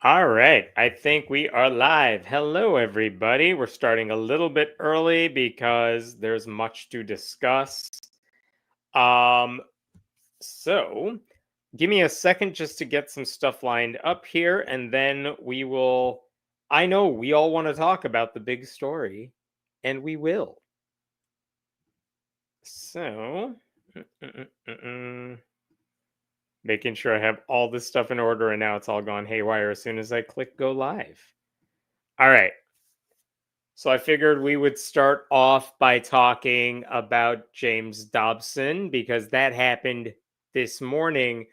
All right, I think we are live. Hello, everybody. We're starting a little bit early because there's much to discuss. Um, so give me a second just to get some stuff lined up here, and then we will. I know we all want to talk about the big story, and we will. So, making sure I have all this stuff in order, and now it's all gone haywire as soon as I click go live. All right. So I figured we would start off by talking about James Dobson because that happened this morning.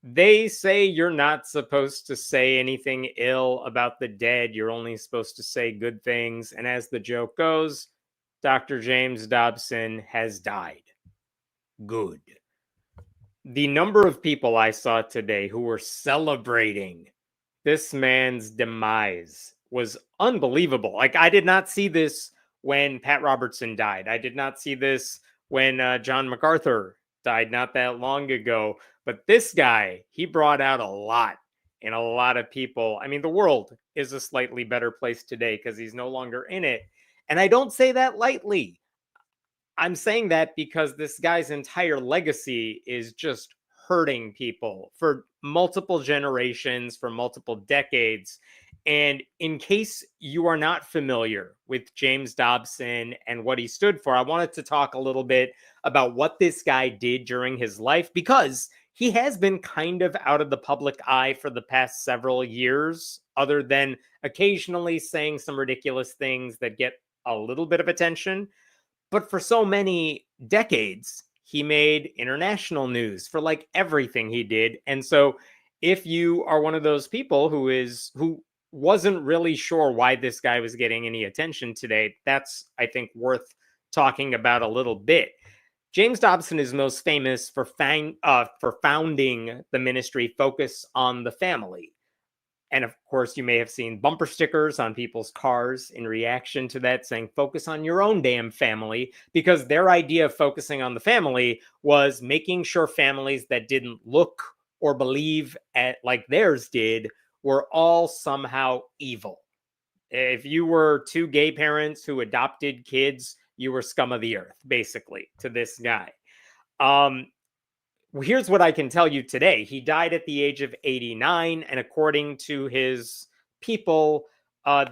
They say you're not supposed to say anything ill about the dead. You're only supposed to say good things. And as the joke goes, Dr. James Dobson has died. Good. The number of people I saw today who were celebrating this man's demise was unbelievable. Like, I did not see this when Pat Robertson died. I did not see this when John MacArthur died not that long ago. But this guy, he brought out a lot in a lot of people. I mean, the world is a slightly better place today because he's no longer in it. And I don't say that lightly. I'm saying that because this guy's entire legacy is just hurting people for multiple generations, for multiple decades. And in case you are not familiar with James Dobson and what he stood for, I wanted to talk a little bit about what this guy did during his life because he has been kind of out of the public eye for the past several years, other than occasionally saying some ridiculous things that get a little bit of attention. But for so many decades, he made international news for like everything he did. And so if you are one of those people who wasn't really sure why this guy was getting any attention today, that's I think worth talking about a little bit. James Dobson is most famous for founding the ministry Focus on the Family. And of course, you may have seen bumper stickers on people's cars in reaction to that saying, focus on your own damn family, because their idea of focusing on the family was making sure families that didn't look or believe like theirs did were all somehow evil. If you were two gay parents who adopted kids, you were scum of the earth, basically, to this guy. Um, Here's what I can tell you today. He died at the age of 89, and according to his people,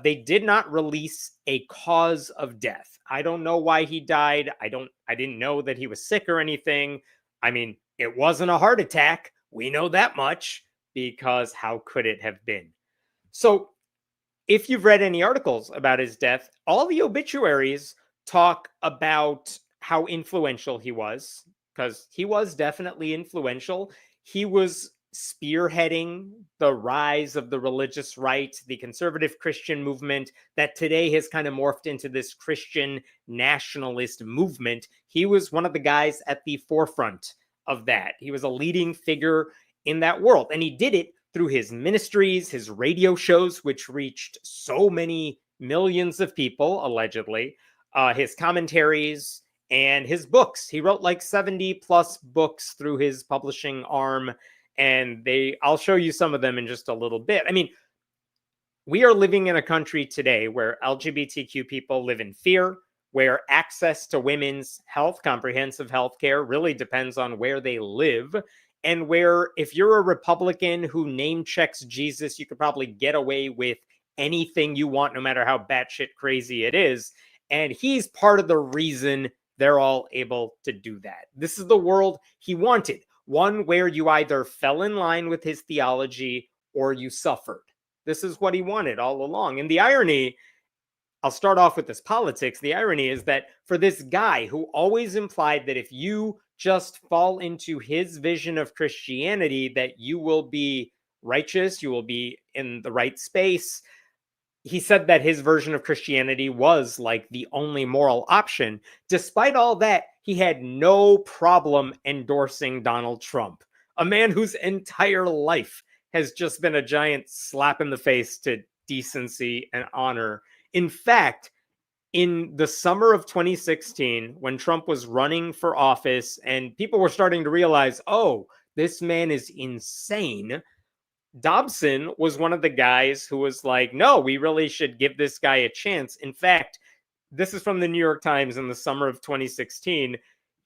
they did not release a cause of death. I don't know why he died. I didn't know that he was sick or anything. I mean, it wasn't a heart attack. We know that much because how could it have been? So, if you've read any articles about his death, all the obituaries talk about how influential he was, because he was definitely influential. He was spearheading the rise of the religious right, the conservative Christian movement that today has kind of morphed into this Christian nationalist movement. He was one of the guys at the forefront of that. He was a leading figure in that world, and he did it through his ministries, his radio shows, which reached so many millions of people, allegedly, his commentaries, and his books. He wrote like 70 plus books through his publishing arm, and I'll show you some of them in just a little bit. I mean, we are living in a country today where LGBTQ people live in fear, where access to women's health, comprehensive health care, really depends on where they live, and where if you're a Republican who name checks Jesus, you could probably get away with anything you want, no matter how batshit crazy it is. And he's part of the reason they're all able to do that. This is the world he wanted, one where you either fell in line with his theology or you suffered. This is what he wanted all along. And the irony, I'll start off with this politics. The irony is that for this guy who always implied that if you just fall into his vision of Christianity, that you will be righteous, you will be in the right space. He said that his version of Christianity was like the only moral option. Despite all that, he had no problem endorsing Donald Trump, a man whose entire life has just been a giant slap in the face to decency and honor. In fact, in the summer of 2016, when Trump was running for office and people were starting to realize, oh, this man is insane, Dobson was one of the guys who was like, no, we really should give this guy a chance. In fact, this is from the New York Times in the summer of 2016.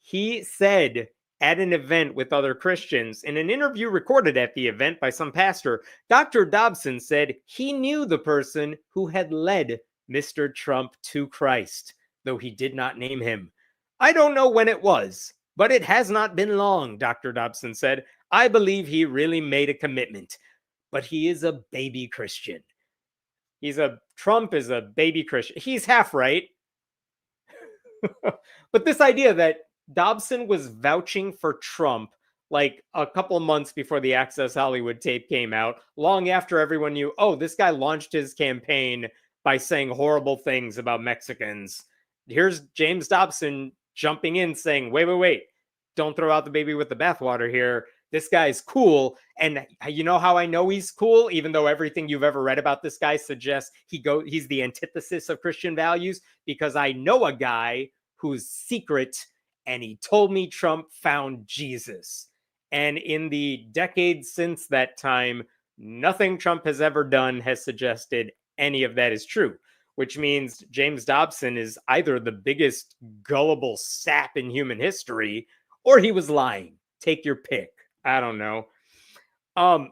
He said at an event with other Christians, in an interview recorded at the event by some pastor, Dr. Dobson said he knew the person who had led Mr. Trump to Christ, though he did not name him. I don't know when it was, but it has not been long, Dr. Dobson said. I believe he really made a commitment, but he is a baby Christian. Trump is a baby Christian. He's half right. But this idea that Dobson was vouching for Trump like a couple months before the Access Hollywood tape came out, long after everyone knew, oh, this guy launched his campaign by saying horrible things about Mexicans. Here's James Dobson jumping in saying, wait, don't throw out the baby with the bathwater here. This guy's cool. And you know how I know he's cool, even though everything you've ever read about this guy suggests he's the antithesis of Christian values? Because I know a guy who's secret, and he told me Trump found Jesus. And in the decades since that time, nothing Trump has ever done has suggested any of that is true, which means James Dobson is either the biggest gullible sap in human history, or he was lying. Take your pick. I don't know.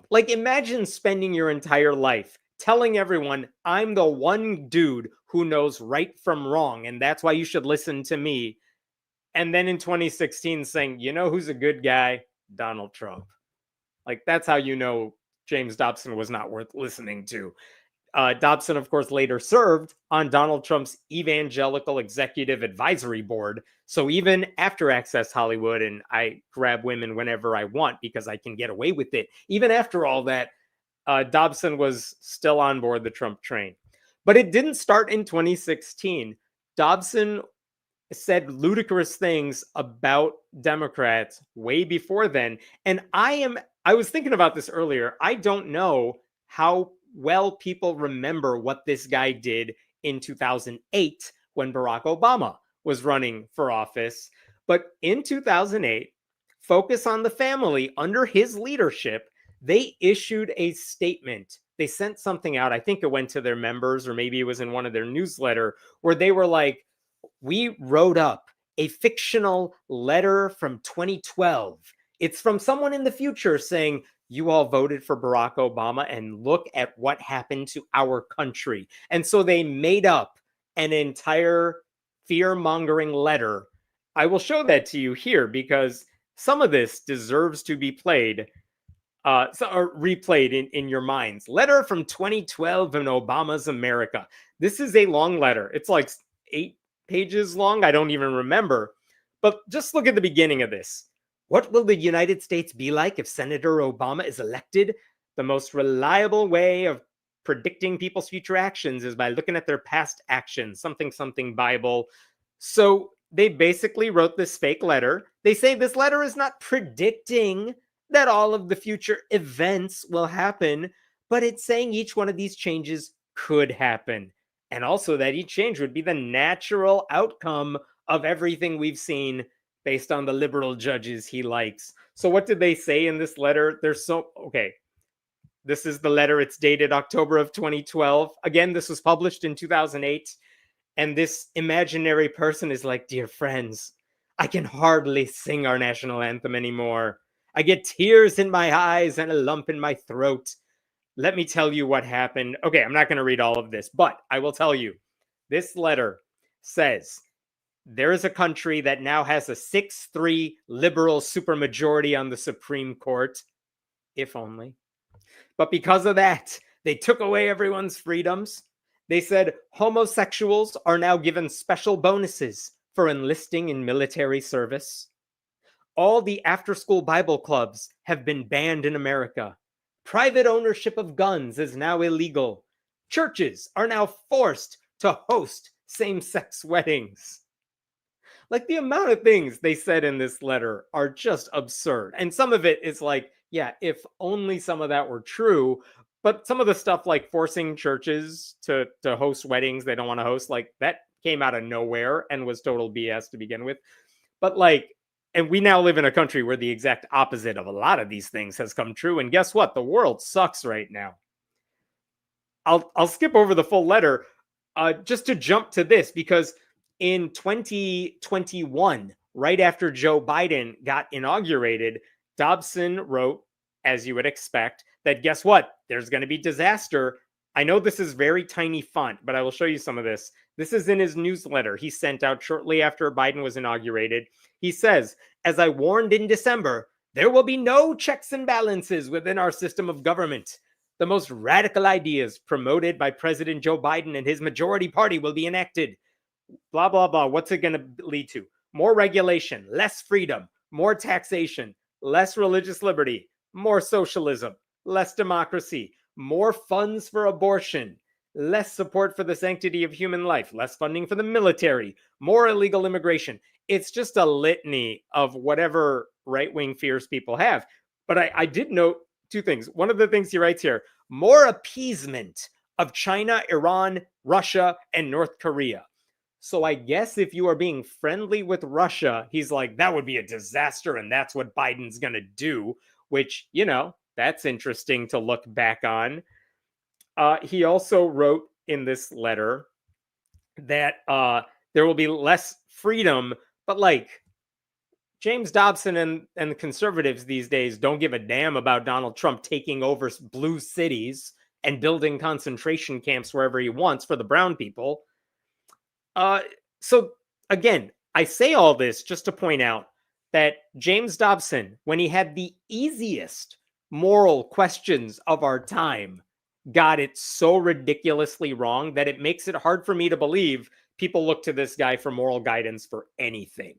Like, imagine spending your entire life telling everyone, I'm the one dude who knows right from wrong, and that's why you should listen to me. And then in 2016 saying, you know who's a good guy? Donald Trump. Like, that's how you know James Dobson was not worth listening to. Dobson, of course, later served on Donald Trump's Evangelical Executive Advisory Board. So even after Access Hollywood, and I grab women whenever I want because I can get away with it, even after all that, Dobson was still on board the Trump train. But it didn't start in 2016. Dobson said ludicrous things about Democrats way before then. And I was thinking about this earlier. I don't know how well people remember what this guy did in 2008 when Barack Obama was running for office. But in 2008, Focus on the Family, under his leadership, they issued a statement. They sent something out. I think it went to their members, or maybe it was in one of their newsletter, where they were like, we wrote up a fictional letter from 2012. It's from someone in the future saying, you all voted for Barack Obama and look at what happened to our country. And so they made up an entire fear-mongering letter. I will show that to you here because some of this deserves to be played or replayed in your minds. Letter from 2012 in Obama's America. This is a long letter. It's like 8 pages long. I don't even remember. But just look at the beginning of this. What will the United States be like if Senator Obama is elected? The most reliable way of predicting people's future actions is by looking at their past actions. Something Bible. So they basically wrote this fake letter. They say this letter is not predicting that all of the future events will happen, but it's saying each one of these changes could happen. And also that each change would be the natural outcome of everything we've seen based on the liberal judges he likes. So what did they say in this letter? Okay. This is the letter. It's dated October of 2012. Again, this was published in 2008. And this imaginary person is like, dear friends, I can hardly sing our national anthem anymore. I get tears in my eyes and a lump in my throat. Let me tell you what happened. Okay, I'm not going to read all of this, but I will tell you. This letter says, there is a country that now has a 6-3 liberal supermajority on the Supreme Court. If only. But because of that, they took away everyone's freedoms. They said homosexuals are now given special bonuses for enlisting in military service. All the after-school Bible clubs have been banned in America. Private ownership of guns is now illegal. Churches are now forced to host same-sex weddings. Like, the amount of things they said in this letter are just absurd. And some of it is like, yeah, if only some of that were true. But some of the stuff like forcing churches to host weddings they don't want to host, like, that came out of nowhere and was total BS to begin with. But like, And we now live in a country where the exact opposite of a lot of these things has come true. And guess what? The world sucks right now. I'll skip over the full letter just to jump to this, because in 2021, right after Joe Biden got inaugurated, Dobson wrote, as you would expect, that guess what? There's going to be disaster. I know this is very tiny font, but I will show you some of this. This is in his newsletter he sent out shortly after Biden was inaugurated. He says, as I warned in December, there will be no checks and balances within our system of government. The most radical ideas promoted by President Joe Biden and his majority party will be enacted. Blah, blah, blah. What's it going to lead to? More regulation, less freedom, more taxation, less religious liberty, more socialism, less democracy, more funds for abortion, less support for the sanctity of human life, less funding for the military, more illegal immigration. It's just a litany of whatever right-wing fears people have. But I did note two things. One of the things he writes here, more appeasement of China, Iran, Russia, and North Korea. So I guess if you are being friendly with Russia, he's like, that would be a disaster, and that's what Biden's going to do, which, you know, that's interesting to look back on. He also wrote in this letter that there will be less freedom, but like James Dobson and the conservatives these days don't give a damn about Donald Trump taking over blue cities and building concentration camps wherever he wants for the brown people. So again, I say all this just to point out that James Dobson, when he had the easiest moral questions of our time, got it so ridiculously wrong that it makes it hard for me to believe people look to this guy for moral guidance for anything.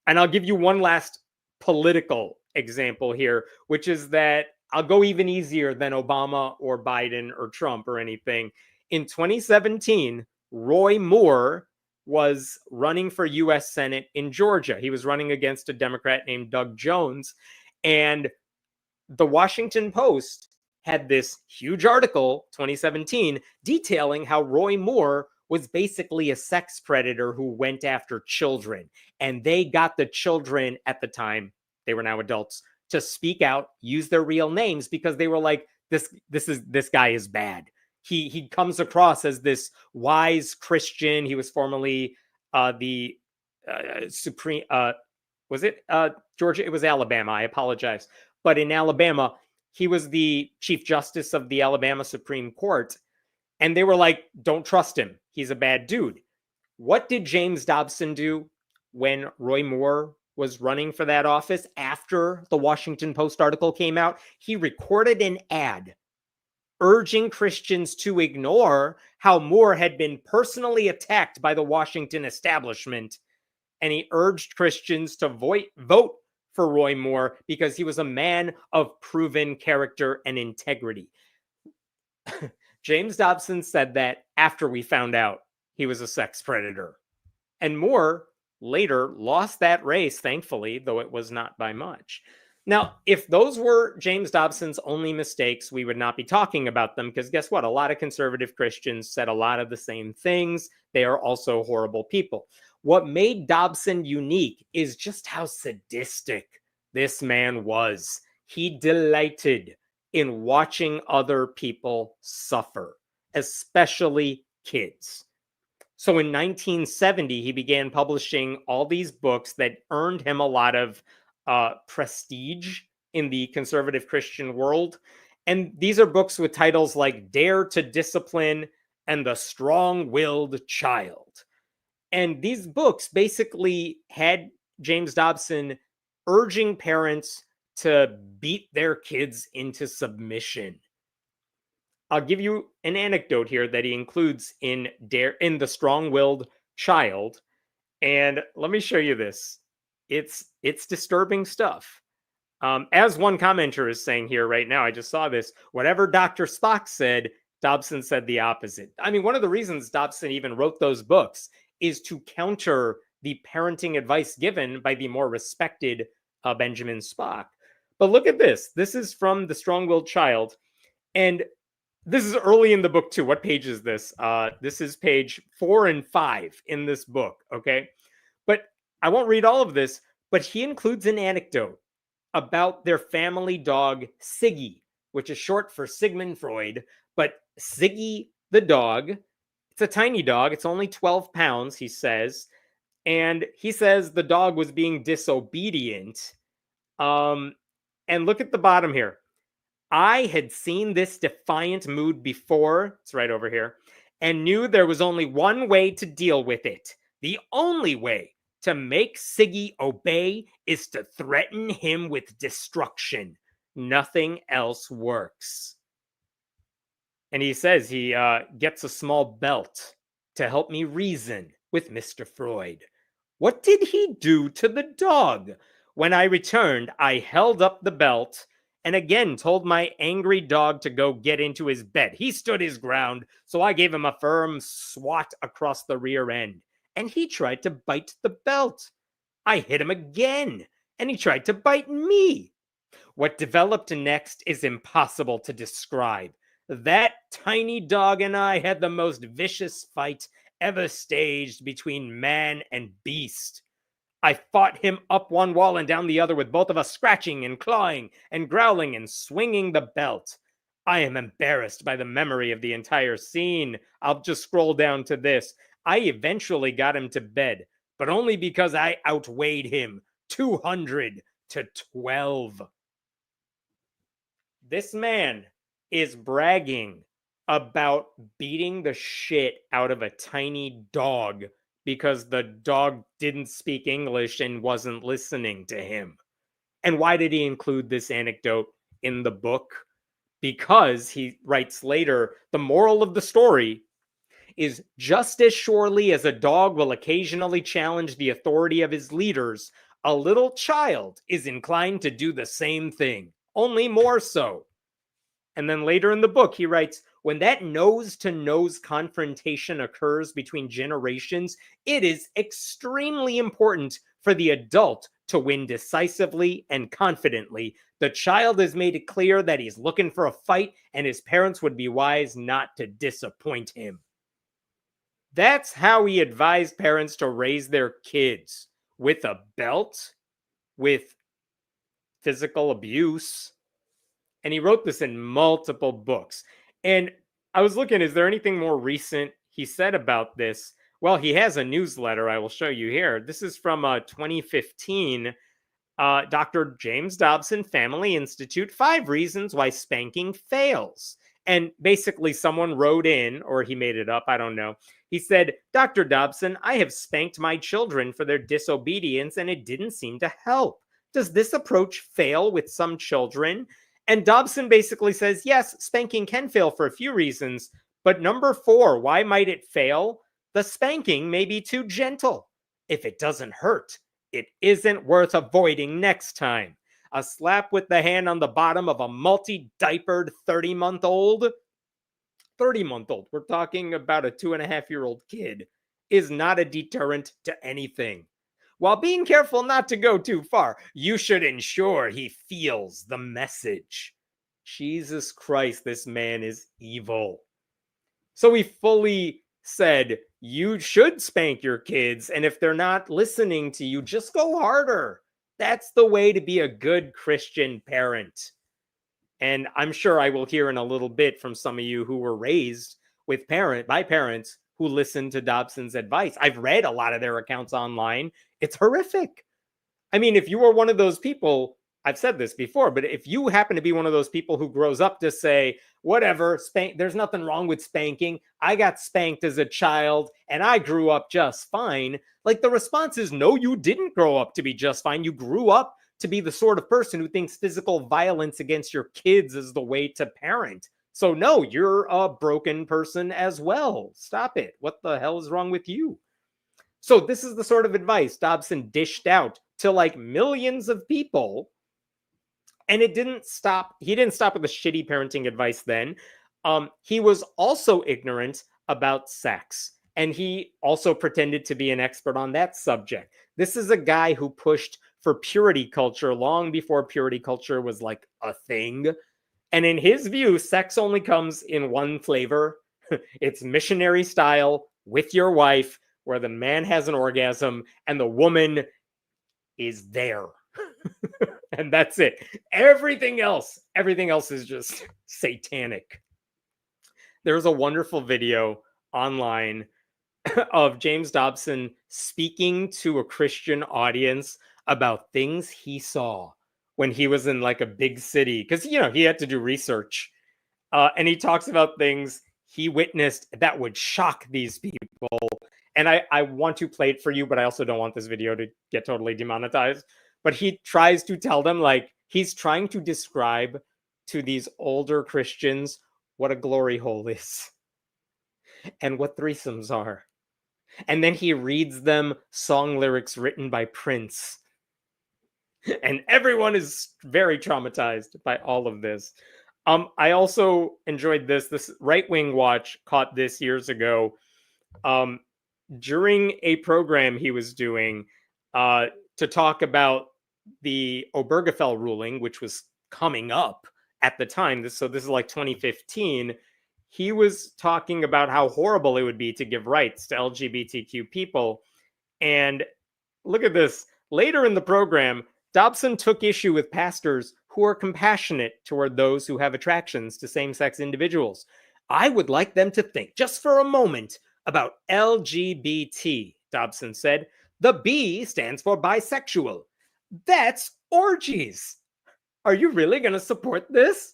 And I'll give you one last political example here, which is that I'll go even easier than Obama or Biden or Trump or anything. In 2017, Roy Moore was running for U.S. Senate in Georgia. He was running against a Democrat named Doug Jones. And the Washington Post had this huge article, 2017, detailing how Roy Moore was basically a sex predator who went after children. And they got the children at the time, they were now adults, to speak out, use their real names, because they were like, this guy is bad. He comes across as this wise Christian. He was formerly the Supreme, was it Georgia? It was Alabama. I apologize. But in Alabama, he was the Chief Justice of the Alabama Supreme Court. And they were like, don't trust him. He's a bad dude. What did James Dobson do when Roy Moore was running for that office after the Washington Post article came out? He recorded an ad urging Christians to ignore how Moore had been personally attacked by the Washington establishment. And he urged Christians to vote for Roy Moore because he was a man of proven character and integrity. James Dobson said that after we found out he was a sex predator. And Moore later lost that race, thankfully, though it was not by much. Now, if those were James Dobson's only mistakes, we would not be talking about them, because guess what? A lot of conservative Christians said a lot of the same things. They are also horrible people. What made Dobson unique is just how sadistic this man was. He delighted in watching other people suffer, especially kids. So in 1970, he began publishing all these books that earned him a lot of prestige in the conservative Christian world. And these are books with titles like Dare to Discipline and The Strong-Willed Child. And these books basically had James Dobson urging parents to beat their kids into submission. I'll give you an anecdote here that he includes in The Strong-Willed Child. And let me show you this. It's disturbing stuff. As one commenter is saying here right now, I just saw this. Whatever Dr. Spock said, Dobson said the opposite. I mean, one of the reasons Dobson even wrote those books is to counter the parenting advice given by the more respected Benjamin Spock. But look at this. This is from The Strong-Willed Child. And this is early in the book, too. What page is this? This is page 4 and 5 in this book, okay? But I won't read all of this, But he includes an anecdote about their family dog, Siggy, which is short for Sigmund Freud. But Siggy the dog, it's a tiny dog. It's only 12 pounds, he says. And he says the dog was being disobedient. Um, and look at the bottom here. I had seen this defiant mood before, it's right over here, and knew there was only one way to deal with it. The only way to make Siggy obey is to threaten him with destruction. Nothing else works. And he says he gets a small belt to help me reason with Mr. Freud. What did he do to the dog? When I returned, I held up the belt and again told my angry dog to go get into his bed. He stood his ground, so I gave him a firm swat across the rear end, and he tried to bite the belt. I hit him again, and he tried to bite me. What developed next is impossible to describe. That tiny dog and I had the most vicious fight ever staged between man and beast. I fought him up one wall and down the other with both of us scratching and clawing and growling and swinging the belt. I am embarrassed by the memory of the entire scene. I'll just scroll down to this. I eventually got him to bed, but only because I outweighed him 200 to 12. This man is bragging about beating the shit out of a tiny dog because the dog didn't speak English and wasn't listening to him. And why did he include this anecdote in the book? Because he writes later, the moral of the story is just as surely as a dog will occasionally challenge the authority of his leaders, a little child is inclined to do the same thing, only more so. And then later in the book, he writes, when that nose to nose confrontation occurs between generations, it is extremely important for the adult to win decisively and confidently. The child has made it clear that he's looking for a fight, and his parents would be wise not to disappoint him. That's how he advised parents to raise their kids, with a belt, with physical abuse. And he wrote this in multiple books. And I was looking, is there anything more recent he said about this? Well, he has a newsletter I will show you here. This is from 2015. Dr. James Dobson, Family Institute, 5 Reasons Why Spanking Fails. And basically someone wrote in, or he made it up, I don't know. He said, Dr. Dobson, I have spanked my children for their disobedience and it didn't seem to help. Does this approach fail with some children? And Dobson basically says, yes, spanking can fail for a few reasons. But number 4, why might it fail? The spanking may be too gentle. If it doesn't hurt, it isn't worth avoiding next time. A slap with the hand on the bottom of a multi-diapered 30-month-old, we're talking about a 2.5-year-old kid, is not a deterrent to anything. While being careful not to go too far, you should ensure he feels the message. Jesus Christ, this man is evil. So he fully said, you should spank your kids, and if they're not listening to you, just go harder. That's the way to be a good Christian parent. And I'm sure I will hear in a little bit from some of you who were raised by parents who listened to Dobson's advice. I've read a lot of their accounts online. It's horrific. I mean, if you were one of those people, I've said this before, but if you happen to be one of those people who grows up to say, whatever, there's nothing wrong with spanking. I got spanked as a child and I grew up just fine. Like, the response is, no, you didn't grow up to be just fine. You grew up to be the sort of person who thinks physical violence against your kids is the way to parent. So no, you're a broken person as well. Stop it. What the hell is wrong with you? So this is the sort of advice Dobson dished out to like millions of people. And it didn't stop. He didn't stop with the shitty parenting advice then. He was also ignorant about sex. And he also pretended to be an expert on that subject. This is a guy who pushed for purity culture long before purity culture was like a thing. And in his view, sex only comes in one flavor. It's missionary style with your wife, where the man has an orgasm and the woman is there. And that's it. Everything else is just satanic. There's a wonderful video online of James Dobson speaking to a Christian audience about things he saw when he was in like a big city, because he had to do research, and he talks about things he witnessed that would shock these people. And I want to play it for you, but I also don't want this video to get totally demonetized. But he tries to tell them, like, he's trying to describe to these older Christians what a glory hole is and what threesomes are. And then he reads them song lyrics written by Prince. And everyone is very traumatized by all of this. I also enjoyed this. This Right Wing Watch caught this years ago. During a program he was doing to talk about the Obergefell ruling, which was coming up at the time. So this is like 2015. He was talking about how horrible it would be to give rights to LGBTQ people. And look at this. Later in the program, Dobson took issue with pastors who are compassionate toward those who have attractions to same-sex individuals. I would like them to think just for a moment about LGBT, Dobson said. The B stands for bisexual. That's orgies. Are you really going to support this?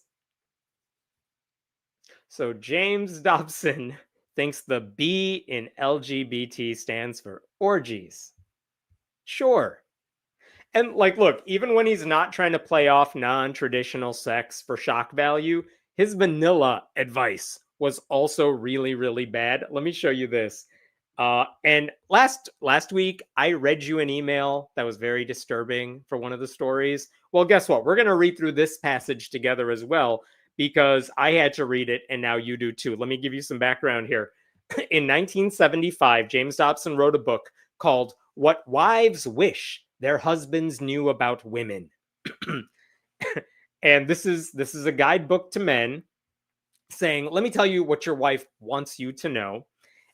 So James Dobson thinks the B in LGBT stands for orgies. Sure. And like, look, even when he's not trying to play off non-traditional sex for shock value, his vanilla advice was also really, really bad. Let me show you this. And last week, I read you an email that was very disturbing for one of the stories. Well, guess what? We're going to read through this passage together as well, because I had to read it, and now you do too. Let me give you some background here. In 1975, James Dobson wrote a book called What Wives Wish Their Husbands Knew About Women. And this is a guidebook to men saying, let me tell you what your wife wants you to know.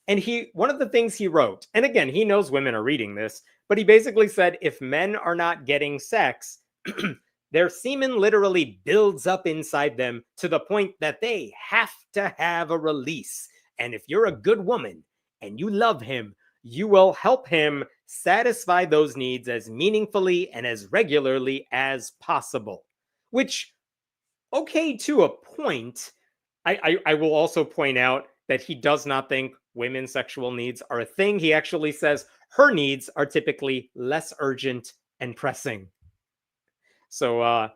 And one of the things he wrote, and again, he knows women are reading this, but he basically said, if men are not getting sex, their semen literally builds up inside them to the point that they have to have a release. And if you're a good woman and you love him, you will help him satisfy those needs as meaningfully and as regularly as possible. Which, okay, to a point. I will also point out that he does not think women's sexual needs are a thing. He actually says her needs are typically less urgent and pressing. So,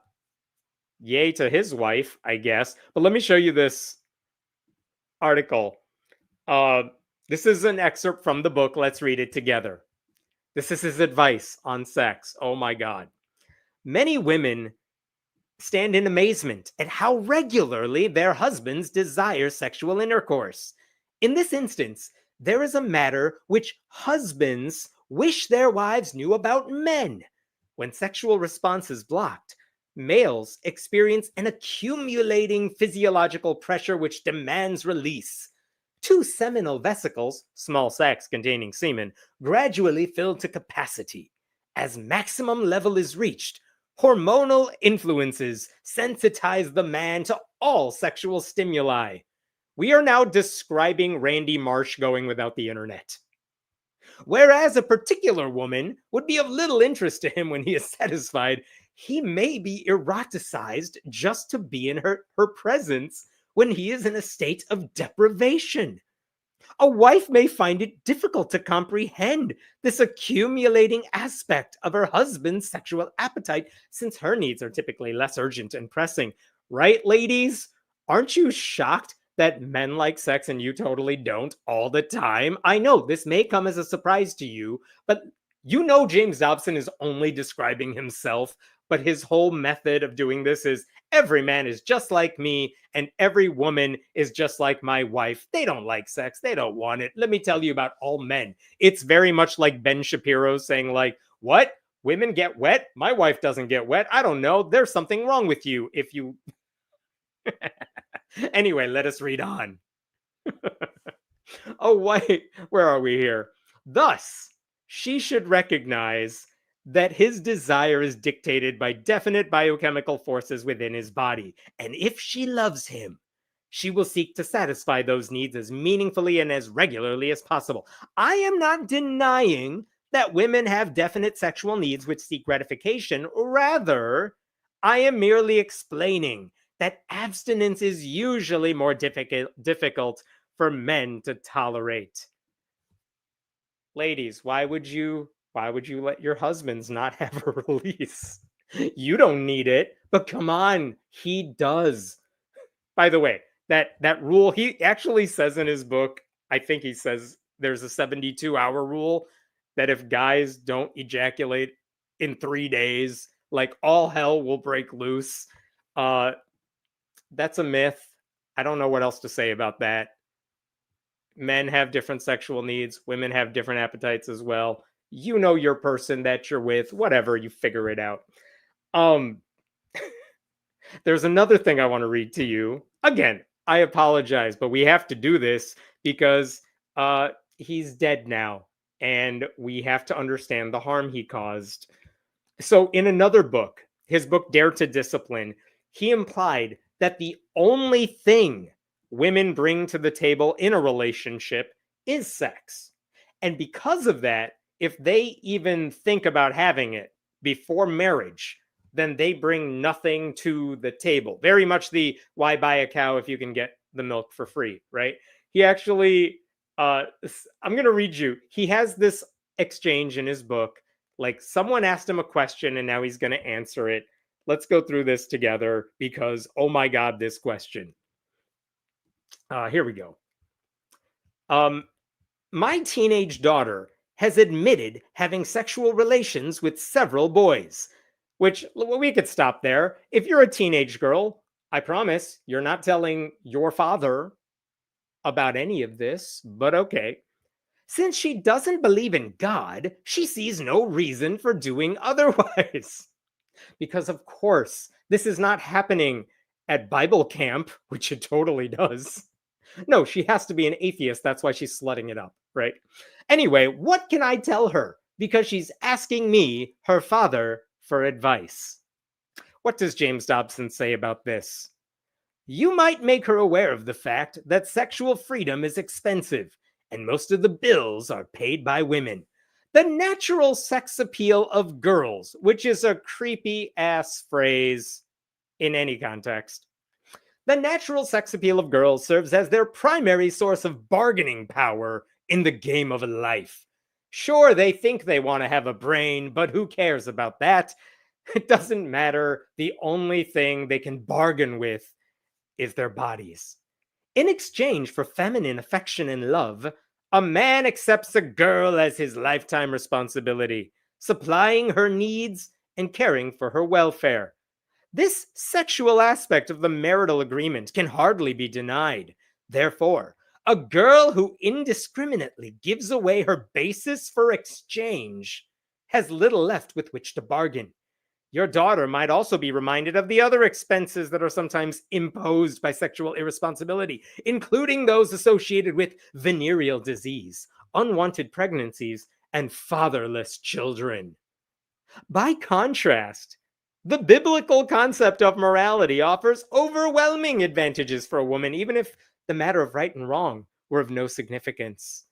yay to his wife, I guess. But let me show you this article. This is an excerpt from the book. Let's read it together. This is his advice on sex. Oh my God. Many women stand in amazement at how regularly their husbands desire sexual intercourse. In this instance, there is a matter which husbands wish their wives knew about men. When sexual response is blocked, males experience an accumulating physiological pressure which demands release. Two seminal vesicles, small sacs containing semen, gradually fill to capacity. As maximum level is reached, hormonal influences sensitize the man to all sexual stimuli. We are now describing Randy Marsh going without the internet. Whereas a particular woman would be of little interest to him when he is satisfied, he may be eroticized just to be in her presence when he is in a state of deprivation. A wife may find it difficult to comprehend this accumulating aspect of her husband's sexual appetite, since her needs are typically less urgent and pressing. Right, ladies? Aren't you shocked that men like sex and you totally don't all the time? I know this may come as a surprise to you, but you know James Dobson is only describing himself, but his whole method of doing this is every man is just like me and every woman is just like my wife. They don't like sex. They don't want it. Let me tell you about all men. It's very much like Ben Shapiro saying like, what? Women get wet? My wife doesn't get wet. I don't know. There's something wrong with you if you... Anyway, let us read on. Oh, wait. Where are we here? Thus, she should recognize that his desire is dictated by definite biochemical forces within his body. And if she loves him, she will seek to satisfy those needs as meaningfully and as regularly as possible. I am not denying that women have definite sexual needs which seek gratification. Rather, I am merely explaining that abstinence is usually more difficult for men to tolerate. Ladies, why would you let your husbands not have a release? You don't need it, but come on, he does. By the way, that rule, he actually says in his book, I think he says there's a 72-hour rule that if guys don't ejaculate in 3 days, like all hell will break loose. That's a myth. I don't know what else to say about that. Men have different sexual needs, women have different appetites as well. You know your person that you're with, whatever, you figure it out. There's another thing I want to read to you. Again, I apologize, but we have to do this because he's dead now, and we have to understand the harm he caused. So in another book, his book Dare to Discipline, he implied that the only thing women bring to the table in a relationship is sex. And because of that, if they even think about having it before marriage, then they bring nothing to the table. Very much the why buy a cow if you can get the milk for free, right? He actually, I'm going to read you. He has this exchange in his book. Like someone asked him a question and now he's going to answer it. Let's go through this together because, oh my God, this question. Here we go. My teenage daughter has admitted having sexual relations with several boys, which we could stop there. If you're a teenage girl, I promise you're not telling your father about any of this, but okay. Since she doesn't believe in God, she sees no reason for doing otherwise. Because, of course, this is not happening at Bible camp, which it totally does. No, she has to be an atheist. That's why she's slutting it up, right? Anyway, what can I tell her? Because she's asking me, her father, for advice. What does James Dobson say about this? You might make her aware of the fact that sexual freedom is expensive, and most of the bills are paid by women. The natural sex appeal of girls, which is a creepy ass phrase in any context. The natural sex appeal of girls serves as their primary source of bargaining power in the game of life. Sure, they think they want to have a brain, but who cares about that? It doesn't matter. The only thing they can bargain with is their bodies. In exchange for feminine affection and love, a man accepts a girl as his lifetime responsibility, supplying her needs and caring for her welfare. This sexual aspect of the marital agreement can hardly be denied. Therefore, a girl who indiscriminately gives away her basis for exchange has little left with which to bargain. Your daughter might also be reminded of the other expenses that are sometimes imposed by sexual irresponsibility, including those associated with venereal disease, unwanted pregnancies, and fatherless children. By contrast, the biblical concept of morality offers overwhelming advantages for a woman, even if the matter of right and wrong were of no significance.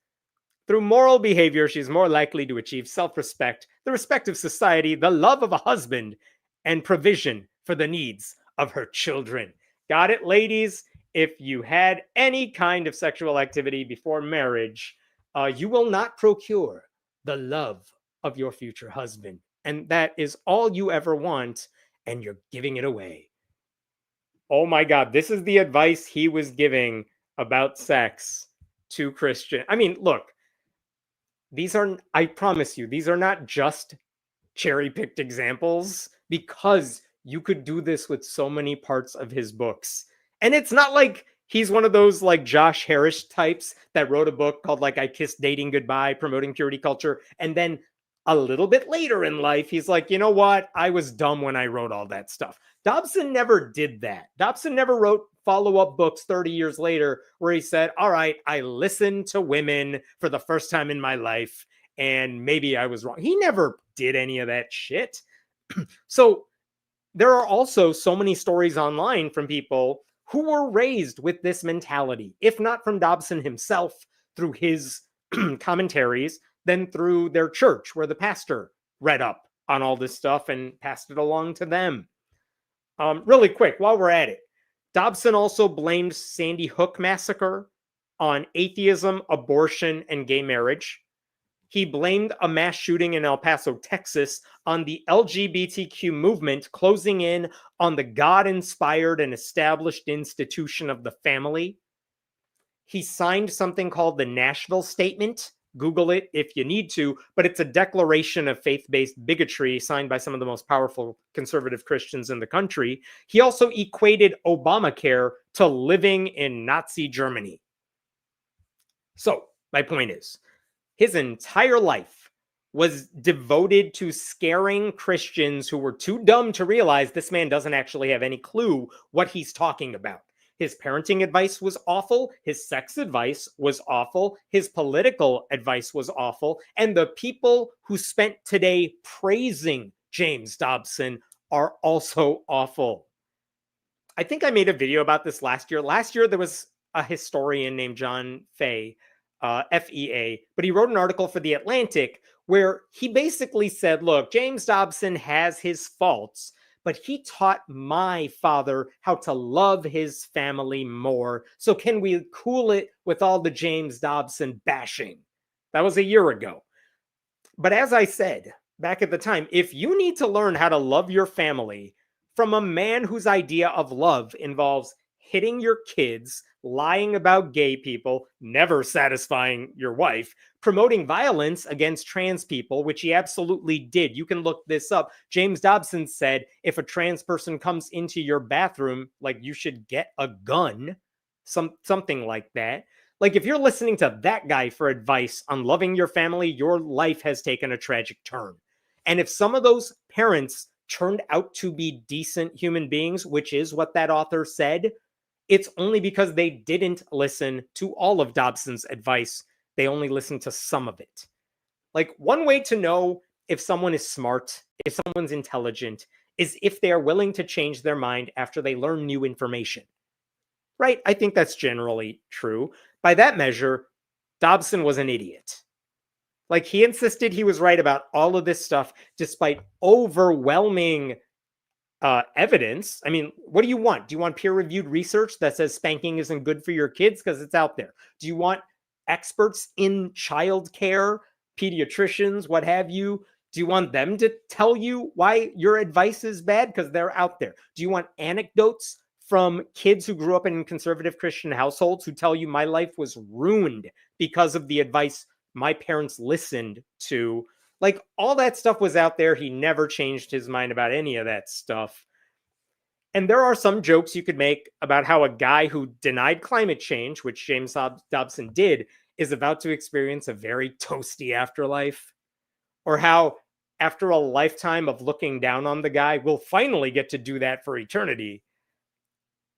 Through moral behavior, she's more likely to achieve self-respect, the respect of society, the love of a husband, and provision for the needs of her children. Got it, ladies? If you had any kind of sexual activity before marriage, you will not procure the love of your future husband. And that is all you ever want, and you're giving it away. Oh my God, this is the advice he was giving about sex to Christian. I mean, look, these are, I promise you, these are not just cherry-picked examples, because you could do this with so many parts of his books. And it's not like he's one of those like Josh Harris types that wrote a book called like I Kissed Dating Goodbye, promoting purity culture, and then a little bit later in life, he's like, you know what? I was dumb when I wrote all that stuff. Dobson never did that. Dobson never wrote follow-up books 30 years later where he said, all right, I listened to women for the first time in my life, and maybe I was wrong. He never did any of that shit. So there are also so many stories online from people who were raised with this mentality, if not from Dobson himself through his commentaries, then through their church, where the pastor read up on all this stuff and passed it along to them. Really quick, while we're at it, Dobson also blamed Sandy Hook massacre on atheism, abortion, and gay marriage. He blamed a mass shooting in El Paso, Texas, on the LGBTQ movement closing in on the God-inspired and established institution of the family. He signed something called the Nashville Statement. Google it if you need to, but it's a declaration of faith-based bigotry signed by some of the most powerful conservative Christians in the country. He also equated Obamacare to living in Nazi Germany. So, my point is, his entire life was devoted to scaring Christians who were too dumb to realize this man doesn't actually have any clue what he's talking about. His parenting advice was awful. His sex advice was awful. His political advice was awful. And the people who spent today praising James Dobson are also awful. I think I made a video about this last year. Last year, there was a historian named John Fay, FEA, but he wrote an article for The Atlantic where he basically said, look, James Dobson has his faults, but he taught my father how to love his family more. So can we cool it with all the James Dobson bashing? That was a year ago. But as I said back at the time, if you need to learn how to love your family from a man whose idea of love involves hitting your kids, lying about gay people, never satisfying your wife, promoting violence against trans people, which he absolutely did. You can look this up. James Dobson said if a trans person comes into your bathroom, like you should get a gun, something like that. Like if you're listening to that guy for advice on loving your family, your life has taken a tragic turn. And if some of those parents turned out to be decent human beings, which is what that author said, it's only because they didn't listen to all of Dobson's advice. They only listened to some of it. Like one way to know if someone is smart, if someone's intelligent, is if they are willing to change their mind after they learn new information. Right? I think that's generally true. By that measure, Dobson was an idiot. Like he insisted he was right about all of this stuff despite overwhelming evidence. I mean, what do you want? Do you want peer-reviewed research that says spanking isn't good for your kids? Because it's out there. Do you want experts in childcare, pediatricians, what have you? Do you want them to tell you why your advice is bad? Because they're out there. Do you want anecdotes from kids who grew up in conservative Christian households who tell you my life was ruined because of the advice my parents listened to? Like all that stuff was out there. He never changed his mind about any of that stuff. And there are some jokes you could make about how a guy who denied climate change, which James Dobson did, is about to experience a very toasty afterlife. Or how after a lifetime of looking down on the guy, we'll finally get to do that for eternity.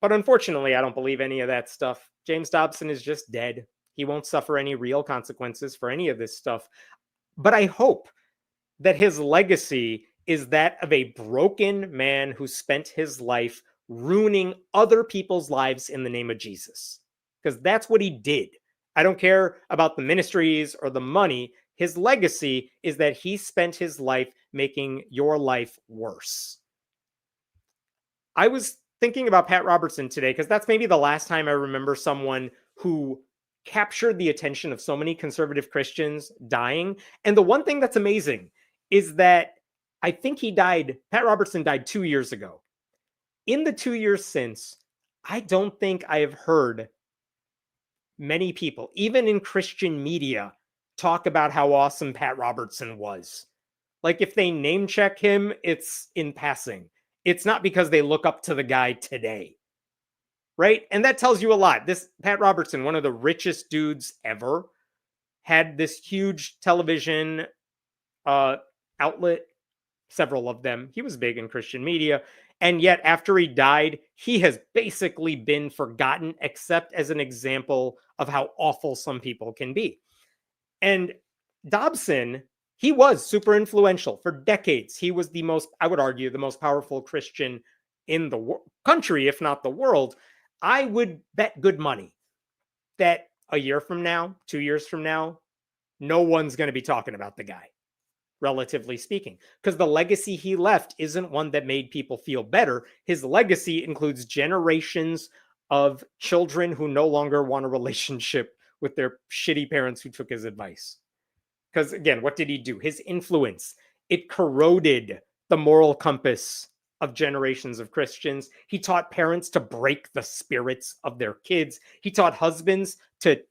But unfortunately, I don't believe any of that stuff. James Dobson is just dead. He won't suffer any real consequences for any of this stuff. But I hope that his legacy is that of a broken man who spent his life ruining other people's lives in the name of Jesus. Because that's what he did. I don't care about the ministries or the money. His legacy is that he spent his life making your life worse. I was thinking about Pat Robertson today because that's maybe the last time I remember someone who captured the attention of so many conservative Christians dying. And the one thing that's amazing is that I think Pat Robertson died 2 years ago. In the 2 years since, I don't think I have heard many people, even in Christian media, talk about how awesome Pat Robertson was. Like if they name check him, it's in passing. It's not because they look up to the guy today. Right? And that tells you a lot. This Pat Robertson, one of the richest dudes ever, had this huge television outlet, several of them. He was big in Christian media. And yet after he died, he has basically been forgotten except as an example of how awful some people can be. And Dobson, he was super influential for decades. He was the most, I would argue, the most powerful Christian in the country, if not the world. I would bet good money that a year from now, 2 years from now, no one's going to be talking about the guy, relatively speaking, because the legacy he left isn't one that made people feel better. His legacy includes generations of children who no longer want a relationship with their shitty parents who took his advice. Because again, what did he do? His influence, it corroded the moral compass of generations of Christians. He taught parents to break the spirits of their kids. He taught husbands to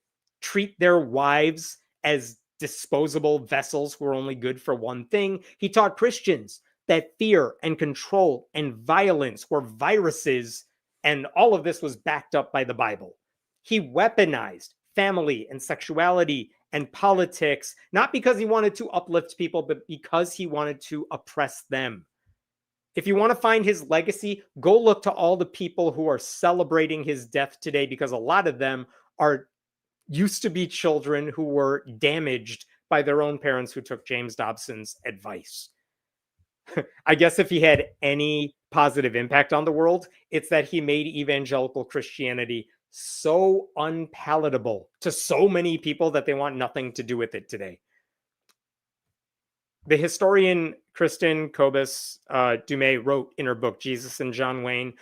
treat their wives as disposable vessels who are only good for one thing. He taught Christians that fear and control and violence were viruses, and all of this was backed up by the Bible. He weaponized family and sexuality and politics, not because he wanted to uplift people, but because he wanted to oppress them. If you want to find his legacy, go look to all the people who are celebrating his death today, because a lot of them are used to be children who were damaged by their own parents who took James Dobson's advice. I guess if he had any positive impact on the world, it's that he made evangelical Christianity so unpalatable to so many people that they want nothing to do with it today. The historian Kristen Kobus Dumais wrote in her book, Jesus and John Wayne,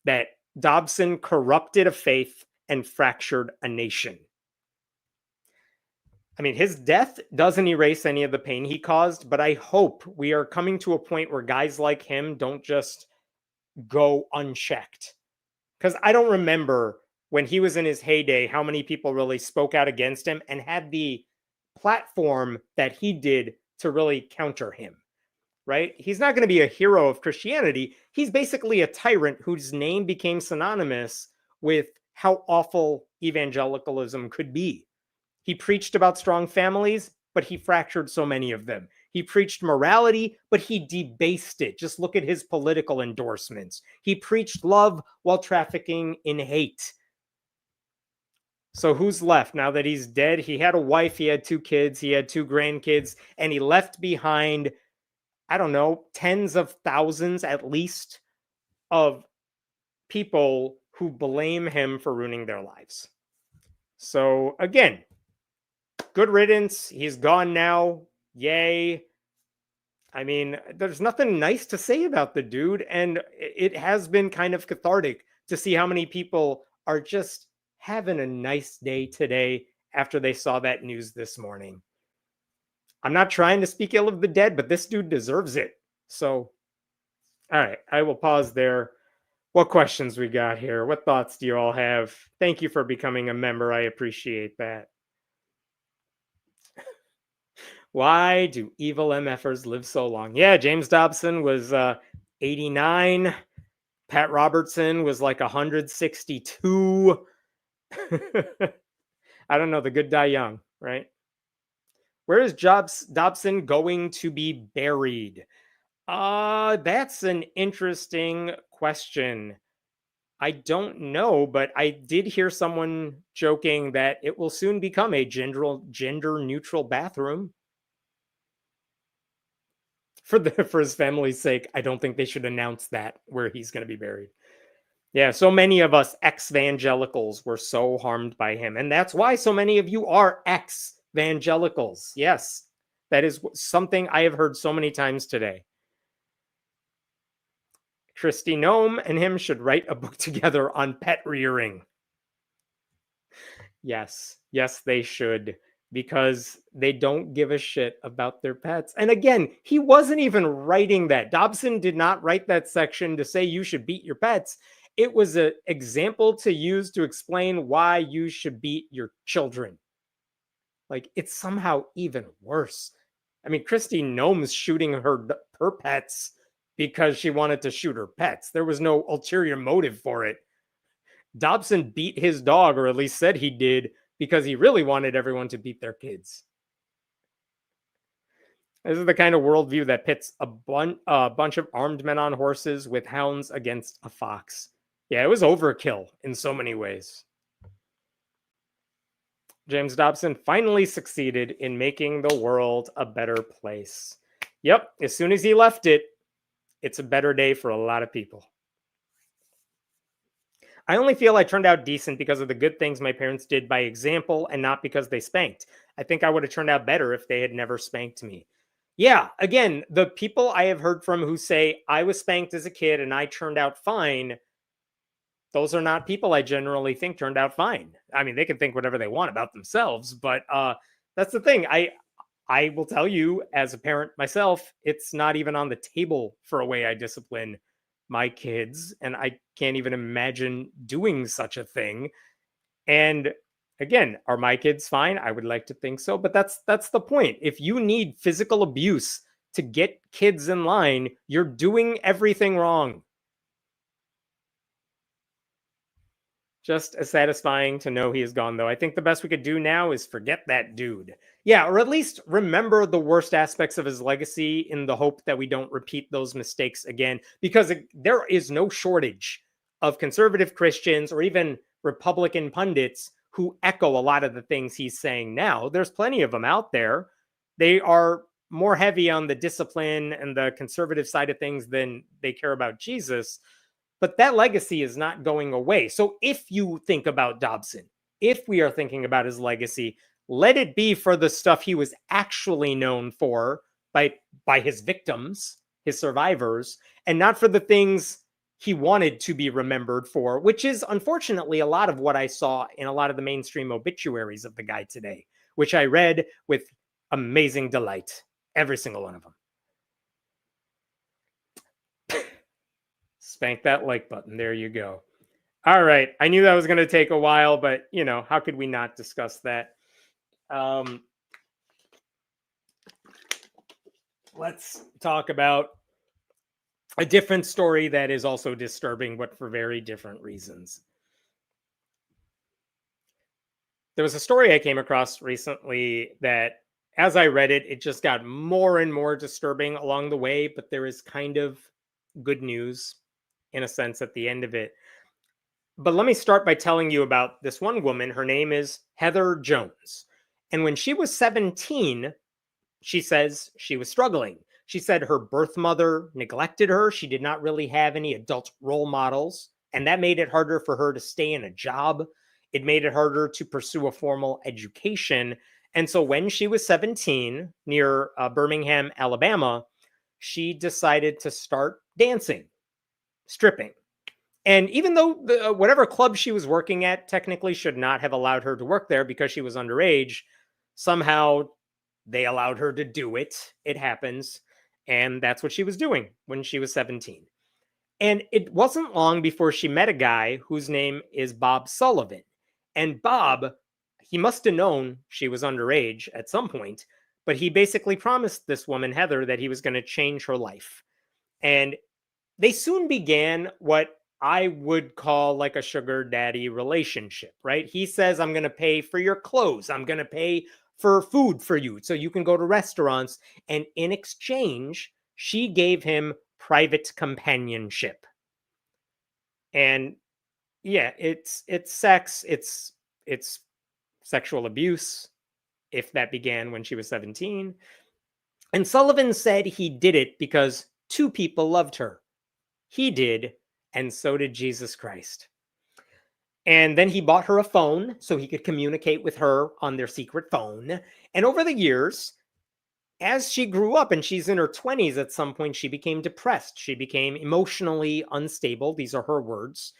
that Dobson corrupted a faith and fractured a nation. I mean, his death doesn't erase any of the pain he caused, but I hope we are coming to a point where guys like him don't just go unchecked. Because I don't remember when he was in his heyday how many people really spoke out against him and had the platform that he did to really counter him, right? He's not going to be a hero of Christianity. He's basically a tyrant whose name became synonymous with how awful evangelicalism could be. He preached about strong families, but he fractured so many of them. He preached morality, but he debased it. Just look at his political endorsements. He preached love while trafficking in hate. So who's left now that he's dead? He had a wife, he had 2 kids, he had 2 grandkids, and he left behind, I don't know, tens of thousands at least of people who blame him for ruining their lives. So again, good riddance. He's gone now. Yay. I mean, there's nothing nice to say about the dude, and it has been kind of cathartic to see how many people are just having a nice day today after they saw that news this morning. I'm not trying to speak ill of the dead, but this dude deserves it. So, all right, I will pause there. What questions we got here? What thoughts do you all have? Thank you for becoming a member. I appreciate that. Why do evil MFers live so long? Yeah, James Dobson was 89. Pat Robertson was like 162. I don't know. The good die young, right? Where is Dobson going to be buried? That's an interesting question. I don't know, but I did hear someone joking that it will soon become a gender neutral bathroom. For his family's sake, I don't think they should announce that where he's going to be buried. Yeah, so many of us ex-evangelicals were so harmed by him, and that's why so many of you are ex-evangelicals. Yes, that is something I have heard so many times today. Christy Nome and him should write a book together on pet rearing. Yes, they should, because they don't give a shit about their pets. And again, he wasn't even writing that. Dobson did not write that section to say you should beat your pets. It was an example to use to explain why you should beat your children. Like, it's somehow even worse. I mean, Christy Nome's shooting her pets because she wanted to shoot her pets. There was no ulterior motive for it. Dobson beat his dog, or at least said he did, because he really wanted everyone to beat their kids. This is the kind of worldview that pits a bunch of armed men on horses with hounds against a fox. Yeah, it was overkill in so many ways. James Dobson finally succeeded in making the world a better place. Yep, as soon as he left it, it's a better day for a lot of people. I only feel I turned out decent because of the good things my parents did by example and not because they spanked. I think I would have turned out better if they had never spanked me. Yeah, again, the people I have heard from who say I was spanked as a kid and I turned out fine, those are not people I generally think turned out fine. I mean, they can think whatever they want about themselves, but that's the thing. I will tell you, as a parent myself, it's not even on the table for a way I discipline my kids, and I can't even imagine doing such a thing. And again, are my kids fine? I would like to think so, but that's the point. If you need physical abuse to get kids in line, you're doing everything wrong. Just as satisfying to know he is gone, though. I think the best we could do now is forget that dude. Yeah, or at least remember the worst aspects of his legacy in the hope that we don't repeat those mistakes again, because there is no shortage of conservative Christians or even Republican pundits who echo a lot of the things he's saying now. There's plenty of them out there. They are more heavy on the discipline and the conservative side of things than they care about Jesus. But that legacy is not going away. So if you think about Dobson, if we are thinking about his legacy, let it be for the stuff he was actually known for by his victims, his survivors, and not for the things he wanted to be remembered for, which is unfortunately a lot of what I saw in a lot of the mainstream obituaries of the guy today, which I read with amazing delight. Every single one of them. Spank that like button. There you go. All right. I knew that was going to take a while, but how could we not discuss that? Let's talk about a different story that is also disturbing, but for very different reasons. There was a story I came across recently that, as I read it, it just got more and more disturbing along the way, but there is kind of good news in a sense at the end of it. But let me start by telling you about this one woman. Her name is Heather Jones. And when she was 17, she says she was struggling. She said her birth mother neglected her. She did not really have any adult role models. And that made it harder for her to stay in a job. It made it harder to pursue a formal education. And so when she was 17, near Birmingham, Alabama, she decided to start dancing, stripping. And even though whatever club she was working at technically should not have allowed her to work there because she was underage, somehow they allowed her to do it. It happens. And that's what she was doing when she was 17. And it wasn't long before she met a guy whose name is Bob Sullivan. And Bob, he must have known she was underage at some point, but he basically promised this woman, Heather, that he was going to change her life. And they soon began what I would call like a sugar daddy relationship, right? He says, I'm going to pay for your clothes. I'm going to pay for food for you so you can go to restaurants. And in exchange, she gave him private companionship. And yeah, it's sex, it's sexual abuse, if that began when she was 17. And Sullivan said he did it because two people loved her. He did, and so did Jesus Christ. And then he bought her a phone so he could communicate with her on their secret phone. And over the years, as she grew up and she's in her 20s, at some point, she became depressed. She became emotionally unstable. These are her words.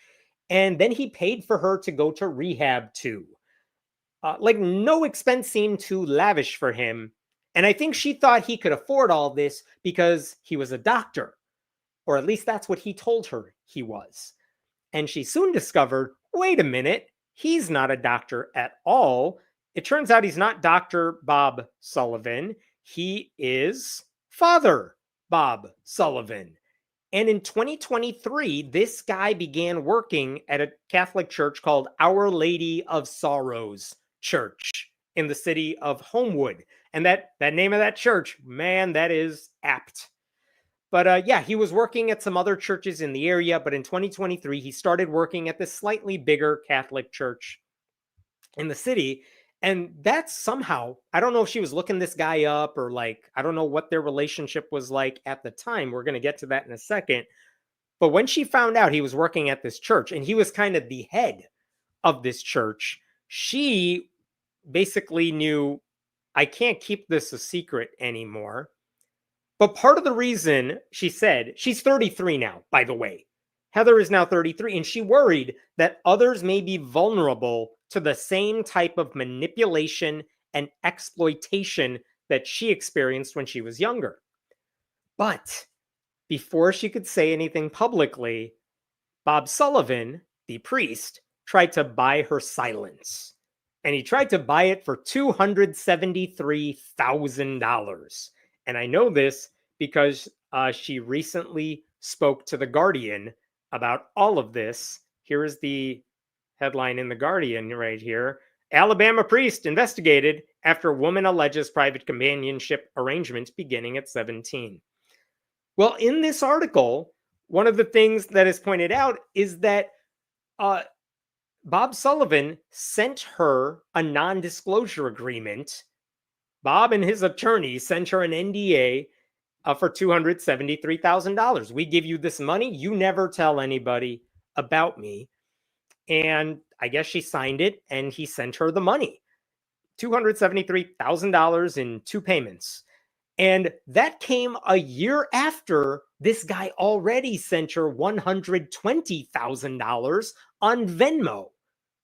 And then he paid for her to go to rehab too. No expense seemed too lavish for him. And I think she thought he could afford all this because he was a doctor. Or at least that's what he told her he was. And she soon discovered, wait a minute, he's not a doctor at all. It turns out he's not Dr. Bob Sullivan. He is Father Bob Sullivan. And in 2023, this guy began working at a Catholic church called Our Lady of Sorrows Church in the city of Homewood. And that name of that church, man, that is apt. But yeah, he was working at some other churches in the area. But in 2023, he started working at this slightly bigger Catholic church in the city. And that's somehow, I don't know if she was looking this guy up or like, I don't know what their relationship was like at the time. We're going to get to that in a second. But when she found out he was working at this church and he was kind of the head of this church, she basically knew, I can't keep this a secret anymore. But part of the reason, she said, she's 33 now, by the way. Heather is now 33, and she worried that others may be vulnerable to the same type of manipulation and exploitation that she experienced when she was younger. But before she could say anything publicly, Bob Sullivan, the priest, tried to buy her silence. And he tried to buy it for $273,000. And I know this because she recently spoke to The Guardian about all of this. Here is the headline in The Guardian right here. Alabama priest investigated after woman alleges private companionship arrangement beginning at 17. Well, in this article, one of the things that is pointed out is that Bob Sullivan sent her a non-disclosure agreement. Bob and his attorney sent her an NDA for $273,000. We give you this money. You never tell anybody about me. And I guess she signed it and he sent her the money. $273,000 in 2 payments. And that came a year after this guy already sent her $120,000 on Venmo.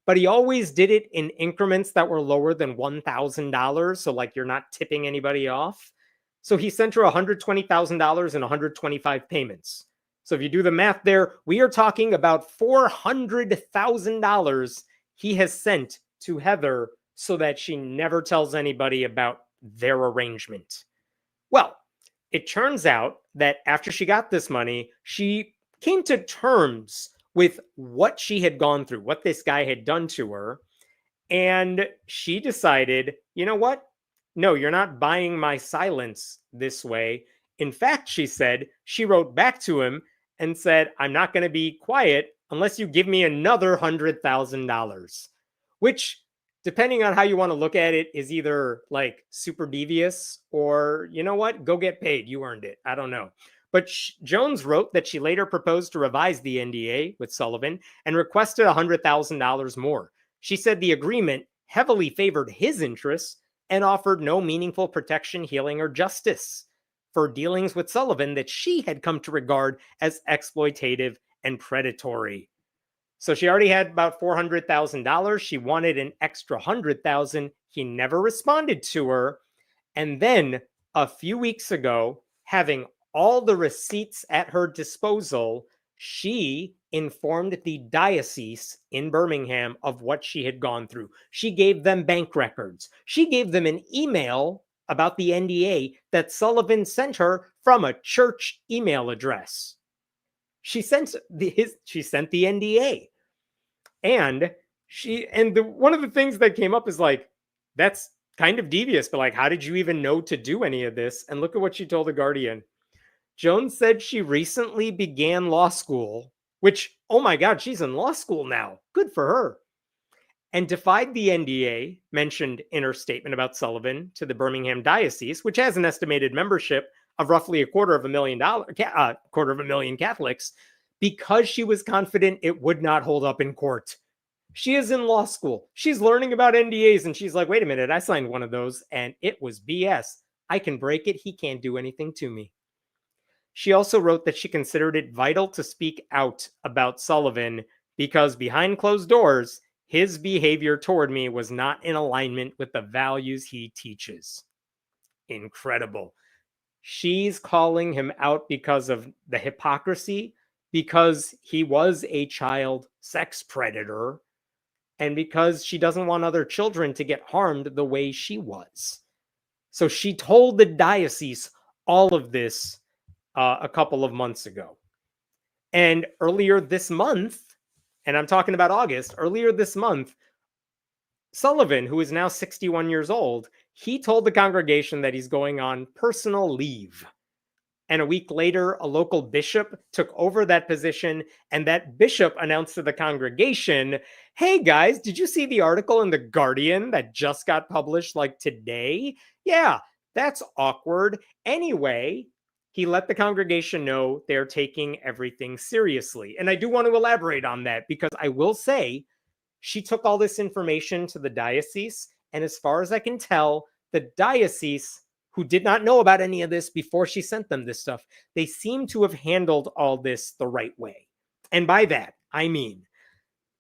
But he always did it in increments that were lower than $1,000. So like you're not tipping anybody off. So he sent her $120,000 in 125 payments. So if you do the math there, we are talking about $400,000 he has sent to Heather so that she never tells anybody about their arrangement. Well, it turns out that after she got this money, she came to terms with what she had gone through, what this guy had done to her. And she decided, you know what? No, you're not buying my silence this way. In fact, she said, she wrote back to him and said, I'm not going to be quiet unless you give me another $100,000, which, depending on how you want to look at it, is either like super devious or, you know what, go get paid. You earned it. I don't know. But Jones wrote that she later proposed to revise the NDA with Sullivan and requested $100,000 more. She said the agreement heavily favored his interests and offered no meaningful protection, healing, or justice for dealings with Sullivan that she had come to regard as exploitative and predatory. So she already had about $400,000. She wanted an extra $100,000. He never responded to her. And then a few weeks ago, having all the receipts at her disposal, she informed the diocese in Birmingham of what she had gone through. She gave them bank records. She gave them an email about the NDA that Sullivan sent her from a church email address. She sent the NDA. And one of the things that came up is like, that's kind of devious, but like, how did you even know to do any of this? And look at what she told The Guardian. Jones said she recently began law school, which, oh my God, she's in law school now. Good for her. And defied the NDA mentioned in her statement about Sullivan to the Birmingham Diocese, which has an estimated membership of roughly a quarter of a million Catholics, because she was confident it would not hold up in court. She is in law school. She's learning about NDAs, and she's like, wait a minute, I signed one of those, and it was BS. I can break it. He can't do anything to me. She also wrote that she considered it vital to speak out about Sullivan because behind closed doors, his behavior toward me was not in alignment with the values he teaches. Incredible. She's calling him out because of the hypocrisy, because he was a child sex predator, and because she doesn't want other children to get harmed the way she was. So she told the diocese all of this a couple of months ago. And earlier this month, and I'm talking about August, earlier this month, Sullivan, who is now 61 years old, he told the congregation that he's going on personal leave. And a week later, a local bishop took over that position, and that bishop announced to the congregation, hey guys, did you see the article in The Guardian that just got published like today? Yeah, that's awkward. Anyway, he let the congregation know they're taking everything seriously. And I do want to elaborate on that because I will say she took all this information to the diocese. And as far as I can tell, the diocese, who did not know about any of this before she sent them this stuff, they seem to have handled all this the right way. And by that, I mean,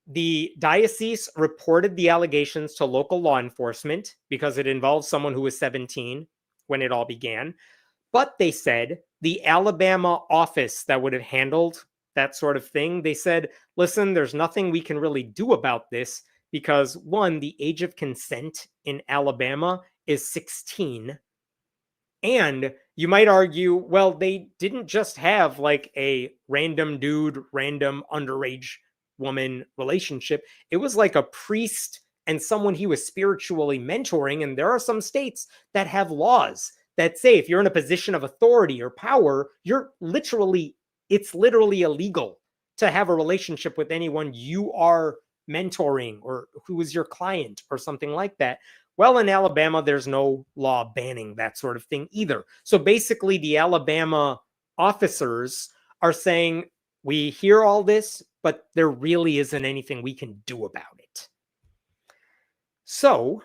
the diocese reported the allegations to local law enforcement because it involves someone who was 17 when it all began. But they said the Alabama office that would have handled that sort of thing, they said, listen, there's nothing we can really do about this because, one, the age of consent in Alabama is 16. And you might argue, well, they didn't just have like a random dude, random underage woman relationship. It was like a priest and someone he was spiritually mentoring. And there are some states that have laws that say if you're in a position of authority or power, it's literally illegal to have a relationship with anyone you are mentoring or who is your client or something like that. Well, in Alabama, there's no law banning that sort of thing either. So basically, the Alabama officers are saying, we hear all this, but there really isn't anything we can do about it. So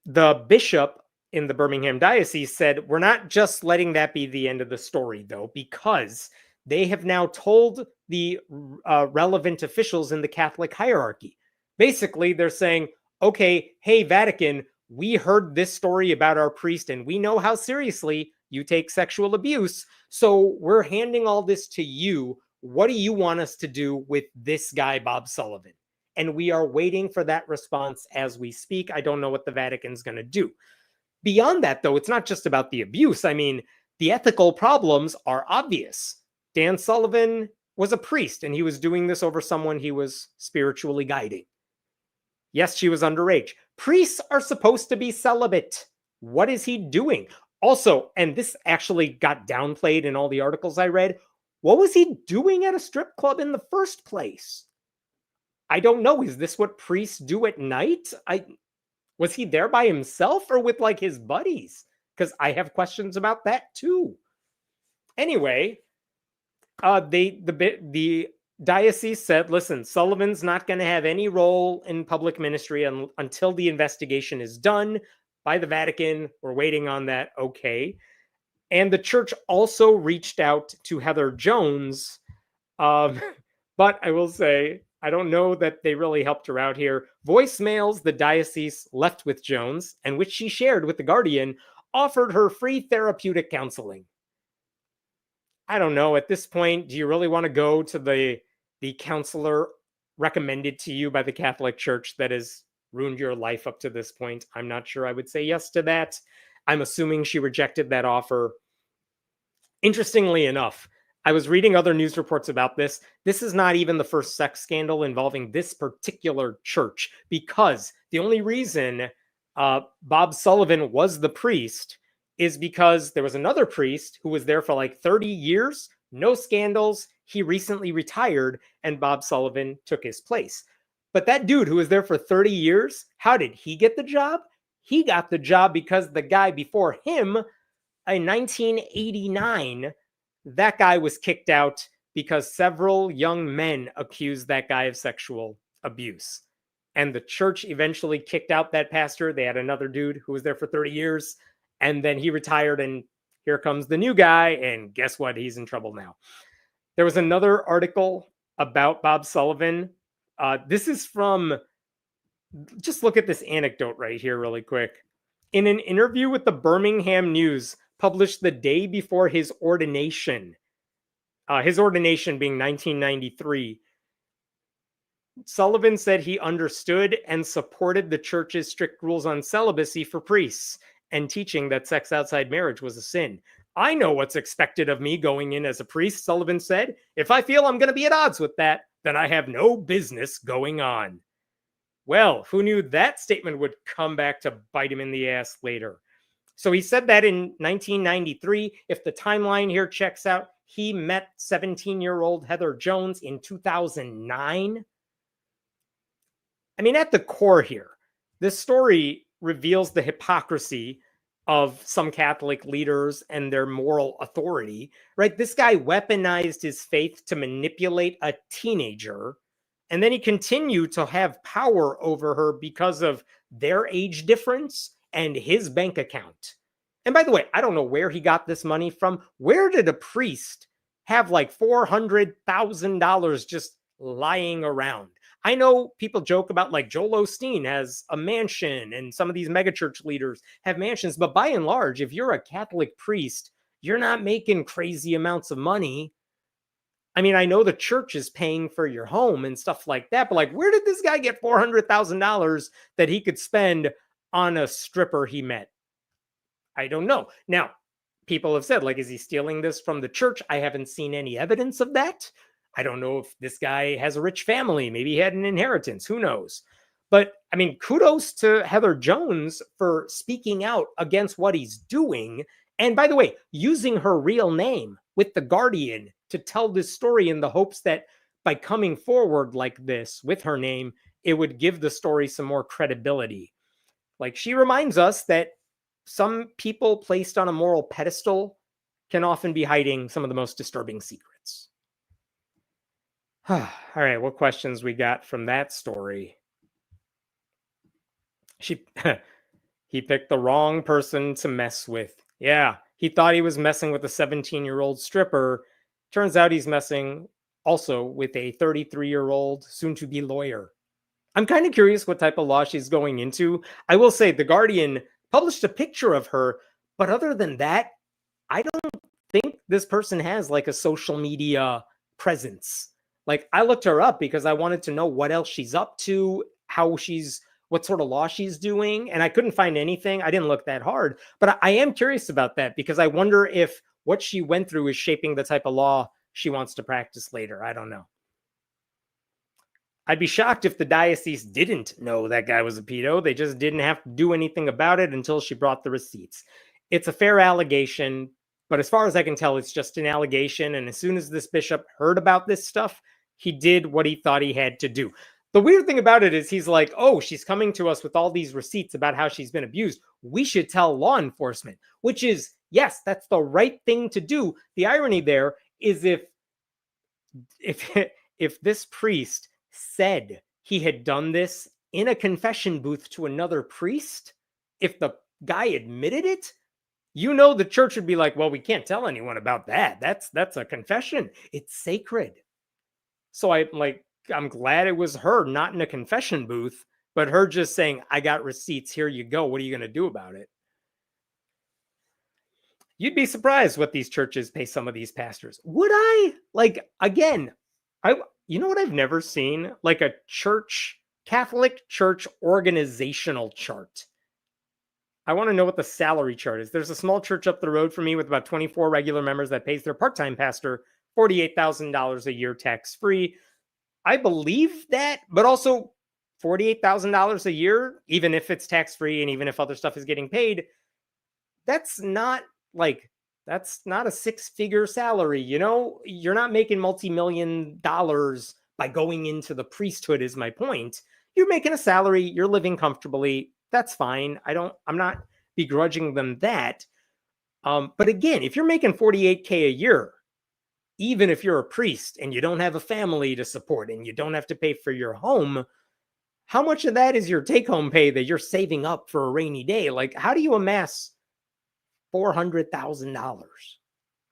the bishop in the Birmingham diocese said, we're not just letting that be the end of the story, though, because they have now told the relevant officials in the Catholic hierarchy. Basically, they're saying, okay, hey, Vatican, we heard this story about our priest and we know how seriously you take sexual abuse. So we're handing all this to you. What do you want us to do with this guy, Bob Sullivan? And we are waiting for that response as we speak. I don't know what the Vatican's going to do. Beyond that, though, it's not just about the abuse. I mean, the ethical problems are obvious. Dan Sullivan was a priest and he was doing this over someone he was spiritually guiding. Yes, she was underage. Priests are supposed to be celibate. What is he doing? Also, and this actually got downplayed in all the articles I read, what was he doing at a strip club in the first place? I don't know. Is this what priests do at night? Was he there by himself or with like his buddies? Because I have questions about that too. Anyway, the diocese said, listen, Sullivan's not going to have any role in public ministry until the investigation is done by the Vatican. We're waiting on that. Okay. And the church also reached out to Heather Jones. But I will say, I don't know that they really helped her out here. Voicemails the diocese left with Jones, and which she shared with The Guardian, offered her free therapeutic counseling. I don't know. At this point, do you really want to go to the counselor recommended to you by the Catholic Church that has ruined your life up to this point? I'm not sure I would say yes to that. I'm assuming she rejected that offer. Interestingly enough, I was reading other news reports about this. This is not even the first sex scandal involving this particular church, because the only reason Bob Sullivan was the priest is because there was another priest who was there for like 30 years, no scandals. He recently retired and Bob Sullivan took his place. But that dude who was there for 30 years, how did he get the job? He got the job because the guy before him, in 1989, that guy was kicked out because several young men accused that guy of sexual abuse. And the church eventually kicked out that pastor. They had another dude who was there for 30 years. And then he retired, and here comes the new guy. And guess what? He's in trouble now. There was another article about Bob Sullivan. This is from, just look at this anecdote right here really quick. In an interview with the Birmingham News, published the day before his ordination being 1993, Sullivan said he understood and supported the church's strict rules on celibacy for priests and teaching that sex outside marriage was a sin. I know what's expected of me going in as a priest, Sullivan said. If I feel I'm going to be at odds with that, then I have no business going on. Well, who knew that statement would come back to bite him in the ass later? So he said that in 1993. If the timeline here checks out, he met 17-year-old Heather Jones in 2009. I mean, at the core here, this story reveals the hypocrisy of some Catholic leaders and their moral authority, right? This guy weaponized his faith to manipulate a teenager, and then he continued to have power over her because of their age difference and his bank account. And by the way, I don't know where he got this money from. Where did a priest have like $400,000 just lying around? I know people joke about like Joel Osteen has a mansion and some of these megachurch leaders have mansions, but by and large, if you're a Catholic priest, you're not making crazy amounts of money. I mean, I know the church is paying for your home and stuff like that, but like, where did this guy get $400,000 that he could spend on a stripper he met? I don't know. Now, people have said, like, is he stealing this from the church? I haven't seen any evidence of that. I don't know if this guy has a rich family. Maybe he had an inheritance. Who knows? But I mean, kudos to Heather Jones for speaking out against what he's doing. And by the way, using her real name with The Guardian to tell this story in the hopes that by coming forward like this with her name, it would give the story some more credibility. Like, she reminds us that some people placed on a moral pedestal can often be hiding some of the most disturbing secrets. All right, what questions we got from that story? He picked the wrong person to mess with. Yeah, he thought he was messing with a 17-year-old stripper. Turns out he's messing also with a 33-year-old soon-to-be lawyer. I'm kind of curious what type of law she's going into. I will say The Guardian published a picture of her, but other than that, I don't think this person has like a social media presence. Like, I looked her up because I wanted to know what else she's up to, what sort of law she's doing, and I couldn't find anything. I didn't look that hard, but I am curious about that because I wonder if what she went through is shaping the type of law she wants to practice later. I don't know. I'd be shocked if the diocese didn't know that guy was a pedo. They just didn't have to do anything about it until she brought the receipts. It's a fair allegation, but as far as I can tell, it's just an allegation. And as soon as this bishop heard about this stuff, he did what he thought he had to do. The weird thing about it is he's like, oh, she's coming to us with all these receipts about how she's been abused. We should tell law enforcement, which is, yes, that's the right thing to do. The irony there is if this priest said he had done this in a confession booth to another priest, if the guy admitted it, you know the church would be like, well, we can't tell anyone about that. That's a confession. It's sacred. So I'm glad it was her, not in a confession booth, but her just saying, I got receipts, here you go. What are you going to do about it? You'd be surprised what these churches pay some of these pastors. Would I? Like, again, you know what I've never seen? Like a Catholic church organizational chart. I want to know what the salary chart is. There's a small church up the road from me with about 24 regular members that pays their part-time pastor $48,000 a year tax-free. I believe that, but also $48,000 a year, even if it's tax-free and even if other stuff is getting paid, that's not a six-figure salary. You know, you're not making multi-million dollars by going into the priesthood is my point. You're making a salary, you're living comfortably. That's fine. I'm not begrudging them that. But again, if you're making $48K a year, even if you're a priest and you don't have a family to support and you don't have to pay for your home, how much of that is your take-home pay that you're saving up for a rainy day? Like, how do you amass $400,000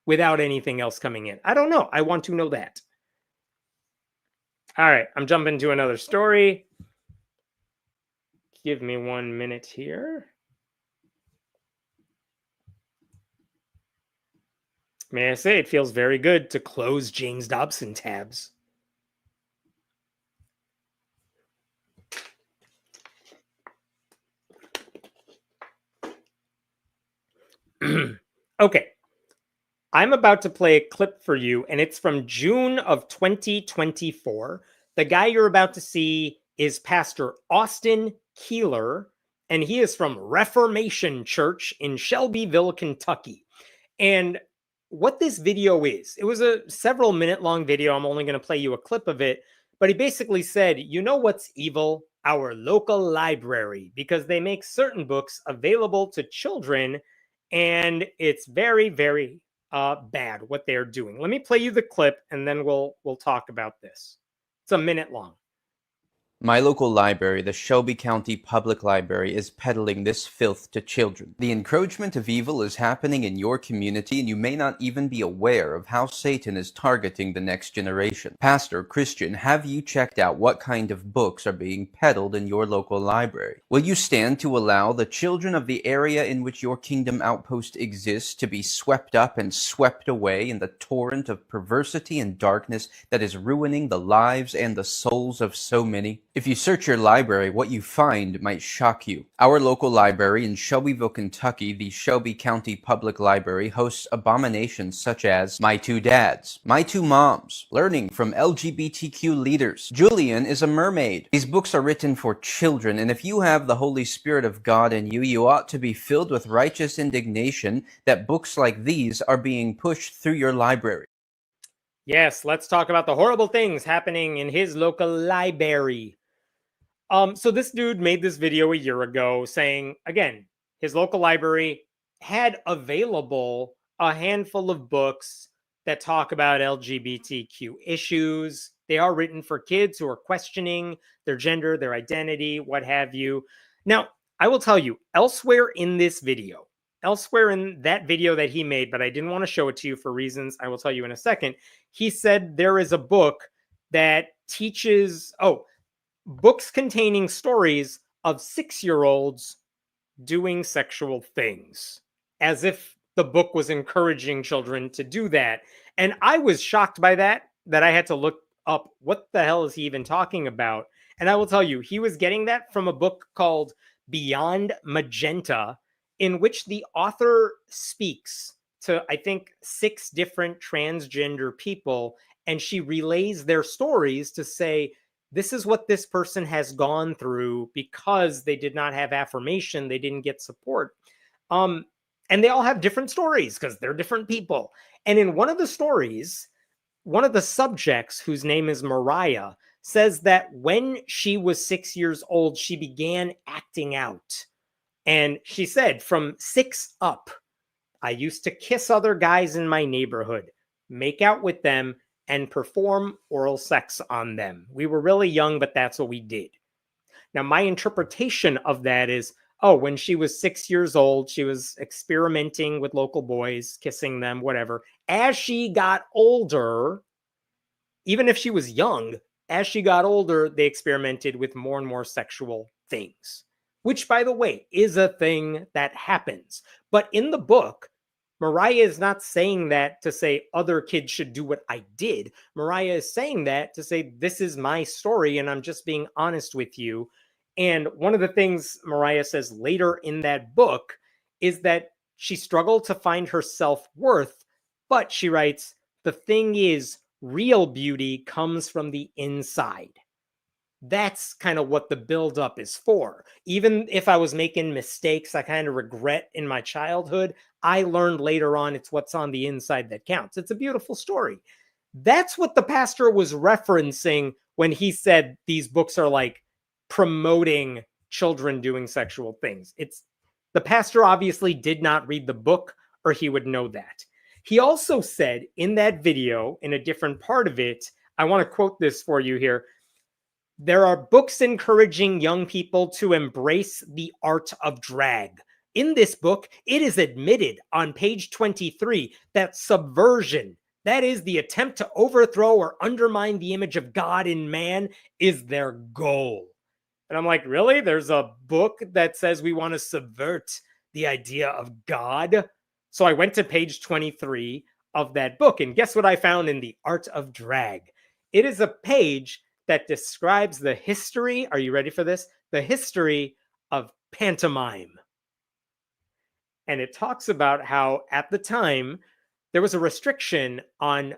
without anything else coming in? I don't know. I want to know that. All right, I'm jumping to another story. Give me 1 minute here. May I say, it feels very good to close James Dobson tabs. Okay. I'm about to play a clip for you, and it's from June of 2024. The guy you're about to see is Pastor Austin Keeler, and he is from Reformation Church in Shelbyville, Kentucky. And what this video is, it was a several minute long video. I'm only going to play you a clip of it. But he basically said, you know what's evil? Our local library, because they make certain books available to children. And it's very, very bad what they're doing. Let me play you the clip and then we'll talk about this. It's a minute long. My local library, the Shelby County Public Library, is peddling this filth to children. The encroachment of evil is happening in your community, and you may not even be aware of how Satan is targeting the next generation. Pastor, Christian, have you checked out what kind of books are being peddled in your local library? Will you stand to allow the children of the area in which your kingdom outpost exists to be swept up and swept away in the torrent of perversity and darkness that is ruining the lives and the souls of so many? If you search your library, what you find might shock you. Our local library in Shelbyville, Kentucky, the Shelby County Public Library, hosts abominations such as My Two Dads, My Two Moms, Learning from LGBTQ Leaders, Julian is a Mermaid. These books are written for children, and if you have the Holy Spirit of God in you, you ought to be filled with righteous indignation that books like these are being pushed through your library. Yes, let's talk about the horrible things happening in his local library. So this dude made this video a year ago saying, again, his local library had available a handful of books that talk about LGBTQ issues. They are written for kids who are questioning their gender, their identity, what have you. Now, I will tell you, elsewhere in this video, elsewhere in that video that he made, but I didn't want to show it to you for reasons I will tell you in a second, he said there is a book that teaches, books containing stories of 6-year-olds doing sexual things, as if the book was encouraging children to do that. And I was shocked by that I had to look up what the hell is he even talking about. And I will tell you, he was getting that from a book called Beyond Magenta, in which the author speaks to, I think, 6 different transgender people, and she relays their stories to say, this is what this person has gone through because they did not have affirmation, they didn't get support. And they all have different stories because they're different people. And in one of the stories, one of the subjects, whose name is Mariah, says that when she was 6 years old, she began acting out. And she said, from 6 up, I used to kiss other guys in my neighborhood, make out with them, and perform oral sex on them. We were really young, but that's what we did. Now, my interpretation of that is, when she was 6 years old, she was experimenting with local boys, kissing them, whatever. As she got older, even if she was young, as she got older, they experimented with more and more sexual things, which, by the way, is a thing that happens. But in the book, Mariah is not saying that to say other kids should do what I did. Mariah is saying that to say, this is my story and I'm just being honest with you. And one of the things Mariah says later in that book is that she struggled to find her self-worth, but she writes, the thing is, real beauty comes from the inside. That's kind of what the buildup is for. Even if I was making mistakes I kind of regret in my childhood, I learned later on it's what's on the inside that counts. It's a beautiful story. That's what the pastor was referencing when he said these books are like promoting children doing sexual things. It's the pastor obviously did not read the book, or he would know that. He also said in that video, in a different part of it, I want to quote this for you here. There are books encouraging young people to embrace the art of drag. In this book, it is admitted on page 23 that subversion, that is the attempt to overthrow or undermine the image of God in man, is their goal. And I'm like, really? There's a book that says we want to subvert the idea of God? So I went to page 23 of that book, and guess what I found in the art of drag? It is a page that describes the history, are you ready for this? The history of pantomime. And it talks about how at the time there was a restriction on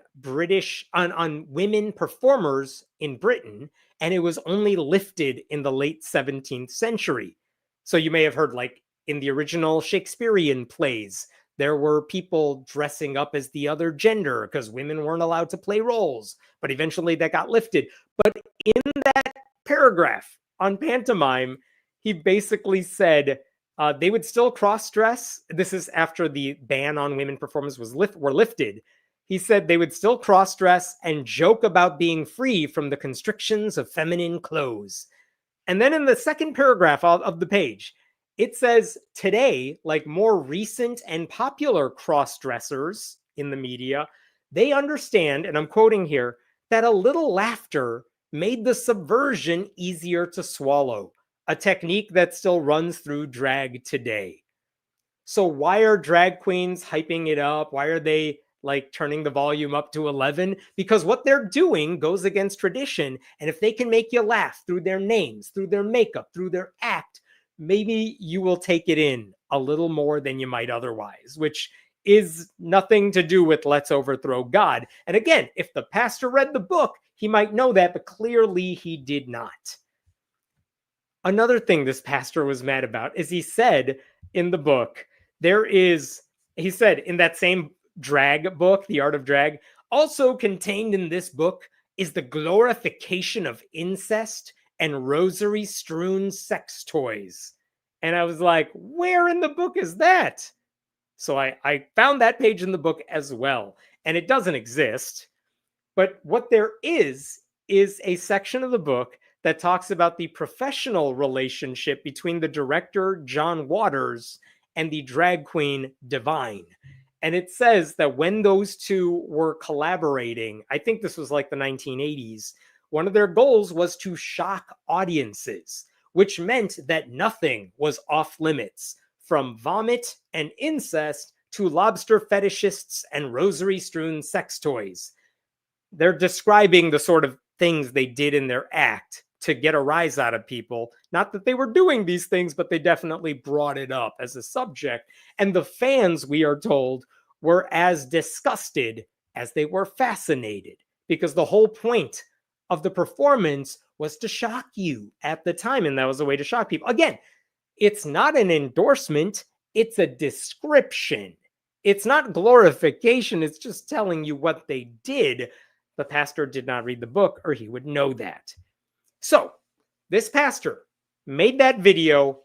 on women performers in Britain, and it was only lifted in the late 17th century. So you may have heard, like, in the original Shakespearean plays, there were people dressing up as the other gender because women weren't allowed to play roles, but eventually that got lifted. But in that paragraph on pantomime, he basically said they would still cross-dress. This is after the ban on women performers were lifted. He said they would still cross-dress and joke about being free from the constrictions of feminine clothes. And then in the second paragraph of the page, it says today, like more recent and popular cross-dressers in the media, they understand, and I'm quoting here, that a little laughter made the subversion easier to swallow, a technique that still runs through drag today. So why are drag queens hyping it up? Why are they like turning the volume up to 11? Because what they're doing goes against tradition. And if they can make you laugh through their names, through their makeup, through their act, maybe you will take it in a little more than you might otherwise, which is nothing to do with let's overthrow God. And again, if the pastor read the book, he might know that, but clearly he did not. Another thing this pastor was mad about is he said in the book, he said in that same drag book, The Art of Drag, also contained in this book is the glorification of incest and rosary strewn sex toys. And I was like, where in the book is that? So I found that page in the book as well. And it doesn't exist. But what there is a section of the book that talks about the professional relationship between the director, John Waters, and the drag queen, Divine. And it says that when those two were collaborating, I think this was like the 1980s, one of their goals was to shock audiences, which meant that nothing was off limits, from vomit and incest to lobster fetishists and rosary-strewn sex toys. They're describing the sort of things they did in their act to get a rise out of people. Not that they were doing these things, but they definitely brought it up as a subject. And the fans, we are told, were as disgusted as they were fascinated, because the whole point of the performance was to shock you at the time. And that was a way to shock people. Again, it's not an endorsement. It's a description. It's not glorification. It's just telling you what they did. The pastor did not read the book, or he would know that. So this pastor made that video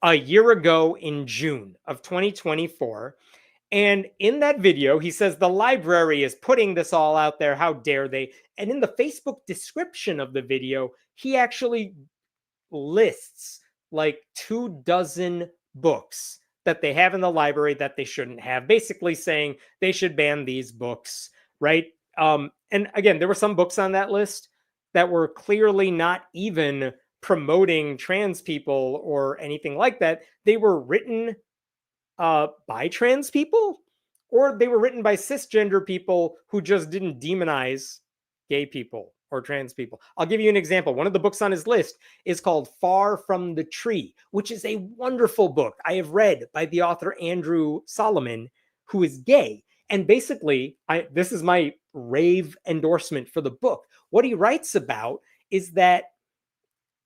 a year ago in June of 2024. And in that video, he says the library is putting this all out there. How dare they? And in the Facebook description of the video, he actually lists like 24 books that they have in the library that they shouldn't have, basically saying they should ban these books, right? And again, there were some books on that list that were clearly not even promoting trans people or anything like that. They were written by trans people, or they were written by cisgender people who just didn't demonize gay people or trans people. I'll give you an example. One of the books on his list is called Far from the Tree, which is a wonderful book I have read by the author Andrew Solomon, who is gay. And basically, this is my rave endorsement for the book. What he writes about is that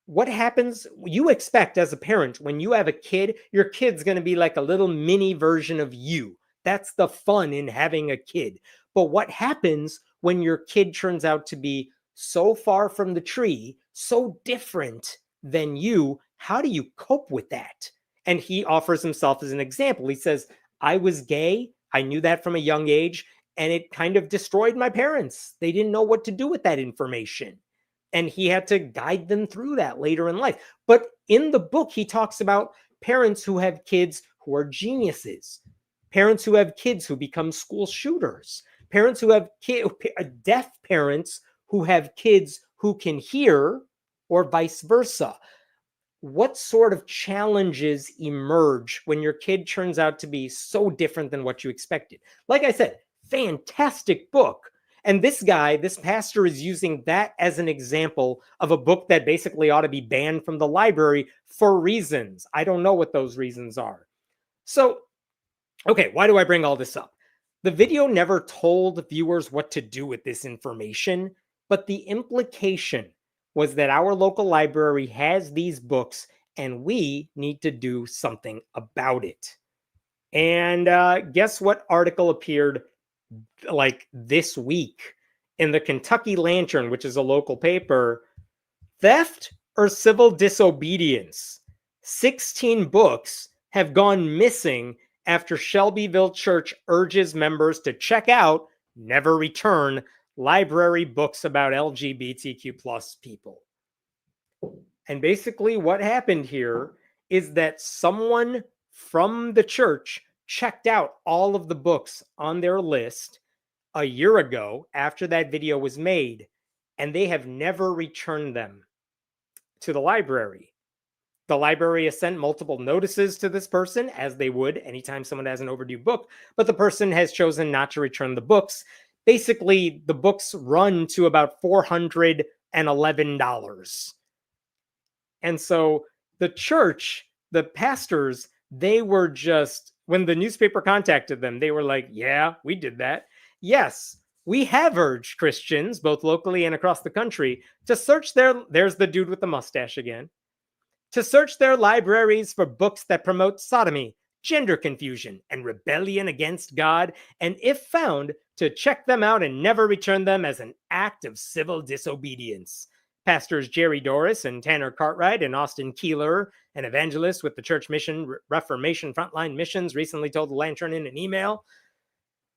what happens, you expect as a parent, when you have a kid, your kid's going to be like a little mini version of you. That's the fun in having a kid. But what happens when your kid turns out to be so far from the tree, so different than you? How do you cope with that? And he offers himself as an example. He says, I was gay. I knew that from a young age, and it kind of destroyed my parents. They didn't know what to do with that information. And he had to guide them through that later in life. But in the book, he talks about parents who have kids who are geniuses, parents who have kids who become school shooters, parents who have deaf parents who have kids who can hear, or vice versa. What sort of challenges emerge when your kid turns out to be so different than what you expected? Like I said, fantastic book. And this guy, this pastor, is using that as an example of a book that basically ought to be banned from the library for reasons. I don't know what those reasons are. So, okay, why do I bring all this up? The video never told viewers what to do with this information, but the implication was that our local library has these books and we need to do something about it. And guess what article appeared like this week in the Kentucky Lantern, which is a local paper? Theft or civil disobedience? 16 books have gone missing after Shelbyville Church urges members to check out, never return, library books about LGBTQ plus people. And basically, what happened here is that someone from the church checked out all of the books on their list a year ago after that video was made, and they have never returned them to the library. The library has sent multiple notices to this person, as they would anytime someone has an overdue book, but the person has chosen not to return the books. Basically, the books run to about $411. And so the church, the pastors, they were just, when the newspaper contacted them, they were like, yeah, we did that. Yes, we have urged Christians, both locally and across the country, to search there's the dude with the mustache again, to search their libraries for books that promote sodomy, gender confusion, and rebellion against God, and if found, to check them out and never return them as an act of civil disobedience. Pastors Jerry Doris and Tanner Cartwright and Austin Keeler, an evangelist with the Church Mission Reformation Frontline Missions, recently told the Lantern in an email.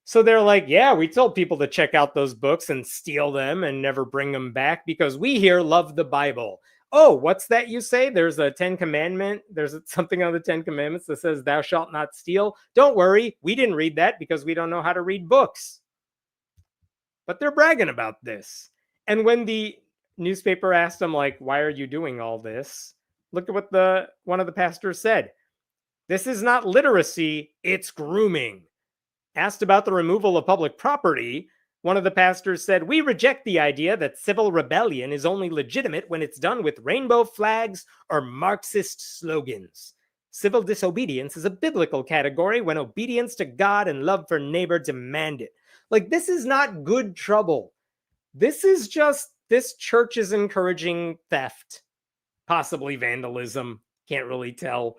So they're like, yeah, we told people to check out those books and steal them and never bring them back because we here love the Bible. Oh, what's that you say? There's a 10 commandment. There's something on the 10 commandments that says thou shalt not steal. Don't worry, we didn't read that because we don't know how to read books. But they're bragging about this. And when the newspaper asked them, like, why are you doing all this? Look at what one of the pastors said. This is not literacy, it's grooming. Asked about the removal of public property, one of the pastors said, we reject the idea that civil rebellion is only legitimate when it's done with rainbow flags or Marxist slogans. Civil disobedience is a biblical category when obedience to God and love for neighbor demand it. Like, this is not good trouble. This is just, this church is encouraging theft, possibly vandalism. Can't really tell.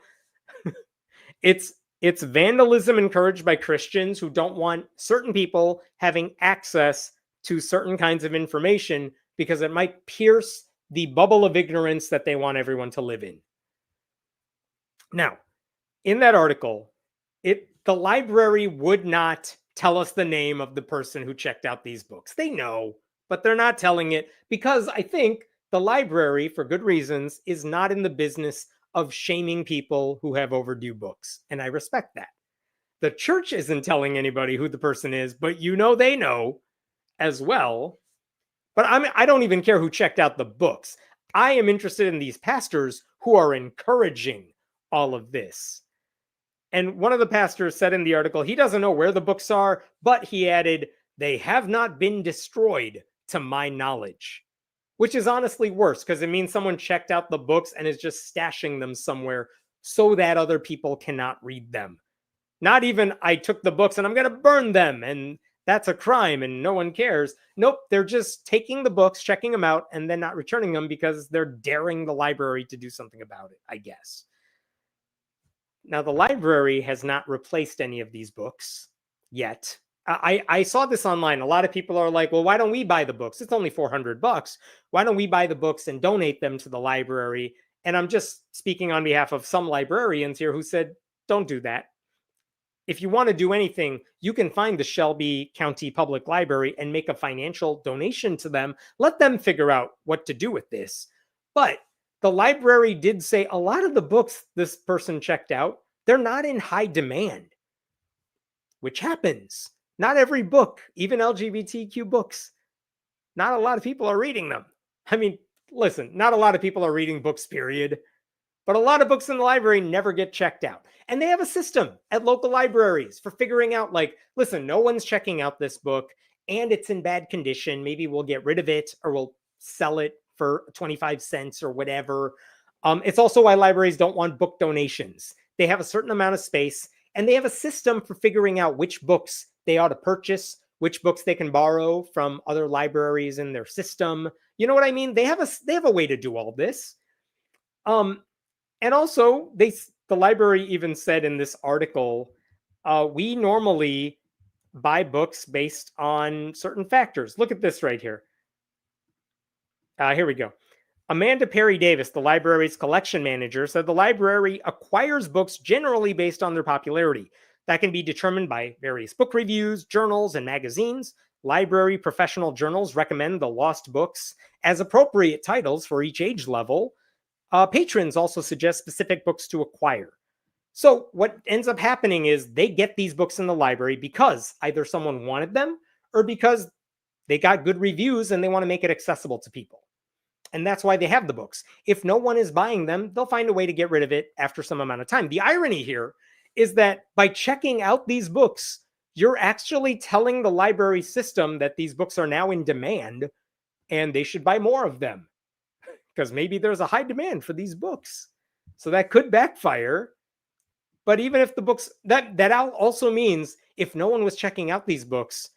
It's vandalism encouraged by Christians who don't want certain people having access to certain kinds of information because it might pierce the bubble of ignorance that they want everyone to live in. Now, in that article, the library would not tell us the name of the person who checked out these books. They know, but they're not telling it because I think the library, for good reasons, is not in the business of shaming people who have overdue books. And I respect that. The church isn't telling anybody who the person is, but they know as well. But I don't even care who checked out the books. I am interested in these pastors who are encouraging all of this. And one of the pastors said in the article, he doesn't know where the books are, but he added, they have not been destroyed to my knowledge. Which is honestly worse because it means someone checked out the books and is just stashing them somewhere so that other people cannot read them. Not even, I took the books and I'm going to burn them and that's a crime and no one cares. Nope, they're just taking the books, checking them out, and then not returning them because they're daring the library to do something about it, I guess. Now, the library has not replaced any of these books yet. I saw this online. A lot of people are like, well, why don't we buy the books? It's only $400. Why don't we buy the books and donate them to the library? And I'm just speaking on behalf of some librarians here who said, don't do that. If you want to do anything, you can find the Shelby County Public Library and make a financial donation to them. Let them figure out what to do with this. But the library did say a lot of the books this person checked out, they're not in high demand, which happens. Not every book, even LGBTQ books, not a lot of people are reading them. I mean, listen, not a lot of people are reading books, period. But a lot of books in the library never get checked out. And they have a system at local libraries for figuring out, like, listen, no one's checking out this book and it's in bad condition. Maybe we'll get rid of it or we'll sell it for 25 cents or whatever. It's also why libraries don't want book donations. They have a certain amount of space and they have a system for figuring out which books they ought to purchase, which books they can borrow from other libraries in their system. You know what I mean? They have a way to do all this. And And also, the library even said in this article, we normally buy books based on certain factors. Look at this right here. Here we go. Amanda Perry Davis, the library's collection manager, said the library acquires books generally based on their popularity. That can be determined by various book reviews, journals, and magazines. Library professional journals recommend the lost books as appropriate titles for each age level. Patrons also suggest specific books to acquire. So what ends up happening is they get these books in the library because either someone wanted them or because they got good reviews and they want to make it accessible to people. And that's why they have the books. If no one is buying them, they'll find a way to get rid of it after some amount of time. The irony here is that by checking out these books, you're actually telling the library system that these books are now in demand and they should buy more of them because maybe there's a high demand for these books. So that could backfire. But even if the books, that also means if no one was checking out these books,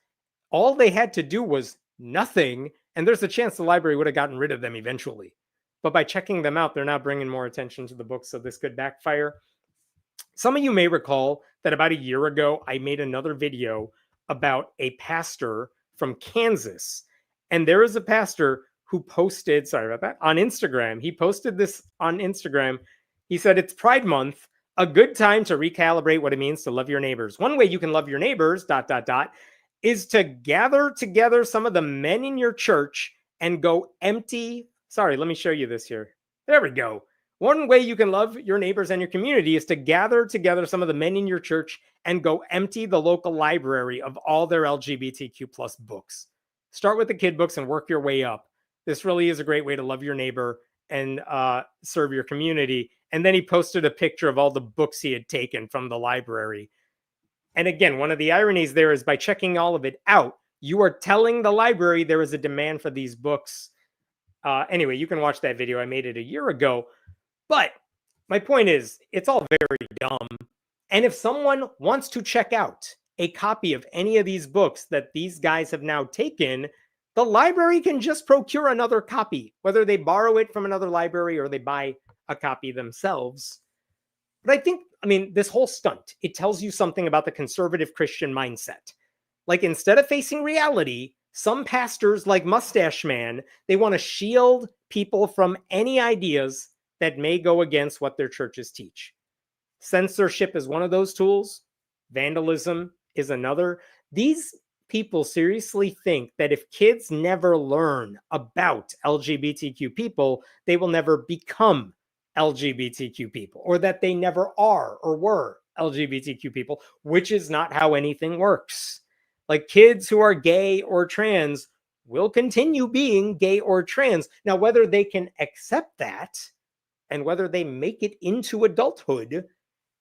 all they had to do was nothing, and there's a chance the library would have gotten rid of them eventually. But by checking them out, they're now bringing more attention to the books, so this could backfire. Some of you may recall that about a year ago, I made another video about a pastor from Kansas. And there is a pastor who posted, sorry about that, on Instagram. He posted this on Instagram. He said, "It's Pride Month, a good time to recalibrate what it means to love your neighbors. One way you can love your neighbors, ... is to gather together some of the men in your church and go empty." Sorry, let me show you this here. There we go. One way you can love your neighbors and your community is to gather together some of the men in your church and go empty the local library of all their LGBTQ plus books. Start with the kid books and work your way up. This really is a great way to love your neighbor and serve your community. And then he posted a picture of all the books he had taken from the library. And again, one of the ironies there is by checking all of it out, you are telling the library there is a demand for these books. Anyway, you can watch that video. I made it a year ago. But my point is, it's all very dumb. And if someone wants to check out a copy of any of these books that these guys have now taken, the library can just procure another copy, whether they borrow it from another library or they buy a copy themselves. But I mean, this whole stunt, it tells you something about the conservative Christian mindset. Like, instead of facing reality, some pastors like Mustache Man, they want to shield people from any ideas that may go against what their churches teach. Censorship is one of those tools. Vandalism is another. These people seriously think that if kids never learn about LGBTQ people, they will never become LGBTQ people, or that they never are or were LGBTQ people, which is not how anything works. Like, kids who are gay or trans will continue being gay or trans. Now, whether they can accept that and whether they make it into adulthood,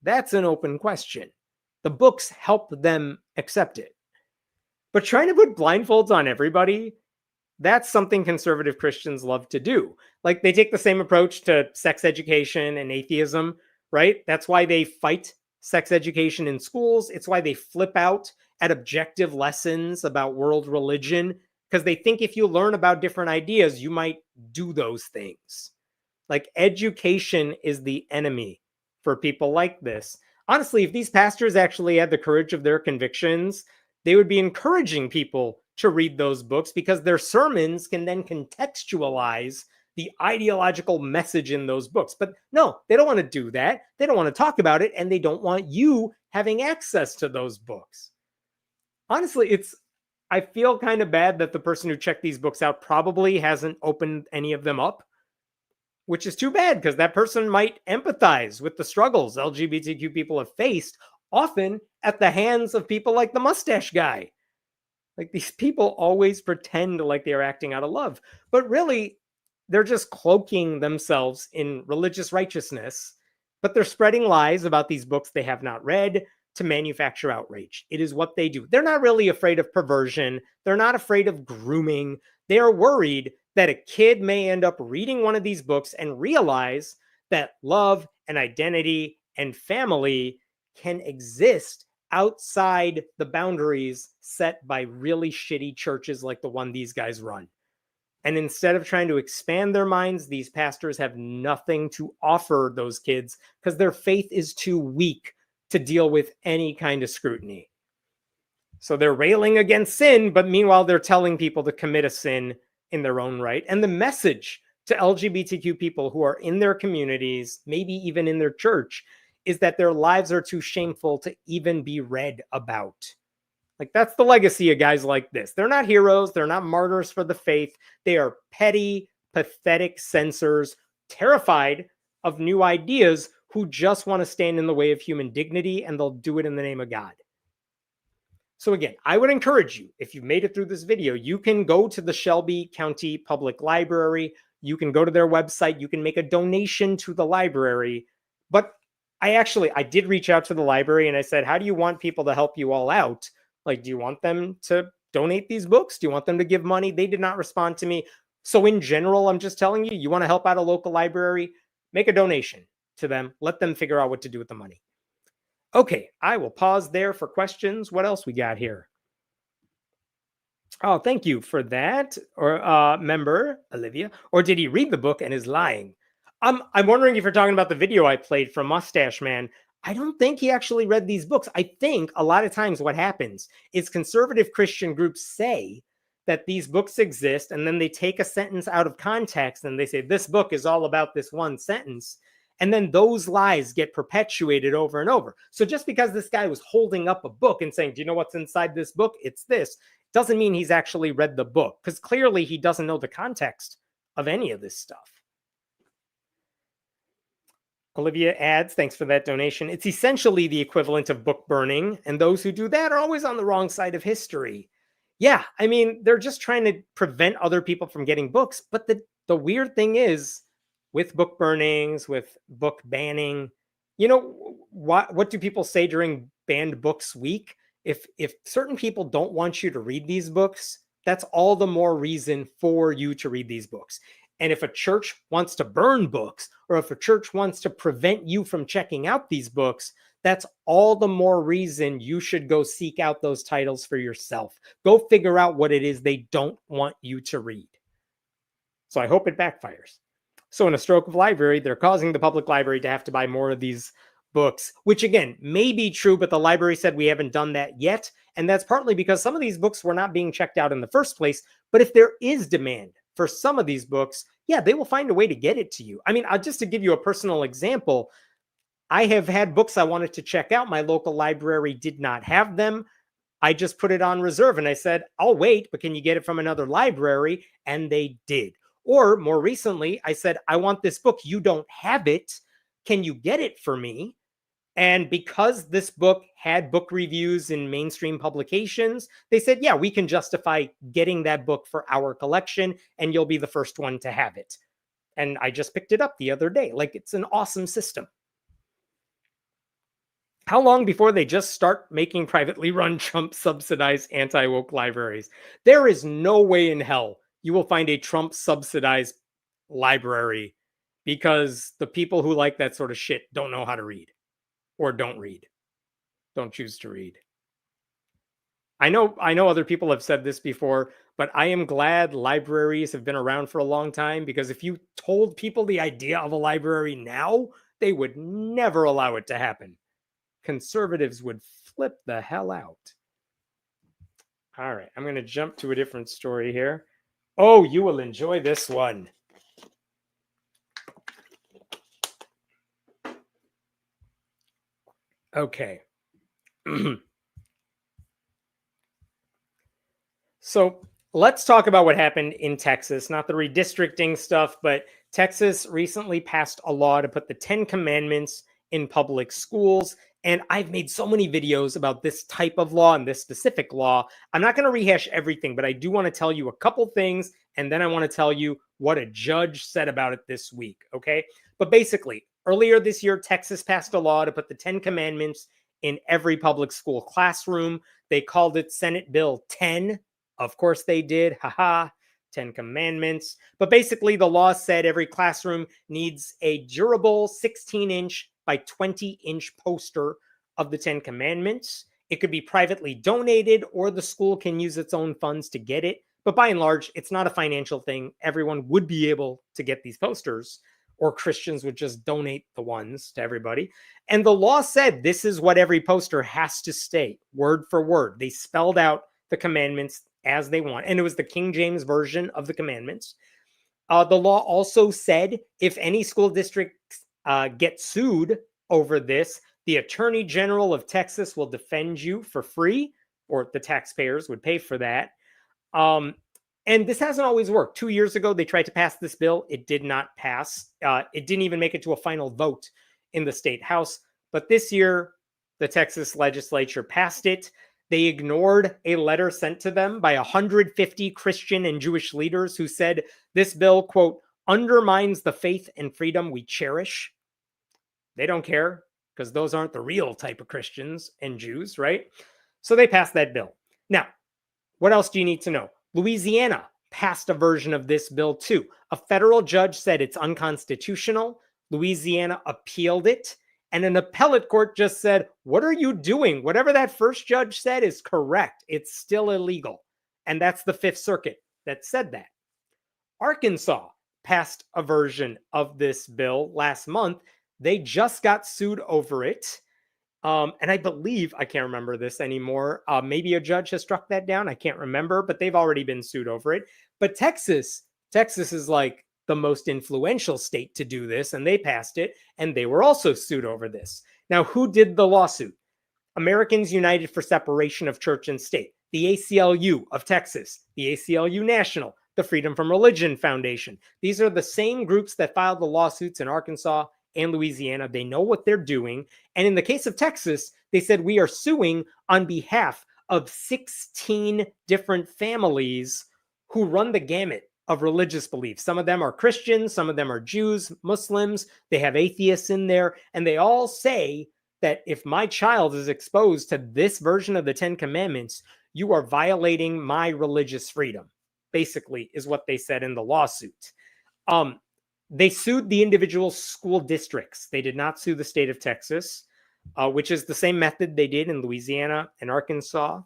that's an open question. The books help them accept it. But trying to put blindfolds on everybody, that's something conservative Christians love to do. Like, they take the same approach to sex education and atheism, right? That's why they fight sex education in schools. It's why they flip out at objective lessons about world religion, because they think if you learn about different ideas, you might do those things. Like, education is the enemy for people like this. Honestly, if these pastors actually had the courage of their convictions, they would be encouraging people to read those books, because their sermons can then contextualize the ideological message in those books. But no, they don't want to do that. They don't want to talk about it, and they don't want you having access to those books. Honestly, I feel kind of bad that the person who checked these books out probably hasn't opened any of them up, which is too bad, because that person might empathize with the struggles LGBTQ people have faced, often at the hands of people like the mustache guy. Like, these people always pretend like they're acting out of love, but really they're just cloaking themselves in religious righteousness, but they're spreading lies about these books they have not read to manufacture outrage. It is what they do. They're not really afraid of perversion. They're not afraid of grooming. They are worried that a kid may end up reading one of these books and realize that love and identity and family can exist outside the boundaries set by really shitty churches like the one these guys run. And instead of trying to expand their minds, these pastors have nothing to offer those kids because their faith is too weak to deal with any kind of scrutiny. So they're railing against sin, but meanwhile, they're telling people to commit a sin in their own right. And the message to LGBTQ people who are in their communities, maybe even in their church, is that their lives are too shameful to even be read about. Like, that's the legacy of guys like this. They're not heroes. They're not martyrs for the faith. They are petty, pathetic censors, terrified of new ideas, who just want to stand in the way of human dignity, and they'll do it in the name of God. So again, I would encourage you, if you've made it through this video, you can go to the Shelby County Public Library. You can go to their website. You can make a donation to the library. But I did reach out to the library and I said, how do you want people to help you all out? Like, do you want them to donate these books? Do you want them to give money? They did not respond to me. So in general, I'm just telling you, you want to help out a local library, make a donation to them. Let them figure out what to do with the money. Okay, I will pause there for questions. What else we got here? Oh, thank you for that. Or member Olivia. Or did he read the book and is lying? I'm wondering if you're talking about the video I played from Mustache Man. I don't think he actually read these books. I think a lot of times what happens is conservative Christian groups say that these books exist, and then they take a sentence out of context and they say, this book is all about this one sentence. And then those lies get perpetuated over and over. So just because this guy was holding up a book and saying, do you know what's inside this book? It's this. Doesn't mean he's actually read the book, because clearly he doesn't know the context of any of this stuff. Olivia adds, thanks for that donation. It's essentially the equivalent of book burning, and those who do that are always on the wrong side of history. Yeah, I mean, they're just trying to prevent other people from getting books. But the weird thing is, with book burnings, with book banning, you know, what do people say during Banned Books Week? If certain people don't want you to read these books, that's all the more reason for you to read these books. And if a church wants to burn books, or if a church wants to prevent you from checking out these books, that's all the more reason you should go seek out those titles for yourself. Go figure out what it is they don't want you to read. So I hope it backfires. So in a stroke of library, they're causing the public library to have to buy more of these books, which again, may be true, but the library said we haven't done that yet. And that's partly because some of these books were not being checked out in the first place. But if there is demand for some of these books, yeah, they will find a way to get it to you. I mean, just to give you a personal example, I have had books I wanted to check out. My local library did not have them. I just put it on reserve and I said, I'll wait, but can you get it from another library? And they did. Or more recently, I said, I want this book. You don't have it. Can you get it for me? And because this book had book reviews in mainstream publications, they said, yeah, we can justify getting that book for our collection, and you'll be the first one to have it. And I just picked it up the other day. Like, it's an awesome system. How long before they just start making privately run Trump-subsidized anti-woke libraries? There is no way in hell you will find a Trump-subsidized library, because the people who like that sort of shit don't know how to read. Or don't read. Don't choose to read. I know other people have said this before, but I am glad libraries have been around for a long time, because if you told people the idea of a library now, they would never allow it to happen. Conservatives would flip the hell out. All right, I'm going to jump to a different story here. Oh, you will enjoy this one. Okay. So let's talk about what happened in Texas, not the redistricting stuff, but Texas recently passed a law to put the 10 Commandments in public schools. And I've made so many videos about this type of law and this specific law. I'm not going to rehash everything, but I do want to tell you a couple things. And then I want to tell you what a judge said about it this week. Okay. But basically, earlier this year, Texas passed a law to put the 10 Commandments in every public school classroom. They called it Senate Bill 10. Of course they did. Haha. 10 Commandments. But basically, the law said every classroom needs a durable 16-inch by 20-inch poster of the 10 Commandments. It could be privately donated, or the school can use its own funds to get it. But by and large, it's not a financial thing. Everyone would be able to get these posters, or Christians would just donate the ones to everybody. And the law said this is what every poster has to state, word for word. They spelled out the commandments as they want. And it was the King James version of the commandments. The law also said if any school district gets sued over this, the Attorney General of Texas will defend you for free, or the taxpayers would pay for that. And this hasn't always worked. 2 years ago, they tried to pass this bill. It did not pass. It didn't even make it to a final vote in the state house. But this year, the Texas legislature passed it. They ignored a letter sent to them by 150 Christian and Jewish leaders who said this bill, quote, undermines the faith and freedom we cherish. They don't care because those aren't the real type of Christians and Jews, right? So they passed that bill. Now, what else do you need to know? Louisiana passed a version of this bill too. A federal judge said it's unconstitutional. Louisiana appealed it. And an appellate court just said, what are you doing? Whatever that first judge said is correct. It's still illegal. And that's the Fifth Circuit that said that. Arkansas passed a version of this bill last month. They just got sued over it. And I believe, I can't remember this anymore. Maybe a judge has struck that down. I can't remember, but they've already been sued over it. But Texas is like the most influential state to do this, and they passed it, and they were also sued over this. Now, who did the lawsuit? Americans United for Separation of Church and State, the ACLU of Texas, the ACLU National, the Freedom from Religion Foundation. These are the same groups that filed the lawsuits in Arkansas and Louisiana. They know what they're doing. And in the case of Texas, they said we are suing on behalf of 16 different families who run the gamut of religious beliefs. Some of them are Christians, some of them are Jews, Muslims, they have atheists in there, and they all say that if my child is exposed to this version of the Ten Commandments, you are violating my religious freedom, basically, is what they said in the lawsuit. They sued the individual school districts. They did not sue the state of Texas, which is the same method they did in Louisiana and Arkansas.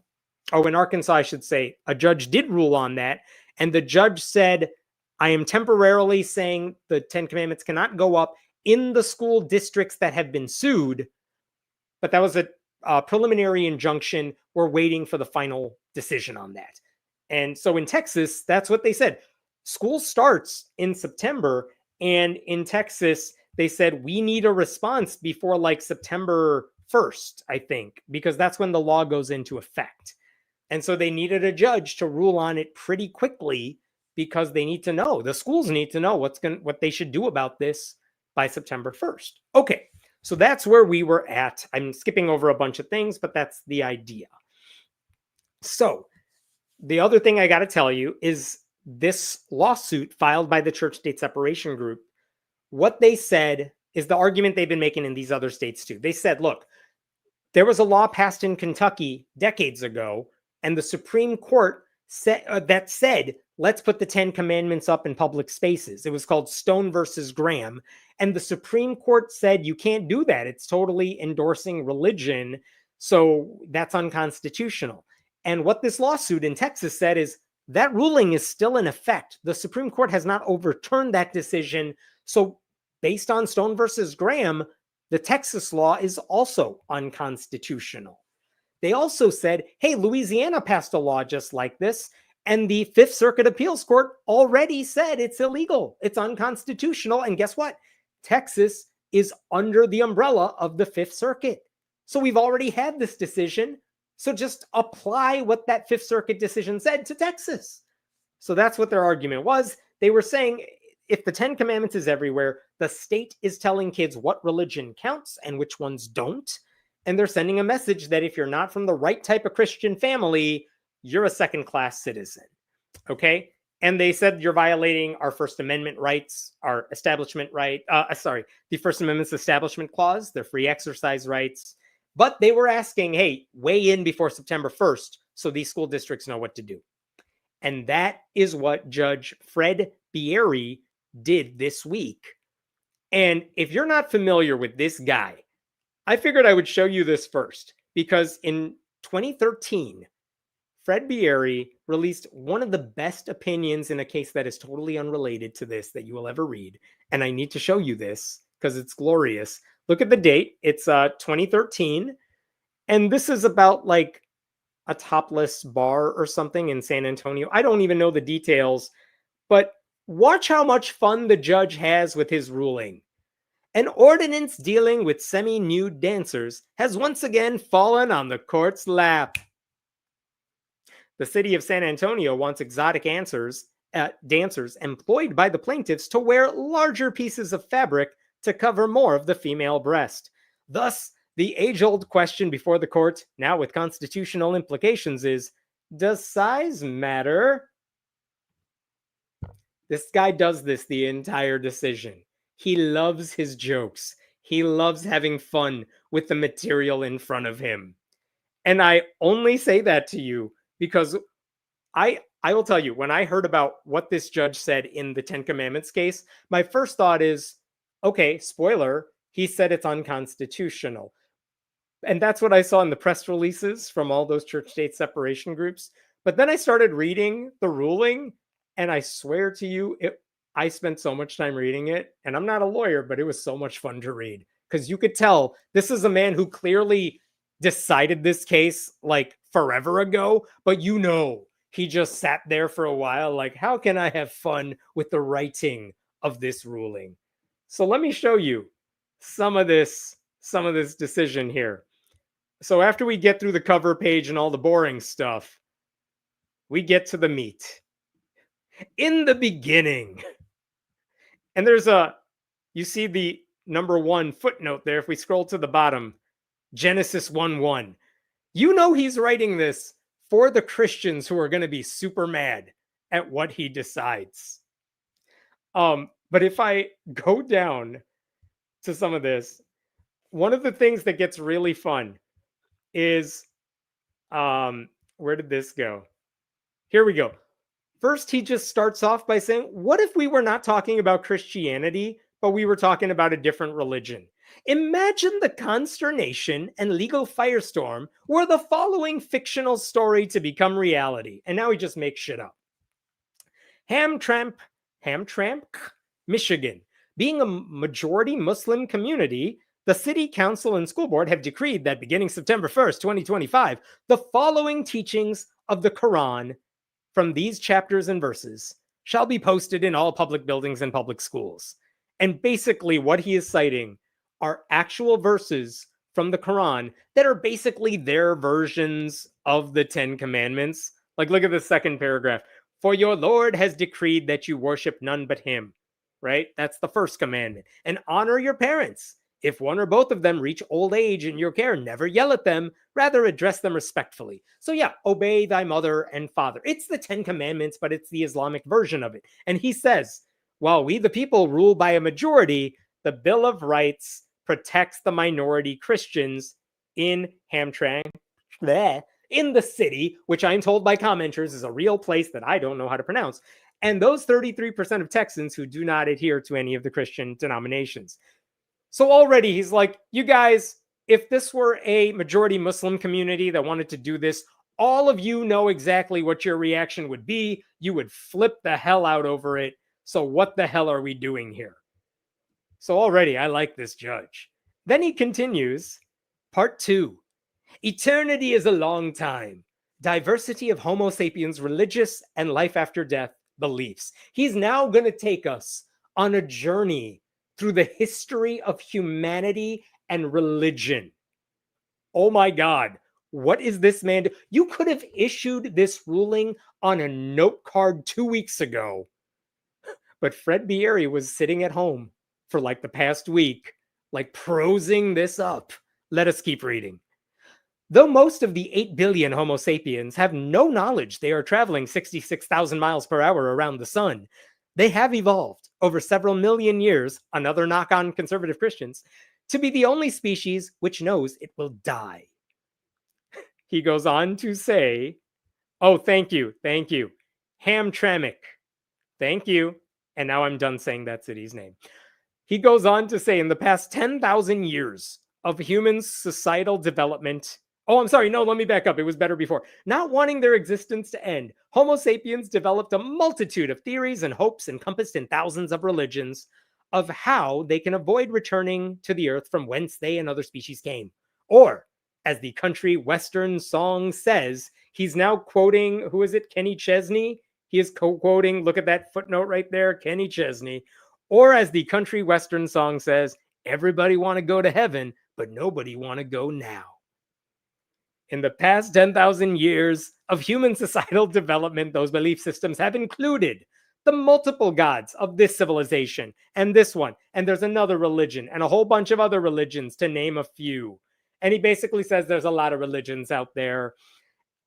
Oh, in Arkansas, I should say, a judge did rule on that. And the judge said, I am temporarily saying the Ten Commandments cannot go up in the school districts that have been sued. But that was a preliminary injunction. We're waiting for the final decision on that. And so in Texas, that's what they said. School starts in September. And in Texas, they said, we need a response before like September 1st, I think, because that's when the law goes into effect. And so they needed a judge to rule on it pretty quickly because they need to know, the schools need to know what they should do about this by September 1st. Okay, so that's where we were at. I'm skipping over a bunch of things, but that's the idea. So the other thing I got to tell you is this lawsuit filed by the Church-State Separation Group, what they said is the argument they've been making in these other states too. They said, look, there was a law passed in Kentucky decades ago, and the Supreme Court said, let's put the Ten Commandments up in public spaces. It was called Stone versus Graham. And the Supreme Court said, you can't do that. It's totally endorsing religion. So that's unconstitutional. And what this lawsuit in Texas said is that ruling is still in effect. The Supreme Court has not overturned that decision. So based on Stone versus Graham, the Texas law is also unconstitutional. They also said, hey, Louisiana passed a law just like this, and the Fifth Circuit Appeals Court already said it's illegal. It's unconstitutional. And guess what? Texas is under the umbrella of the Fifth Circuit. So we've already had this decision. So just apply what that Fifth Circuit decision said to Texas. So that's what their argument was. They were saying, if the Ten Commandments is everywhere, the state is telling kids what religion counts and which ones don't. And they're sending a message that if you're not from the right type of Christian family, you're a second-class citizen. Okay? And they said you're violating our First Amendment rights, our establishment right, the First Amendment's Establishment Clause, their free exercise rights. But they were asking, hey, weigh in before September 1st so these school districts know what to do. And that is what Judge Fred Bieri did this week. And if you're not familiar with this guy, I figured I would show you this first, because in 2013, Fred Bieri released one of the best opinions in a case that is totally unrelated to this that you will ever read. And I need to show you this because it's glorious. Look at the date. It's 2013. And this is about like a topless bar or something in San Antonio. I don't even know the details, but watch how much fun the judge has with his ruling. An ordinance dealing with semi-nude dancers has once again fallen on the court's lap. The city of San Antonio wants exotic dancers employed by the plaintiffs to wear larger pieces of fabric to cover more of the female breast. Thus, the age-old question before the court, now with constitutional implications, is, does size matter? This guy does this the entire decision. He loves his jokes. He loves having fun with the material in front of him. And I only say that to you because I will tell you, when I heard about what this judge said in the Ten Commandments case, my first thought is, okay, spoiler, he said it's unconstitutional. And that's what I saw in the press releases from all those church-state separation groups. But then I started reading the ruling, and I swear to you, I spent so much time reading it. And I'm not a lawyer, but it was so much fun to read. Because you could tell this is a man who clearly decided this case like forever ago. But you know, he just sat there for a while like, how can I have fun with the writing of this ruling? So let me show you some of this decision here. So after we get through the cover page and all the boring stuff, we get to the meat. In the beginning. And you see the number 1 footnote there. If we scroll to the bottom, Genesis 1:1. You know he's writing this for the Christians who are going to be super mad at what he decides. But if I go down to some of this, one of the things that gets really fun is, where did this go? Here we go. First, he just starts off by saying, what if we were not talking about Christianity, but we were talking about a different religion? Imagine the consternation and legal firestorm were the following fictional story to become reality. And now he just makes shit up. Hamtramck, Michigan. Being a majority Muslim community, the city council and school board have decreed that beginning September 1st, 2025, the following teachings of the Quran from these chapters and verses shall be posted in all public buildings and public schools. And basically what he is citing are actual verses from the Quran that are basically their versions of the Ten Commandments. Like, look at the second paragraph. For your Lord has decreed that you worship none but him. Right? That's the first commandment. And honor your parents. If one or both of them reach old age in your care, never yell at them, rather address them respectfully. So yeah, obey thy mother and father. It's the Ten Commandments, but it's the Islamic version of it. And he says, while we the people rule by a majority, the Bill of Rights protects the minority Christians in Hamtramck, in the city, which I'm told by commenters is a real place that I don't know how to pronounce, and those 33% of Texans who do not adhere to any of the Christian denominations. So already he's like, you guys, if this were a majority Muslim community that wanted to do this, all of you know exactly what your reaction would be. You would flip the hell out over it. So what the hell are we doing here? So already I like this judge. Then he continues, part 2. Eternity is a long time. Diversity of Homo sapiens, religious and life after death beliefs. He's now going to take us on a journey through the history of humanity and religion. Oh my God, what is this man do? You could have issued this ruling on a note card 2 weeks ago, but Fred Bieri was sitting at home for like the past week, like prosing this up. Let us keep reading. Though most of the 8 billion Homo sapiens have no knowledge they are traveling 66,000 miles per hour around the sun, they have evolved over several million years, another knock on conservative Christians, to be the only species which knows it will die. He goes on to say, oh, thank you. Hamtramck. Thank you. And now I'm done saying that city's name. He goes on to say, in the past 10,000 years of human societal development, Oh, I'm sorry. No, let me back up. It was better before. Not wanting their existence to end, Homo sapiens developed a multitude of theories and hopes encompassed in thousands of religions of how they can avoid returning to the earth from whence they and other species came. Or, as the country western song says, he's now quoting, who is it? Kenny Chesney? He is quoting, look at that footnote right there, Kenny Chesney. Or as the country western song says, everybody want to go to heaven, but nobody want to go now. In the past 10,000 years of human societal development, those belief systems have included the multiple gods of this civilization and this one. And there's another religion and a whole bunch of other religions, to name a few. And he basically says there's a lot of religions out there.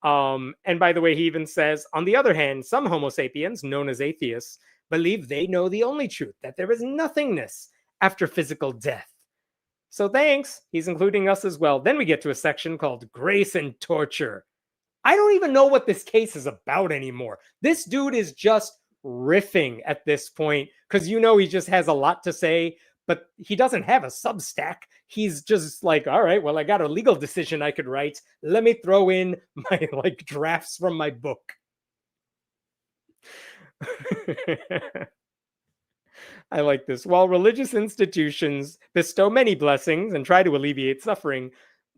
And by the way, he even says, on the other hand, some Homo sapiens, known as atheists, believe they know the only truth, that there is nothingness after physical death. So thanks, he's including us as well. Then we get to a section called Grace and Torture. I don't even know what this case is about anymore. This dude is just riffing at this point because he just has a lot to say, but he doesn't have a Substack. He's just like, all right, well, I got a legal decision I could write. Let me throw in my drafts from my book. I like this. While religious institutions bestow many blessings and try to alleviate suffering,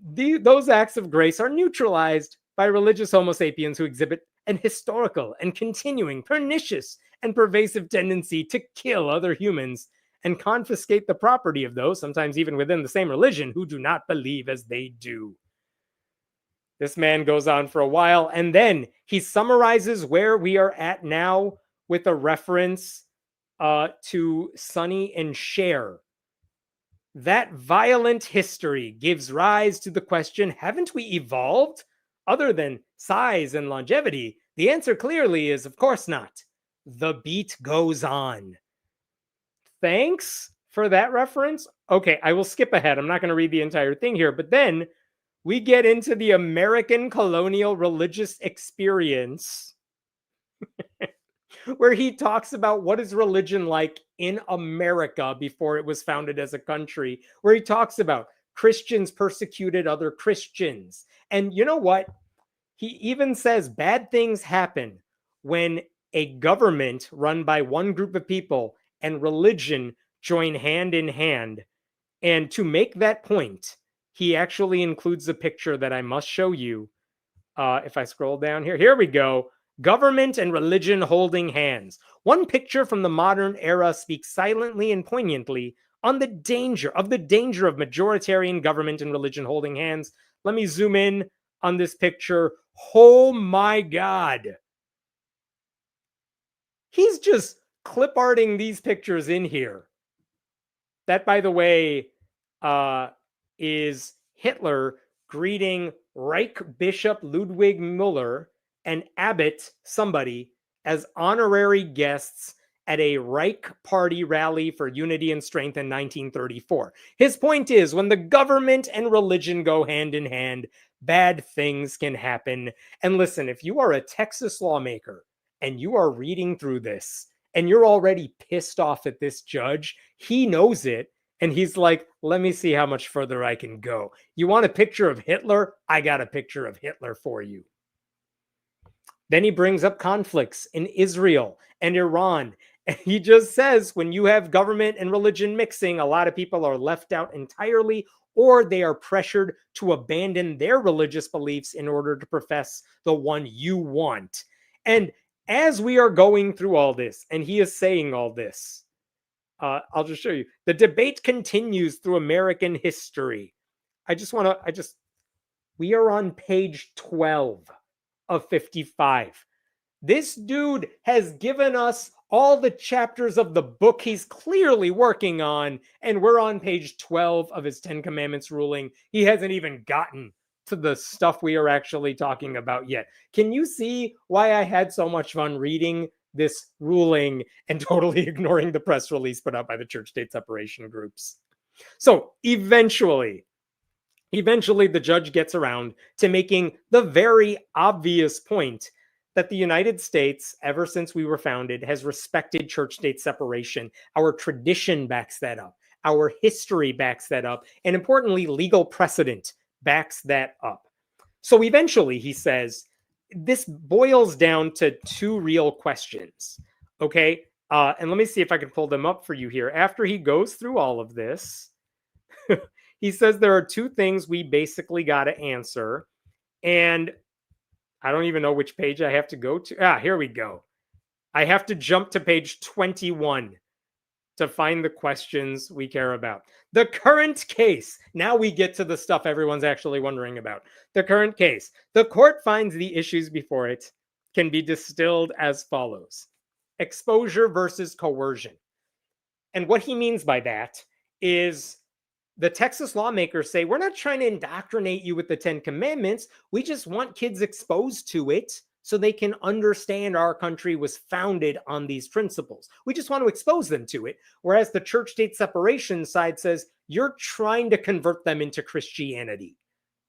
those acts of grace are neutralized by religious Homo sapiens who exhibit an historical and continuing pernicious and pervasive tendency to kill other humans and confiscate the property of those, sometimes even within the same religion, who do not believe as they do. This man goes on for a while, and then he summarizes where we are at now with a reference to Sonny and Cher. That violent history gives rise to the question, haven't we evolved? Other than size and longevity, the answer clearly is, of course not. The beat goes on. Thanks for that reference. Okay, I will skip ahead. I'm not going to read the entire thing here, but then we get into the American colonial religious experience where he talks about what is religion like in America before it was founded as a country, where he talks about Christians persecuted other Christians. And you know what? He even says bad things happen when a government run by one group of people and religion join hand in hand. And to make that point, he actually includes a picture that I must show you. If I scroll down here we go. Government and religion holding hands. One picture from the modern era speaks silently and poignantly on the danger of majoritarian government and religion holding hands. Let me zoom in on this picture. Oh my God. He's just clip arting these pictures in here. That, by the way, is Hitler greeting Reich Bishop Ludwig Müller and Abbot somebody as honorary guests at a Reich Party rally for unity and strength in 1934. His point is, when the government and religion go hand in hand, bad things can happen. And listen, if you are a Texas lawmaker and you are reading through this and you're already pissed off at this judge, he knows it. And he's like, let me see how much further I can go. You want a picture of Hitler? I got a picture of Hitler for you. Then he brings up conflicts in Israel and Iran. And he just says, when you have government and religion mixing, a lot of people are left out entirely, or they are pressured to abandon their religious beliefs in order to profess the one you want. And as we are going through all this, and he is saying all this, I'll just show you. The debate continues through American history. We are on page 12 of 55. This dude has given us all the chapters of the book he's clearly working on, and we're on page 12 of his 10 Commandments ruling. He hasn't even gotten to the stuff we are actually talking about yet. Can you see why I had so much fun reading this ruling and totally ignoring the press release put out by the church-state separation groups? So eventually the judge gets around to making the very obvious point that the United States, ever since we were founded, has respected church-state separation. Our tradition backs that up. Our history backs that up. And importantly, legal precedent backs that up. So eventually he says, this boils down to two real questions. Okay. And let me see if I can pull them up for you here. After he goes through all of this, he says there are two things we basically got to answer. And I don't even know which page I have to go to. Here we go. I have to jump to page 21 to find the questions we care about. The current case. Now we get to the stuff everyone's actually wondering about. The current case. The court finds the issues before it can be distilled as follows: exposure versus coercion. And what he means by that is the Texas lawmakers say, we're not trying to indoctrinate you with the 10 Commandments. We just want kids exposed to it so they can understand our country was founded on these principles. We just want to expose them to it. Whereas the church-state separation side says, you're trying to convert them into Christianity.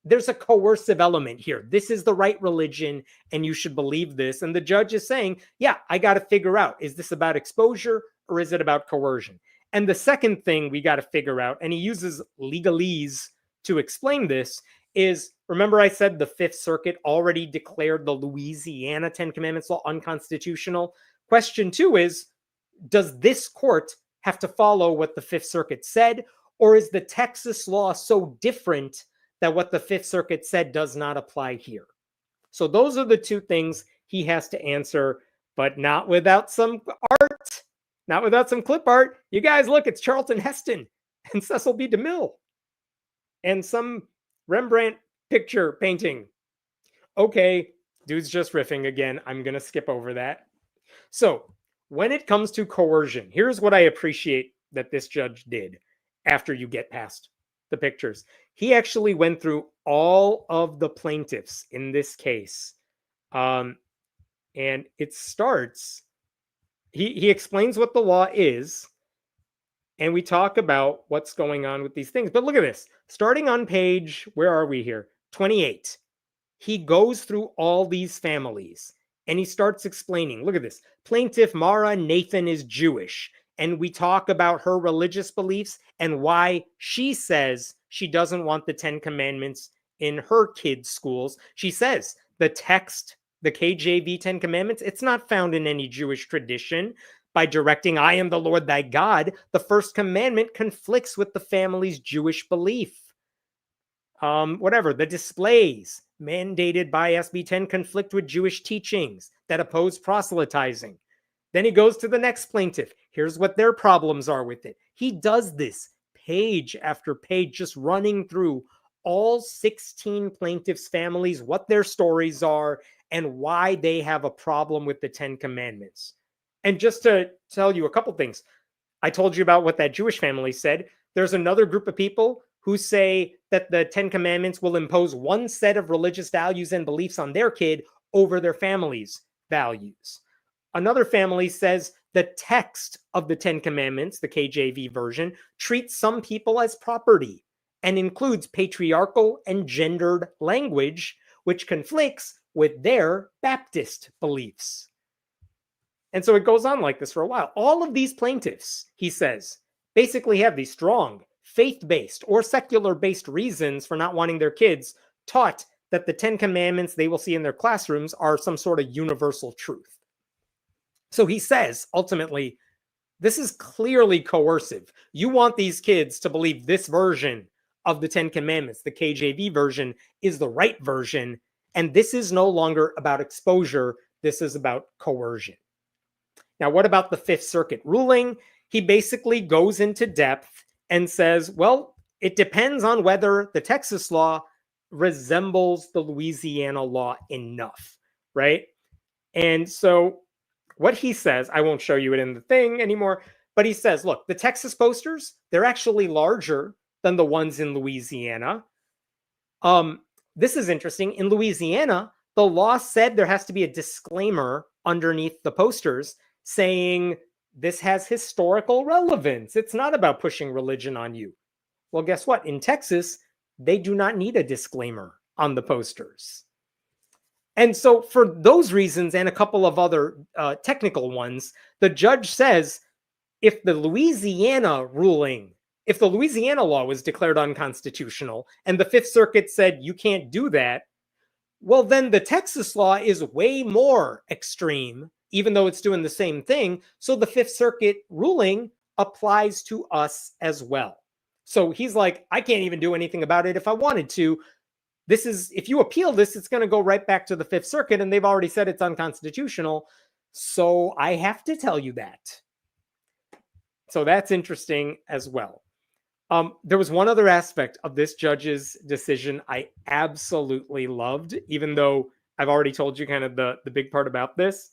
There's a coercive element here. This is the right religion, and you should believe this. And the judge is saying, yeah, I got to figure out, is this about exposure or is it about coercion? And the second thing we got to figure out, and he uses legalese to explain this, is, remember I said the Fifth Circuit already declared the Louisiana 10 Commandments law unconstitutional? Question 2 is, does this court have to follow what the Fifth Circuit said, or is the Texas law so different that what the Fifth Circuit said does not apply here? So those are the two things he has to answer, but not without some art. Not without some clip art. You guys look, it's Charlton Heston and Cecil B. DeMille and some Rembrandt picture painting. Okay, dude's just riffing again. I'm going to skip over that. So when it comes to coercion, here's what I appreciate that this judge did after you get past the pictures. He actually went through all of the plaintiffs in this case. And it starts... He explains what the law is, and we talk about what's going on with these things. But look at this. Starting on page, where are we here? 28. He goes through all these families, and he starts explaining. Look at this. Plaintiff Mara Nathan is Jewish, and we talk about her religious beliefs and why she says she doesn't want the 10 Commandments in her kids' schools. She says the text, the KJV 10 Commandments, it's not found in any Jewish tradition. By directing, I am the Lord thy God, the first commandment conflicts with the family's Jewish belief. The displays mandated by SB 10 conflict with Jewish teachings that oppose proselytizing. Then he goes to the next plaintiff. Here's what their problems are with it. He does this page after page, just running through all 16 plaintiffs' families, what their stories are, and why they have a problem with the 10 Commandments. And just to tell you a couple things, I told you about what that Jewish family said. There's another group of people who say that the 10 Commandments will impose one set of religious values and beliefs on their kid over their family's values. Another family says the text of the 10 Commandments, the KJV version, treats some people as property and includes patriarchal and gendered language, which conflicts with their Baptist beliefs. And so it goes on like this for a while. All of these plaintiffs, he says, basically have these strong faith-based or secular-based reasons for not wanting their kids taught that the 10 Commandments they will see in their classrooms are some sort of universal truth. So he says, ultimately, this is clearly coercive. You want these kids to believe this version of the 10 Commandments, the KJV version, is the right version. And this is no longer about exposure. This is about coercion. Now, what about the Fifth Circuit ruling? He basically goes into depth and says, well, it depends on whether the Texas law resembles the Louisiana law enough, right? And so what he says, I won't show you it in the thing anymore, but he says, look, the Texas posters, they're actually larger than the ones in Louisiana. This is interesting. In Louisiana, the law said there has to be a disclaimer underneath the posters saying this has historical relevance. It's not about pushing religion on you. Well, guess what? In Texas, they do not need a disclaimer on the posters. And so for those reasons and a couple of other technical ones, the judge says if the Louisiana law was declared unconstitutional and the Fifth Circuit said you can't do that, Well, then the Texas law is way more extreme, even though it's doing the same thing. So the Fifth Circuit ruling applies to us as well. So he's like, I can't even do anything about it if I wanted to. This is, if you appeal this, it's going to go right back to the Fifth Circuit, and they've already said it's unconstitutional. So I have to tell you that. So that's interesting as well. There was one other aspect of this judge's decision I absolutely loved, even though I've already told you kind of the big part about this.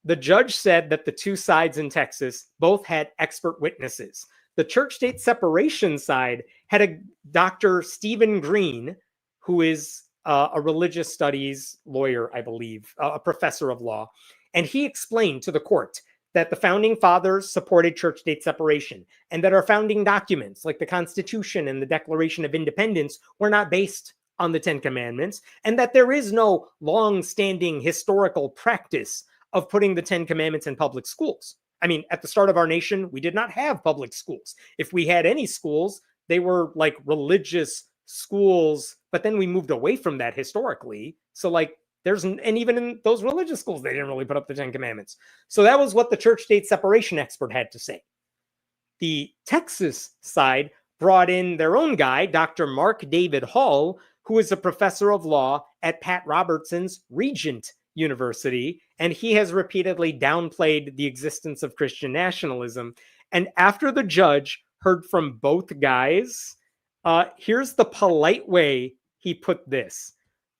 The judge said that the two sides in Texas both had expert witnesses. The church-state separation side had a Dr. Stephen Green, who is a religious studies lawyer, I believe, a professor of law. And he explained to the court that the founding fathers supported church-state separation and that our founding documents, like the Constitution and the Declaration of Independence, were not based on the Ten Commandments, and that there is no long-standing historical practice of putting the Ten Commandments in public schools. I mean, at the start of our nation, we did not have public schools. If we had any schools, they were like religious schools, but then we moved away from that historically. So like and even in those religious schools, they didn't really put up the Ten Commandments. So that was what the church-state separation expert had to say. The Texas side brought in their own guy, Dr. Mark David Hall, who is a professor of law at Pat Robertson's Regent University, and he has repeatedly downplayed the existence of Christian nationalism. And after the judge heard from both guys, here's the polite way he put this.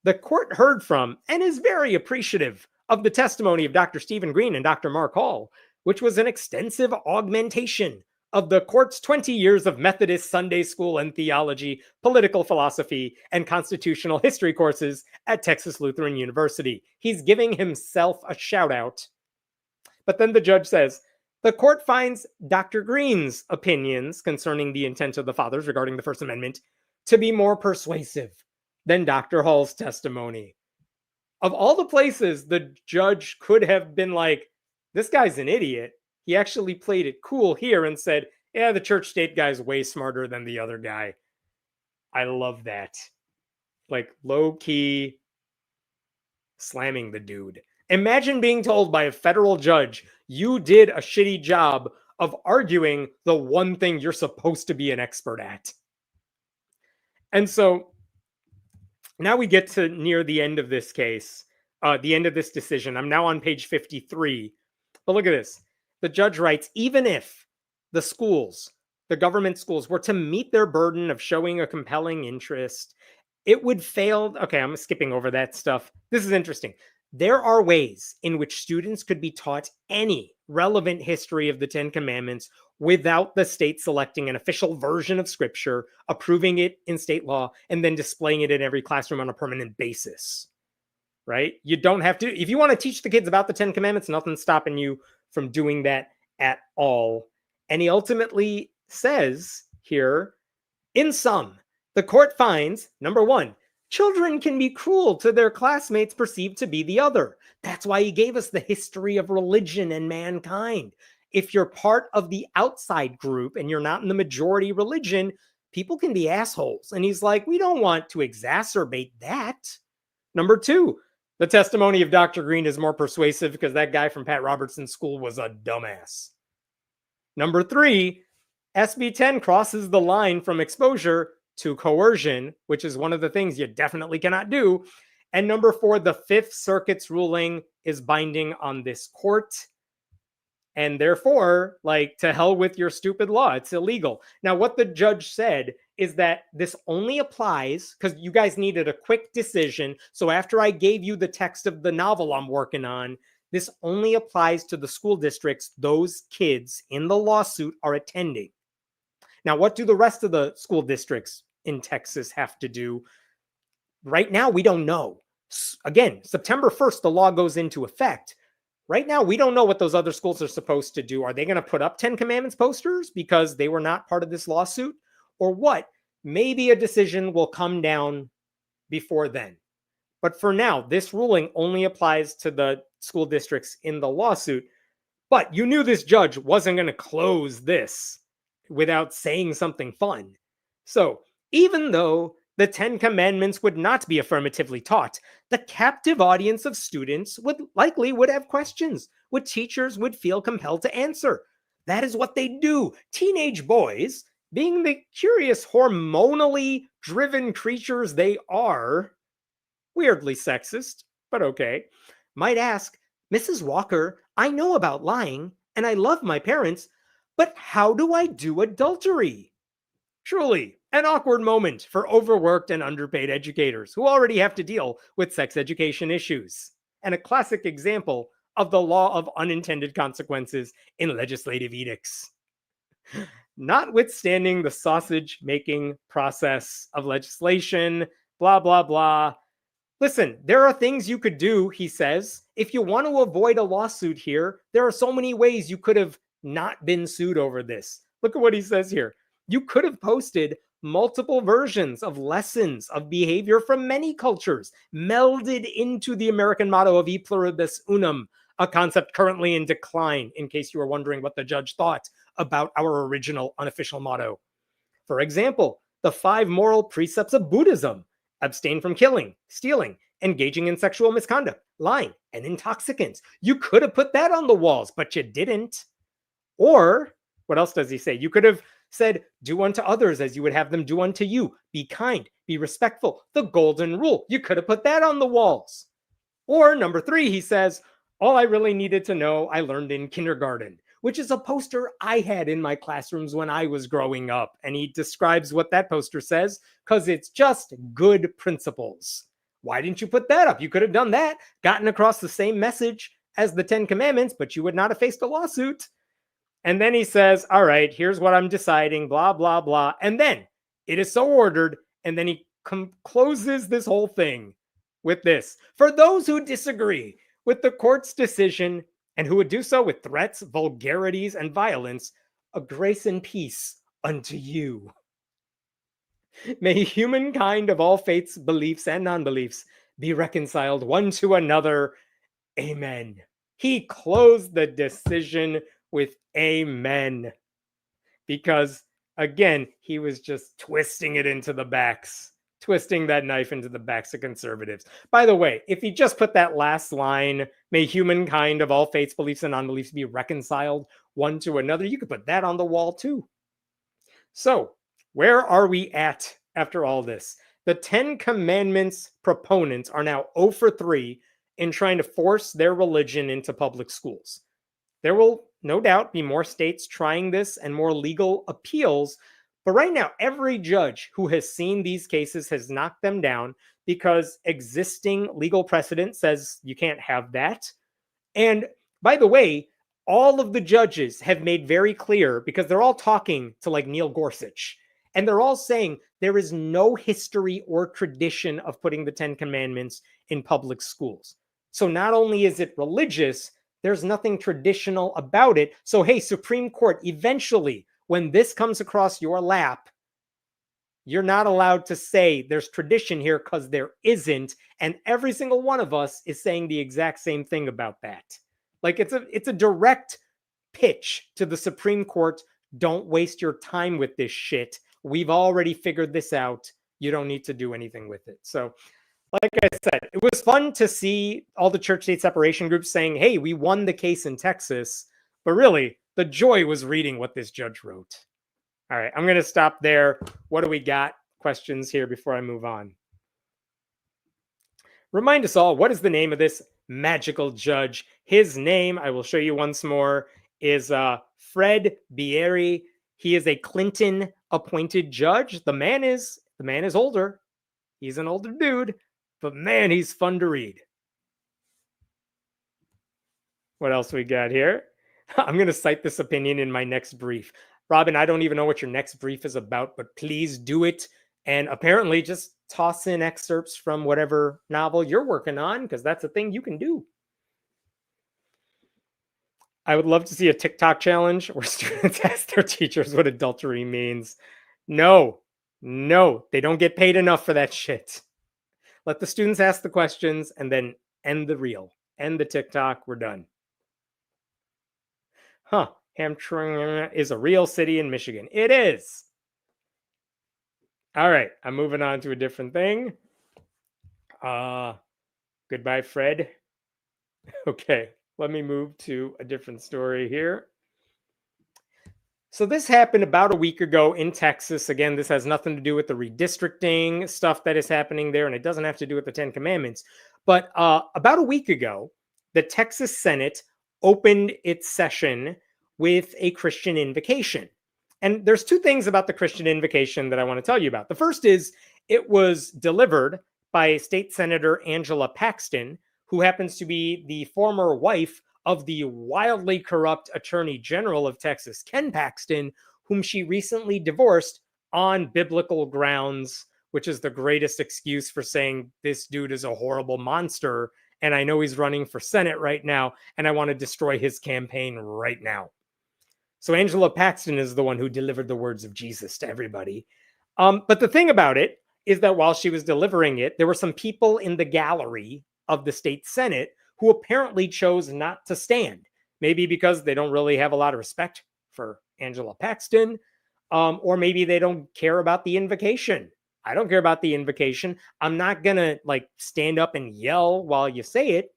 The court heard from and is very appreciative of the testimony of Dr. Stephen Green and Dr. Mark Hall, which was an extensive augmentation of the court's 20 years of Methodist Sunday school and theology, political philosophy, and constitutional history courses at Texas Lutheran University. He's giving himself a shout out. But then the judge says, the court finds Dr. Green's opinions concerning the intent of the fathers regarding the First Amendment to be more persuasive than Dr. Hall's testimony. Of all the places the judge could have been like, this guy's an idiot, he actually played it cool here and said, yeah, the church state guy's way smarter than the other guy. I love that. Like low key slamming the dude. Imagine being told by a federal judge, you did a shitty job of arguing the one thing you're supposed to be an expert at. And so now we get to near the end of this case, the end of this decision. I'm now on page 53. But look at this. The judge writes, even if the schools, the government schools, were to meet their burden of showing a compelling interest, it would fail. Okay, I'm skipping over that stuff. This is interesting. There are ways in which students could be taught any relevant history of the Ten Commandments without the state selecting an official version of scripture, approving it in state law, and then displaying it in every classroom on a permanent basis. Right? You don't have to. If you want to teach the kids about the Ten Commandments, nothing's stopping you from doing that at all. And he ultimately says here, in sum, the court finds, number one, children can be cruel to their classmates perceived to be the other. That's why he gave us the history of religion and mankind. If you're part of the outside group and you're not in the majority religion, people can be assholes. And he's like, we don't want to exacerbate that. Number two, the testimony of Dr. Green is more persuasive because that guy from Pat Robertson's school was a dumbass. Number three, SB 10 crosses the line from exposure to coercion, which is one of the things you definitely cannot do. And number four, the Fifth Circuit's ruling is binding on this court. And therefore, like, to hell with your stupid law. It's illegal. Now, what the judge said is that this only applies because you guys needed a quick decision. So after I gave you the text of the novel I'm working on, this only applies to the school districts those kids in the lawsuit are attending. Now, what do the rest of the school districts in Texas have to do? Right now, we don't know. Again, September 1st, the law goes into effect. Right now, we don't know what those other schools are supposed to do. Are they going to put up 10 Commandments posters because they were not part of this lawsuit? Or what? Maybe a decision will come down before then. But for now, this ruling only applies to the school districts in the lawsuit. But you knew this judge wasn't going to close this without saying something fun. So even though The 10 Commandments would not be affirmatively taught. The captive audience of students would have questions, which teachers would feel compelled to answer. That is what they do. Teenage boys, being the curious, hormonally driven creatures they are, weirdly sexist, but okay, might ask, Mrs. Walker, I know about lying, and I love my parents, but how do I do adultery? Truly, an awkward moment for overworked and underpaid educators who already have to deal with sex education issues. And a classic example of the law of unintended consequences in legislative edicts. Notwithstanding the sausage making process of legislation, blah, blah, blah. Listen, there are things you could do, he says. If you want to avoid a lawsuit here, there are so many ways you could have not been sued over this. Look at what he says here. You could have posted multiple versions of lessons of behavior from many cultures, melded into the American motto of E pluribus unum, a concept currently in decline, in case you were wondering what the judge thought about our original unofficial motto. For example, the 5 moral precepts of Buddhism: abstain from killing, stealing, engaging in sexual misconduct, lying, and intoxicants. You could have put that on the walls, but you didn't. Or, what else does he say? You could have said, do unto others as you would have them do unto you. Be kind, be respectful. The golden rule. You could have put that on the walls. Or number 3, he says, all I really needed to know, I learned in kindergarten, which is a poster I had in my classrooms when I was growing up. And he describes what that poster says, because it's just good principles. Why didn't you put that up? You could have done that, gotten across the same message as the 10 Commandments, but you would not have faced a lawsuit. And then he says, all right, here's what I'm deciding, blah, blah, blah. And then it is so ordered. And then he closes this whole thing with this. For those who disagree with the court's decision and who would do so with threats, vulgarities, and violence, a grace and peace unto you. May humankind of all faiths, beliefs, and non-beliefs be reconciled one to another. Amen. He closed the decision with amen. Because, again, he was just twisting it into the backs, twisting that knife into the backs of conservatives. By the way, if he just put that last line, may humankind of all faiths, beliefs, and non-beliefs be reconciled one to another, you could put that on the wall too. So, where are we at after all this? The 10 Commandments proponents are now 0 for 3 in trying to force their religion into public schools. There will no doubt be more states trying this and more legal appeals. But right now, every judge who has seen these cases has knocked them down because existing legal precedent says you can't have that. And by the way, all of the judges have made very clear, because they're all talking to like Neil Gorsuch, and they're all saying there is no history or tradition of putting the 10 Commandments in public schools. So not only is it religious, there's nothing traditional about it. So, hey, Supreme Court, eventually, when this comes across your lap, you're not allowed to say there's tradition here, because there isn't. And every single one of us is saying the exact same thing about that. Like, it's a direct pitch to the Supreme Court. Don't waste your time with this shit. We've already figured this out. You don't need to do anything with it. So, like I said, it was fun to see all the church-state separation groups saying, hey, we won the case in Texas. But really, the joy was reading what this judge wrote. All right, I'm going to stop there. What do we got? Questions here before I move on. Remind us all, what is the name of this magical judge? His name, I will show you once more, is Fred Bieri. He is a Clinton-appointed judge. The man is older. He's an older dude. But man, he's fun to read. What else we got here? I'm going to cite this opinion in my next brief. Robin, I don't even know what your next brief is about, but please do it. And apparently just toss in excerpts from whatever novel you're working on, because that's a thing you can do. I would love to see a TikTok challenge where students ask their teachers what adultery means. No, they don't get paid enough for that shit. Let the students ask the questions and then end the reel. End the TikTok. We're done. Hamtramck is a real city in Michigan. It is. All right, I'm moving on to a different thing. Goodbye, Fred. Okay, let me move to a different story here. So this happened about a week ago in Texas. Again, this has nothing to do with the redistricting stuff that is happening there, and it doesn't have to do with the Ten Commandments. But about a week ago, the Texas Senate opened its session with a Christian invocation. And there's two things about the Christian invocation that I want to tell you about. The first is it was delivered by State Senator Angela Paxton, who happens to be the former wife of the wildly corrupt Attorney General of Texas, Ken Paxton, whom she recently divorced on biblical grounds, which is the greatest excuse for saying this dude is a horrible monster. And I know he's running for Senate right now, and I want to destroy his campaign right now. So Angela Paxton is the one who delivered the words of Jesus to everybody. But the thing about it is that while she was delivering it, there were some people in the gallery of the state Senate who apparently chose not to stand. Maybe because they don't really have a lot of respect for Angela Paxton, or maybe they don't care about the invocation. I don't care about the invocation. I'm not going to like stand up and yell while you say it,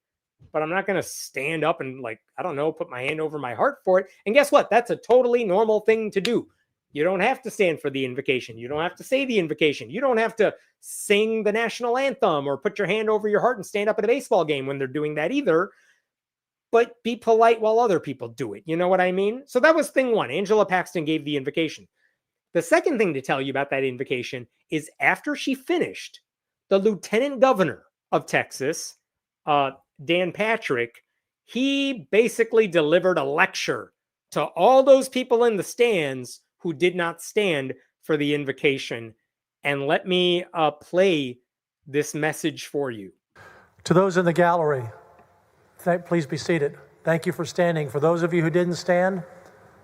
but I'm not going to stand up and like, I don't know, put my hand over my heart for it. And guess what? That's a totally normal thing to do. You don't have to stand for the invocation. You don't have to say the invocation. You don't have to sing the national anthem or put your hand over your heart and stand up at a baseball game when they're doing that either. But be polite while other people do it. You know what I mean? So that was thing one. Angela Paxton gave the invocation. The second thing to tell you about that invocation is after she finished, the lieutenant governor of Texas, Dan Patrick, he basically delivered a lecture to all those people in the stands who did not stand for the invocation. And let me play this message for you. To those in the gallery, please be seated. Thank you for standing. For those of you who didn't stand,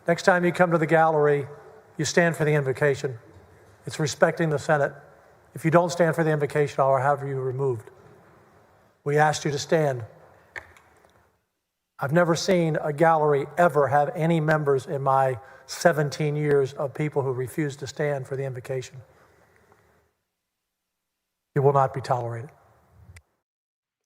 next time you come to the gallery, you stand for the invocation. It's respecting the Senate. If you don't stand for the invocation, I'll have you removed. We asked you to stand. I've never seen a gallery ever have any members in my 17 years of people who refuse to stand for the invocation. It will not be tolerated.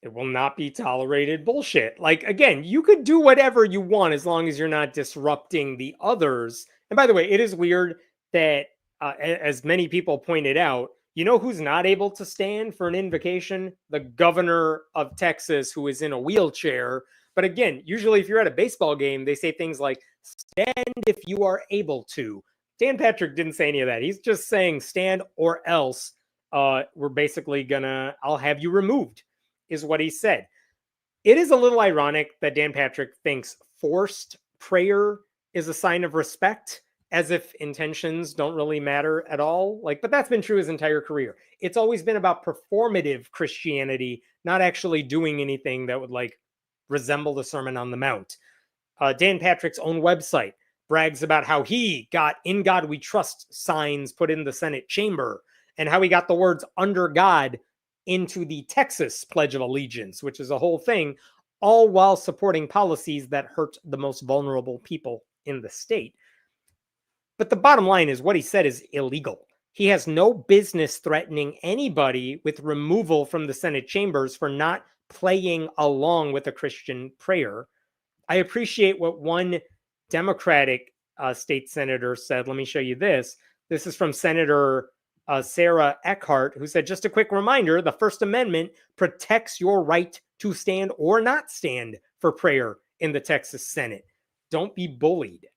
It will not be tolerated. Bullshit. Like, again, you could do whatever you want as long as you're not disrupting the others. And by the way, it is weird that, as many people pointed out, you know who's not able to stand for an invocation? The governor of Texas, who is in a wheelchair. But again, usually if you're at a baseball game, they say things like, stand if you are able to. Dan Patrick didn't say any of that. He's just saying stand or else we're basically I'll have you removed, is what he said. It is a little ironic that Dan Patrick thinks forced prayer is a sign of respect, as if intentions don't really matter at all. But that's been true his entire career. It's always been about performative Christianity, not actually doing anything that would resemble the Sermon on the Mount. Dan Patrick's own website brags about how he got "In God We Trust" signs put in the Senate chamber, and how he got the words "under God" into the Texas Pledge of Allegiance, which is a whole thing, all while supporting policies that hurt the most vulnerable people in the state. But the bottom line is what he said is illegal. He has no business threatening anybody with removal from the Senate chambers for not playing along with a Christian prayer. I appreciate what one Democratic state senator said. Let me show you this. This is from Senator Sarah Eckhart, who said, just a quick reminder, the First Amendment protects your right to stand or not stand for prayer in the Texas Senate. Don't be bullied.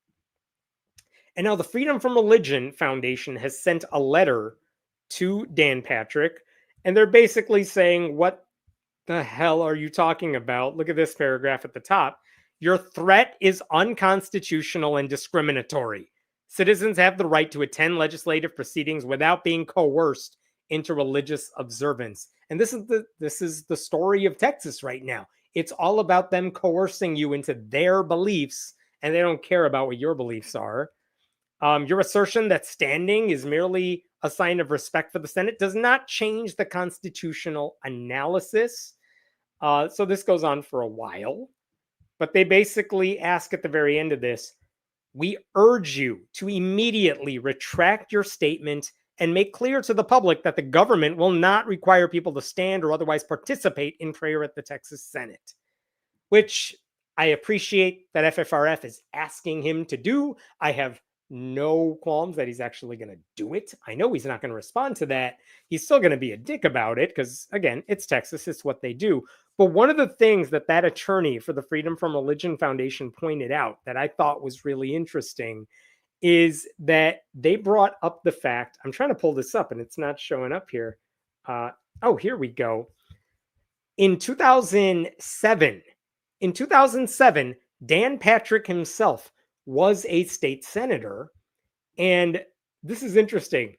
And now the Freedom from Religion Foundation has sent a letter to Dan Patrick, and they're basically saying, what the hell are you talking about? Look at this paragraph at the top. Your threat is unconstitutional and discriminatory. Citizens have the right to attend legislative proceedings without being coerced into religious observance. And this is the story of Texas right now. It's all about them coercing you into their beliefs, and they don't care about what your beliefs are. Your assertion that standing is merely a sign of respect for the Senate does not change the constitutional analysis. So this goes on for a while, but they basically ask at the very end of this, we urge you to immediately retract your statement and make clear to the public that the government will not require people to stand or otherwise participate in prayer at the Texas Senate, which I appreciate that FFRF is asking him to do. I have no qualms that he's actually going to do it. I know he's not going to respond to that. He's still going to be a dick about it because, again, it's Texas. It's what they do. But one of the things that attorney for the Freedom from Religion Foundation pointed out that I thought was really interesting is that they brought up the fact, I'm trying to pull this up and it's not showing up here. Here we go. In 2007, Dan Patrick himself was a state senator. And this is interesting.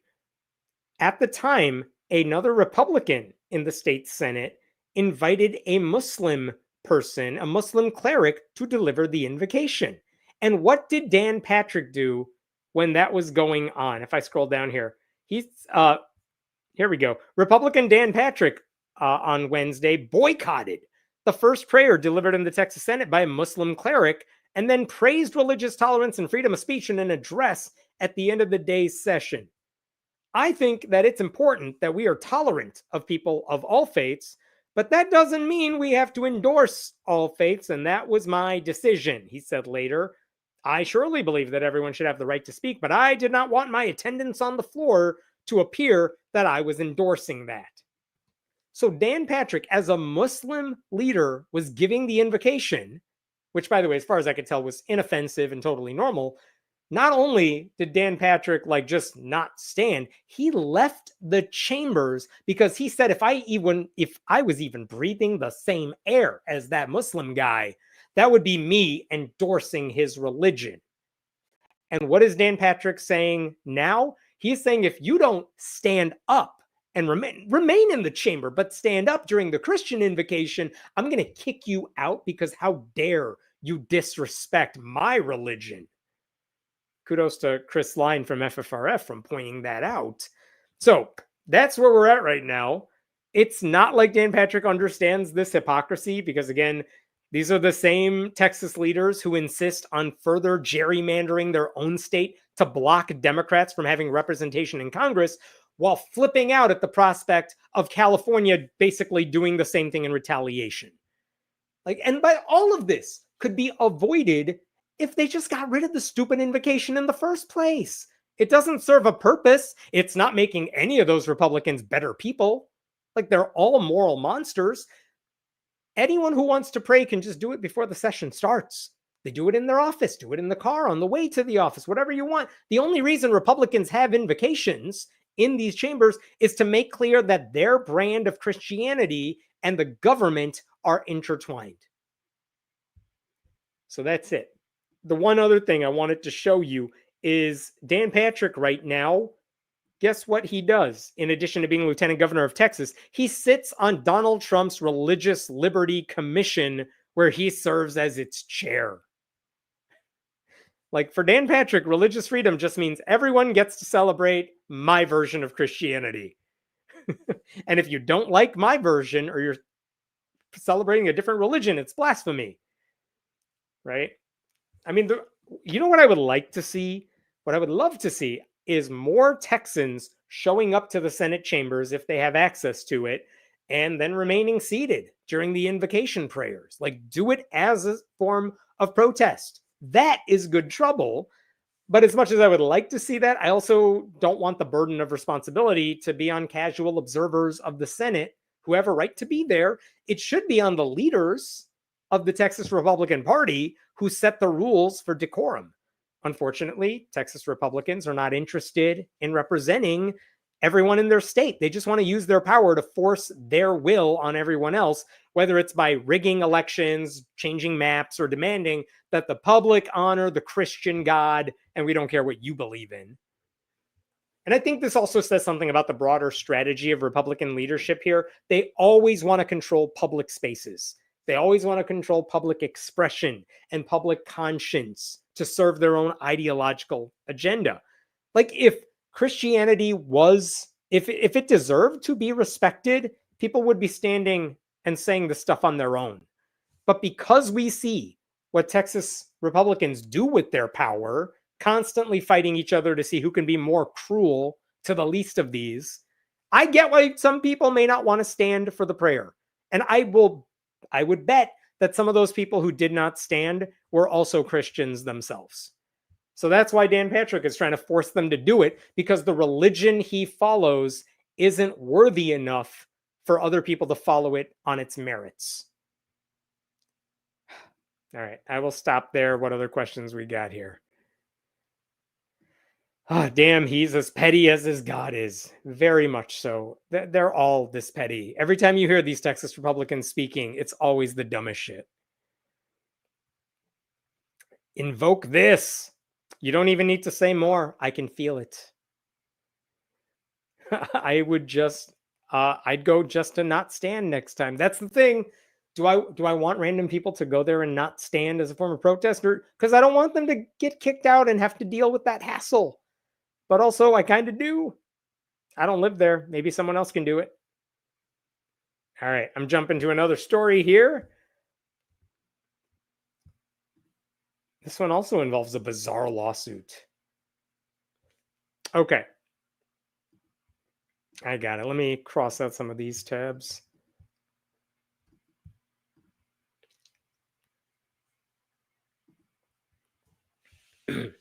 At the time, another Republican in the state Senate invited a Muslim person, a Muslim cleric, to deliver the invocation. And what did Dan Patrick do when that was going on? If I scroll down here, here we go. Republican Dan Patrick on Wednesday boycotted the first prayer delivered in the Texas Senate by a Muslim cleric and then praised religious tolerance and freedom of speech in an address at the end of the day's session. I think that it's important that we are tolerant of people of all faiths, but that doesn't mean we have to endorse all faiths, and that was my decision, he said later. I surely believe that everyone should have the right to speak, but I did not want my attendance on the floor to appear that I was endorsing that. So Dan Patrick, as a Muslim leader, was giving the invocation, which, by the way, as far as I could tell, was inoffensive and totally normal. Not only did Dan Patrick just not stand, he left the chambers because he said if I was even breathing the same air as that Muslim guy, that would be me endorsing his religion. And what is Dan Patrick saying now? He's saying if you don't stand up and remain in the chamber, but stand up during the Christian invocation, I'm going to kick you out because how dare you disrespect my religion. Kudos to Chris Line from FFRF from pointing that out. So that's where we're at right now. It's not like Dan Patrick understands this hypocrisy because, again, these are the same Texas leaders who insist on further gerrymandering their own state to block Democrats from having representation in Congress while flipping out at the prospect of California basically doing the same thing in retaliation. But all of this could be avoided if they just got rid of the stupid invocation in the first place. It doesn't serve a purpose. It's not making any of those Republicans better people. They're all moral monsters. Anyone who wants to pray can just do it before the session starts. They do it in their office, do it in the car, on the way to the office, whatever you want. The only reason Republicans have invocations in these chambers is to make clear that their brand of Christianity and the government are intertwined. So that's it. The one other thing I wanted to show you is Dan Patrick right now. Guess what he does? In addition to being lieutenant governor of Texas, he sits on Donald Trump's Religious Liberty Commission, where he serves as its chair. For Dan Patrick, religious freedom just means everyone gets to celebrate my version of Christianity. And if you don't like my version or you're celebrating a different religion, it's blasphemy. Right? I mean, you know what I would like to see? What I would love to see is more Texans showing up to the Senate chambers if they have access to it, and then remaining seated during the invocation prayers. Do it as a form of protest. That is good trouble. But as much as I would like to see that, I also don't want the burden of responsibility to be on casual observers of the Senate who have a right to be there. It should be on the leaders of the Texas Republican Party who set the rules for decorum. Unfortunately, Texas Republicans are not interested in representing everyone in their state. They just want to use their power to force their will on everyone else, whether it's by rigging elections, changing maps, or demanding that the public honor the Christian God, and we don't care what you believe in. And I think this also says something about the broader strategy of Republican leadership here. They always want to control public spaces. They always want to control public expression and public conscience to serve their own ideological agenda. If Christianity if it deserved to be respected, people would be standing and saying this stuff on their own. But because we see what Texas Republicans do with their power, constantly fighting each other to see who can be more cruel to the least of these. I get why some people may not want to stand for the prayer. And I would bet that some of those people who did not stand were also Christians themselves. So that's why Dan Patrick is trying to force them to do it, because the religion he follows isn't worthy enough for other people to follow it on its merits. All right, I will stop there. What other questions we got here? Oh, damn, he's as petty as his God is. Very much so. They're all this petty. Every time you hear these Texas Republicans speaking, it's always the dumbest shit. Invoke this. You don't even need to say more. I can feel it. I would just, I'd go just to not stand next time. That's the thing. Do I want random people to go there and not stand as a form of protest? Because I don't want them to get kicked out and have to deal with that hassle. But also, I kind of do. I don't live there. Maybe someone else can do it. All right, I'm jumping to another story here. This one also involves a bizarre lawsuit. Okay. I got it. Let me cross out some of these tabs. I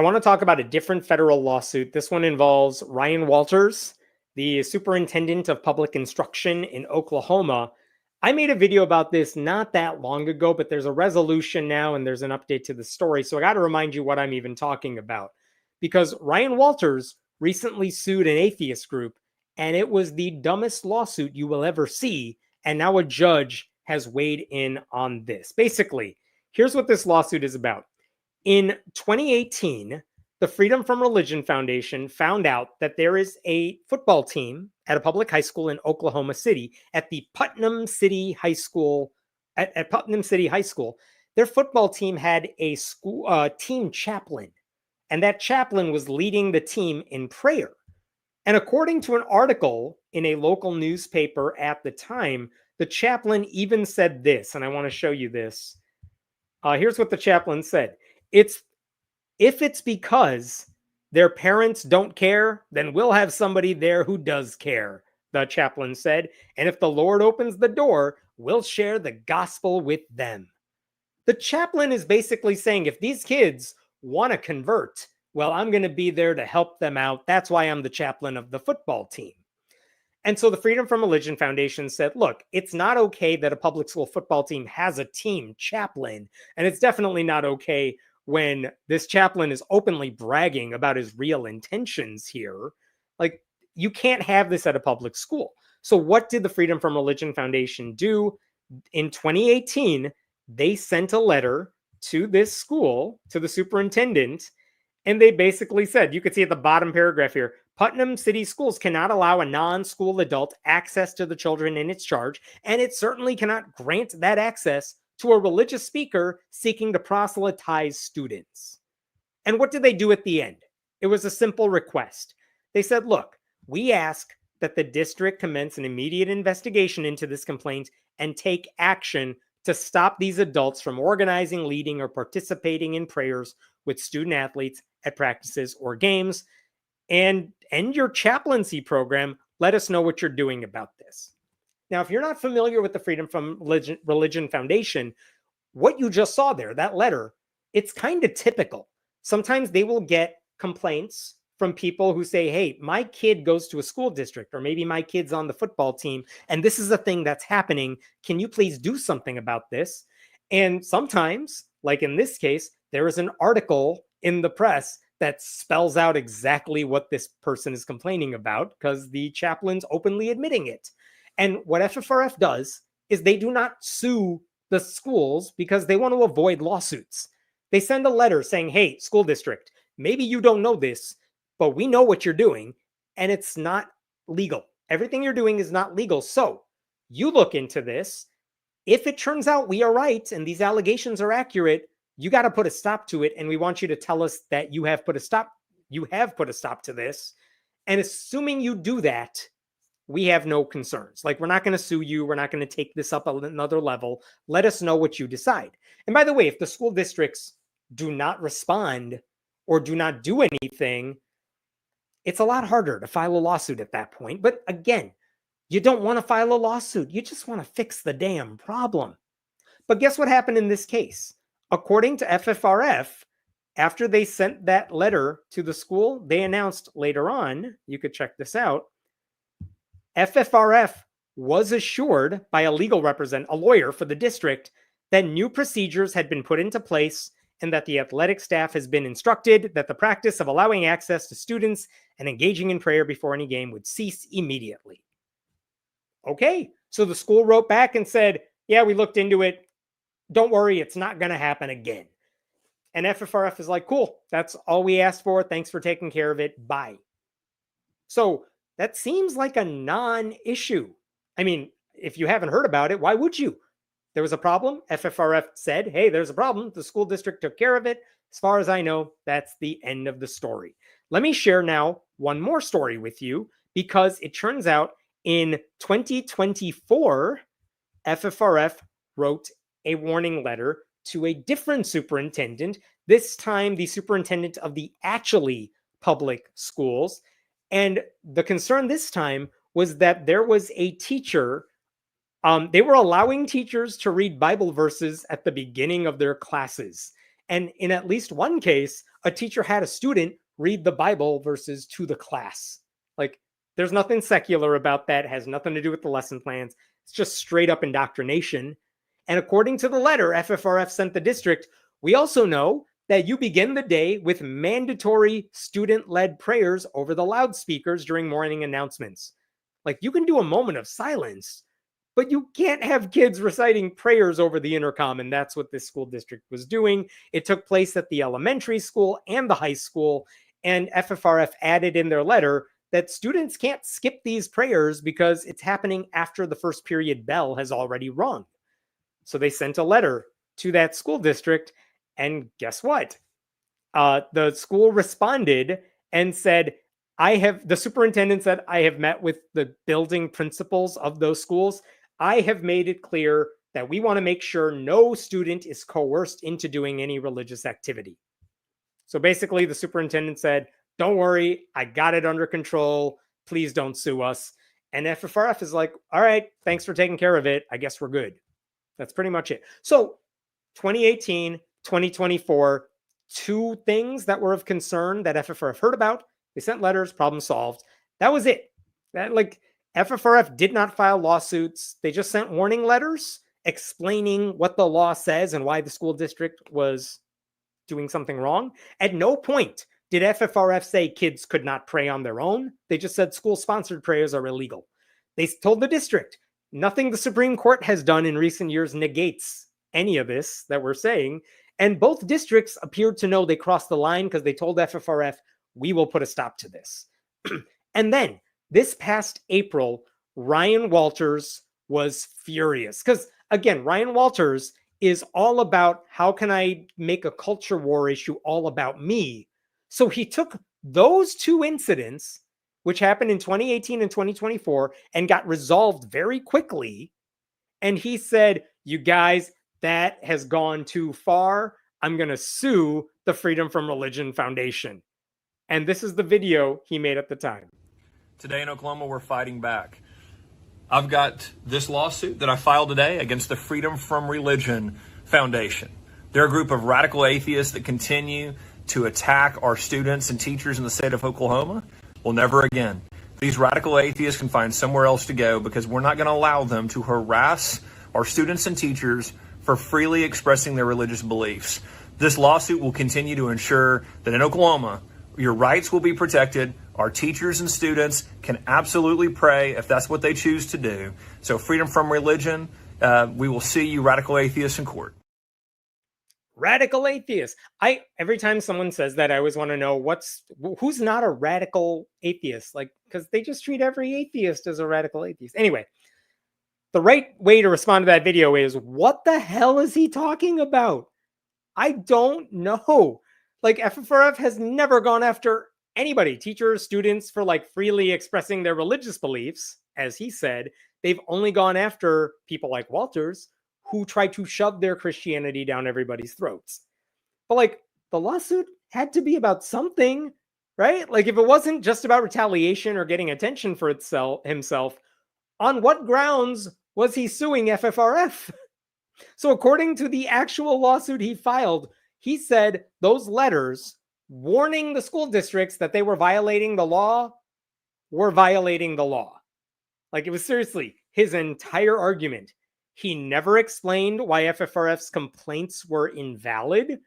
want to talk about a different federal lawsuit. This one involves Ryan Walters, the superintendent of public instruction in Oklahoma. I made a video about this not that long ago, but there's a resolution now and there's an update to the story. So I got to remind you what I'm even talking about. Because Ryan Walters recently sued an atheist group, and it was the dumbest lawsuit you will ever see. And now a judge has weighed in on this. Basically, here's what this lawsuit is about. In 2018, the Freedom from Religion Foundation found out that there is a football team at a public high school in Oklahoma City, at the Putnam City High School. At Putnam City High School, their football team had a school team chaplain, and that chaplain was leading the team in prayer. And according to an article in a local newspaper at the time, the chaplain even said this, and I want to show you this. Here's what the chaplain said. If it's because their parents don't care, then we'll have somebody there who does care, the chaplain said. And if the Lord opens the door, we'll share the gospel with them. The chaplain is basically saying, if these kids want to convert, well, I'm going to be there to help them out. That's why I'm the chaplain of the football team. And so the Freedom from Religion Foundation said, look, it's not okay that a public school football team has a team chaplain. And it's definitely not okay when this chaplain is openly bragging about his real intentions here. Like, you can't have this at a public school. So what did the Freedom from Religion Foundation do? In 2018, they sent a letter to this school, to the superintendent, and they basically said, you could see at the bottom paragraph here, Putnam City Schools cannot allow a non-school adult access to the children in its charge, and it certainly cannot grant that access to a religious speaker seeking to proselytize students. And what did they do at the end? It was a simple request. They said, look, we ask that the district commence an immediate investigation into this complaint and take action to stop these adults from organizing, leading, or participating in prayers with student athletes at practices or games, and end your chaplaincy program. Let us know what you're doing about this. Now, if you're not familiar with the Freedom from Religion Foundation, what you just saw there, that letter, it's kind of typical. Sometimes they will get complaints from people who say, hey, my kid goes to a school district, or maybe my kid's on the football team, and this is a thing that's happening. Can you please do something about this? And sometimes, like in this case, there is an article in the press that spells out exactly what this person is complaining about because the chaplain's openly admitting it. And what FFRF does is they do not sue the schools because they want to avoid lawsuits. They send a letter saying, hey, school district, maybe you don't know this, but we know what you're doing, and it's not legal. Everything you're doing is not legal. So you look into this. If it turns out we are right and these allegations are accurate, you got to put a stop to it. And we want you to tell us that you have put a stop to this. And assuming you do that, we have no concerns. Like, we're not going to sue you. We're not going to take this up another level. Let us know what you decide. And by the way, if the school districts do not respond or do not do anything, it's a lot harder to file a lawsuit at that point. But again, you don't want to file a lawsuit. You just want to fix the damn problem. But guess what happened in this case? According to FFRF, after they sent that letter to the school, they announced later on, you could check this out, FFRF was assured by a lawyer for the district, that new procedures had been put into place and that the athletic staff has been instructed that the practice of allowing access to students and engaging in prayer before any game would cease immediately. Okay, so the school wrote back and said, yeah, we looked into it. Don't worry, it's not going to happen again. And FFRF is like, cool, that's all we asked for. Thanks for taking care of it. Bye. So that seems like a non-issue. I mean, if you haven't heard about it, why would you? There was a problem. FFRF said, hey, there's a problem. The school district took care of it. As far as I know, that's the end of the story. Let me share now one more story with you, because it turns out in 2024, FFRF wrote a warning letter to a different superintendent, this time the superintendent of the actually public schools. And the concern this time was that there was a teacher, they were allowing teachers to read Bible verses at the beginning of their classes. And in at least one case, a teacher had a student read the Bible verses to the class. Like, there's nothing secular about that. It has nothing to do with the lesson plans. It's just straight up indoctrination. And according to the letter FFRF sent the district, we also know that you begin the day with mandatory student-led prayers over the loudspeakers during morning announcements. Like, you can do a moment of silence, but you can't have kids reciting prayers over the intercom, and that's what this school district was doing. It took place at the elementary school and the high school, and FFRF added in their letter that students can't skip these prayers because it's happening after the first period bell has already rung. So they sent a letter to that school district, and guess what? The school responded and said, the superintendent said, I have met with the building principals of those schools. I have made it clear that we want to make sure no student is coerced into doing any religious activity. So basically, the superintendent said, don't worry, I got it under control. Please don't sue us. And FFRF is like, all right, thanks for taking care of it. I guess we're good. That's pretty much it. So 2018, 2024, two things that were of concern that FFRF heard about. They sent letters, problem solved. That was it. FFRF did not file lawsuits. They just sent warning letters explaining what the law says and why the school district was doing something wrong. At no point did FFRF say kids could not pray on their own. They just said school-sponsored prayers are illegal. They told the district, nothing the Supreme Court has done in recent years negates any of this that we're saying. And both districts appeared to know they crossed the line because they told FFRF, we will put a stop to this. And then this past April, Ryan Walters was furious because, again, Ryan Walters is all about how can I make a culture war issue all about me. So he took those two incidents, which happened in 2018 and 2024, and got resolved very quickly. And he said, you guys, that has gone too far. I'm going to sue the Freedom from Religion Foundation. And this is the video he made at the time. Today in Oklahoma, we're fighting back. I've got this lawsuit that I filed today against the Freedom from Religion Foundation. They're a group of radical atheists that continue to attack our students and teachers in the state of Oklahoma. Well, never again. These radical atheists can find somewhere else to go because we're not going to allow them to harass our students and teachers for freely expressing their religious beliefs. This lawsuit will continue to ensure that in Oklahoma, your rights will be protected. Our teachers and students can absolutely pray if that's what they choose to do. So freedom from religion, we will see you radical atheists in court. Radical atheist. Every time someone says that, I always want to know who's not a radical atheist, like, because they just treat every atheist as a radical atheist. Anyway, the right way to respond to that video is, what the hell is he talking about? I don't know. Like, FFRF has never gone after anybody, teachers, students, for like freely expressing their religious beliefs, as he said. They've only gone after people like Walters, who try to shove their Christianity down everybody's throats. But like, the lawsuit had to be about something, right? Like if it wasn't just about retaliation or getting attention for himself, on what grounds was he suing FFRF? So according to the actual lawsuit he filed, he said those letters warning the school districts that they were violating the law were violating the law. Like it was seriously his entire argument. He never explained why FFRF's complaints were invalid.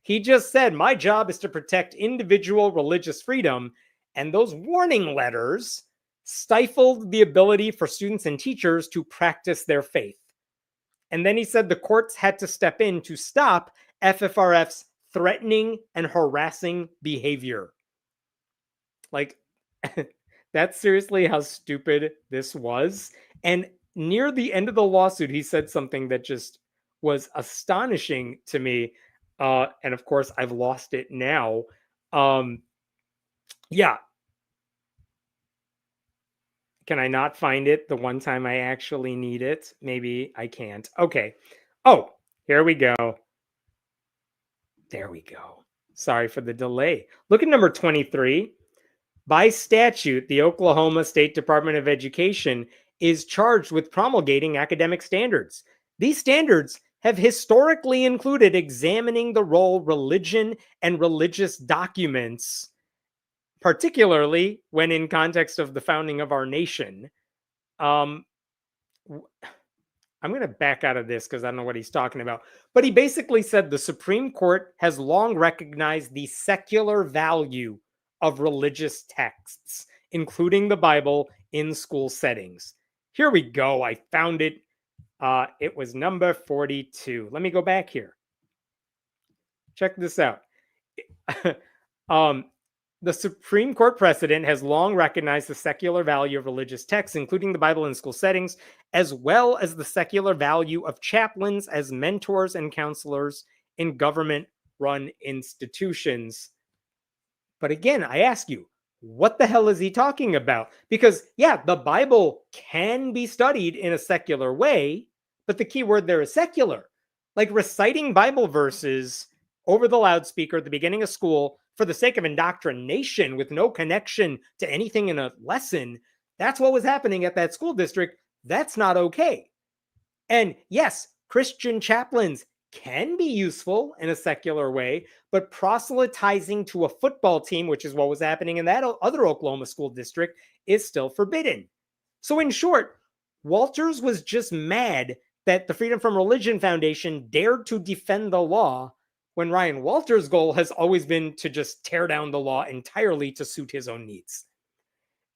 He just said, my job is to protect individual religious freedom, and those warning letters stifled the ability for students and teachers to practice their faith. And then he said the courts had to step in to stop FFRF's threatening and harassing behavior. Like, that's seriously how stupid this was. And near the end of the lawsuit, he said something that just was astonishing to me. And of course, I've lost it now. Yeah. Can I not find it the one time I actually need it? Maybe I can't. Okay. Oh, here we go. There we go. Sorry for the delay. Look at number 23. By statute, the Oklahoma State Department of Education is charged with promulgating academic standards. These standards have historically included examining the role religion and religious documents, particularly when in context of the founding of our nation. I'm going to back out of this because I don't know what he's talking about. But he basically said the Supreme Court has long recognized the secular value of religious texts, including the Bible, in school settings. Here we go. I found it. It was number 42. Let me go back here. Check this out. The Supreme Court precedent has long recognized the secular value of religious texts, including the Bible in school settings, as well as the secular value of chaplains as mentors and counselors in government-run institutions. But again, I ask you, what the hell is he talking about? Because, yeah, the Bible can be studied in a secular way, but the key word there is secular. Like reciting Bible verses over the loudspeaker at the beginning of school for the sake of indoctrination with no connection to anything in a lesson, that's what was happening at that school district. That's not okay. And yes, Christian chaplains can be useful in a secular way, but proselytizing to a football team, which is what was happening in that other Oklahoma school district, is still forbidden. So in short, Walters was just mad that the Freedom from Religion Foundation dared to defend the law when Ryan Walters' goal has always been to just tear down the law entirely to suit his own needs.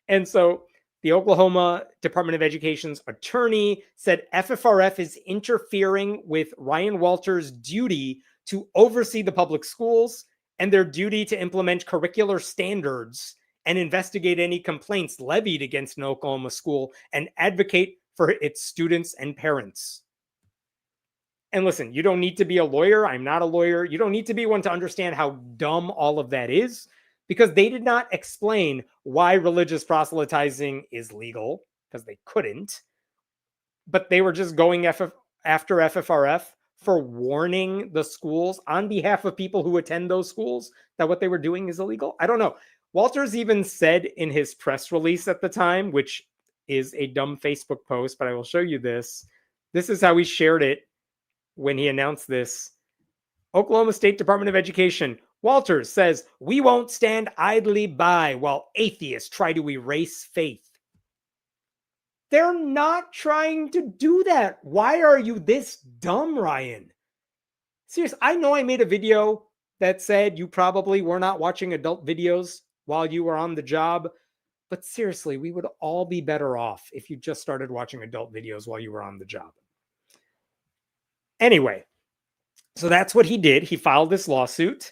And so the Oklahoma Department of Education's attorney said FFRF is interfering with Ryan Walters' duty to oversee the public schools and their duty to implement curricular standards and investigate any complaints levied against an Oklahoma school and advocate for its students and parents. And listen, you don't need to be a lawyer. I'm not a lawyer. You don't need to be one to understand how dumb all of that is, because they did not explain why religious proselytizing is legal, because they couldn't. But they were just going after FFRF for warning the schools on behalf of people who attend those schools that what they were doing is illegal. I don't know. Walters even said in his press release at the time, which is a dumb Facebook post, but I will show you this. This is how he shared it when he announced this. Oklahoma State Department of Education. Walters says, "We won't stand idly by while atheists try to erase faith." They're not trying to do that. Why are you this dumb, Ryan? Seriously, I know I made a video that said you probably were not watching adult videos while you were on the job, but seriously, we would all be better off if you just started watching adult videos while you were on the job. Anyway, so that's what he did. He filed this lawsuit.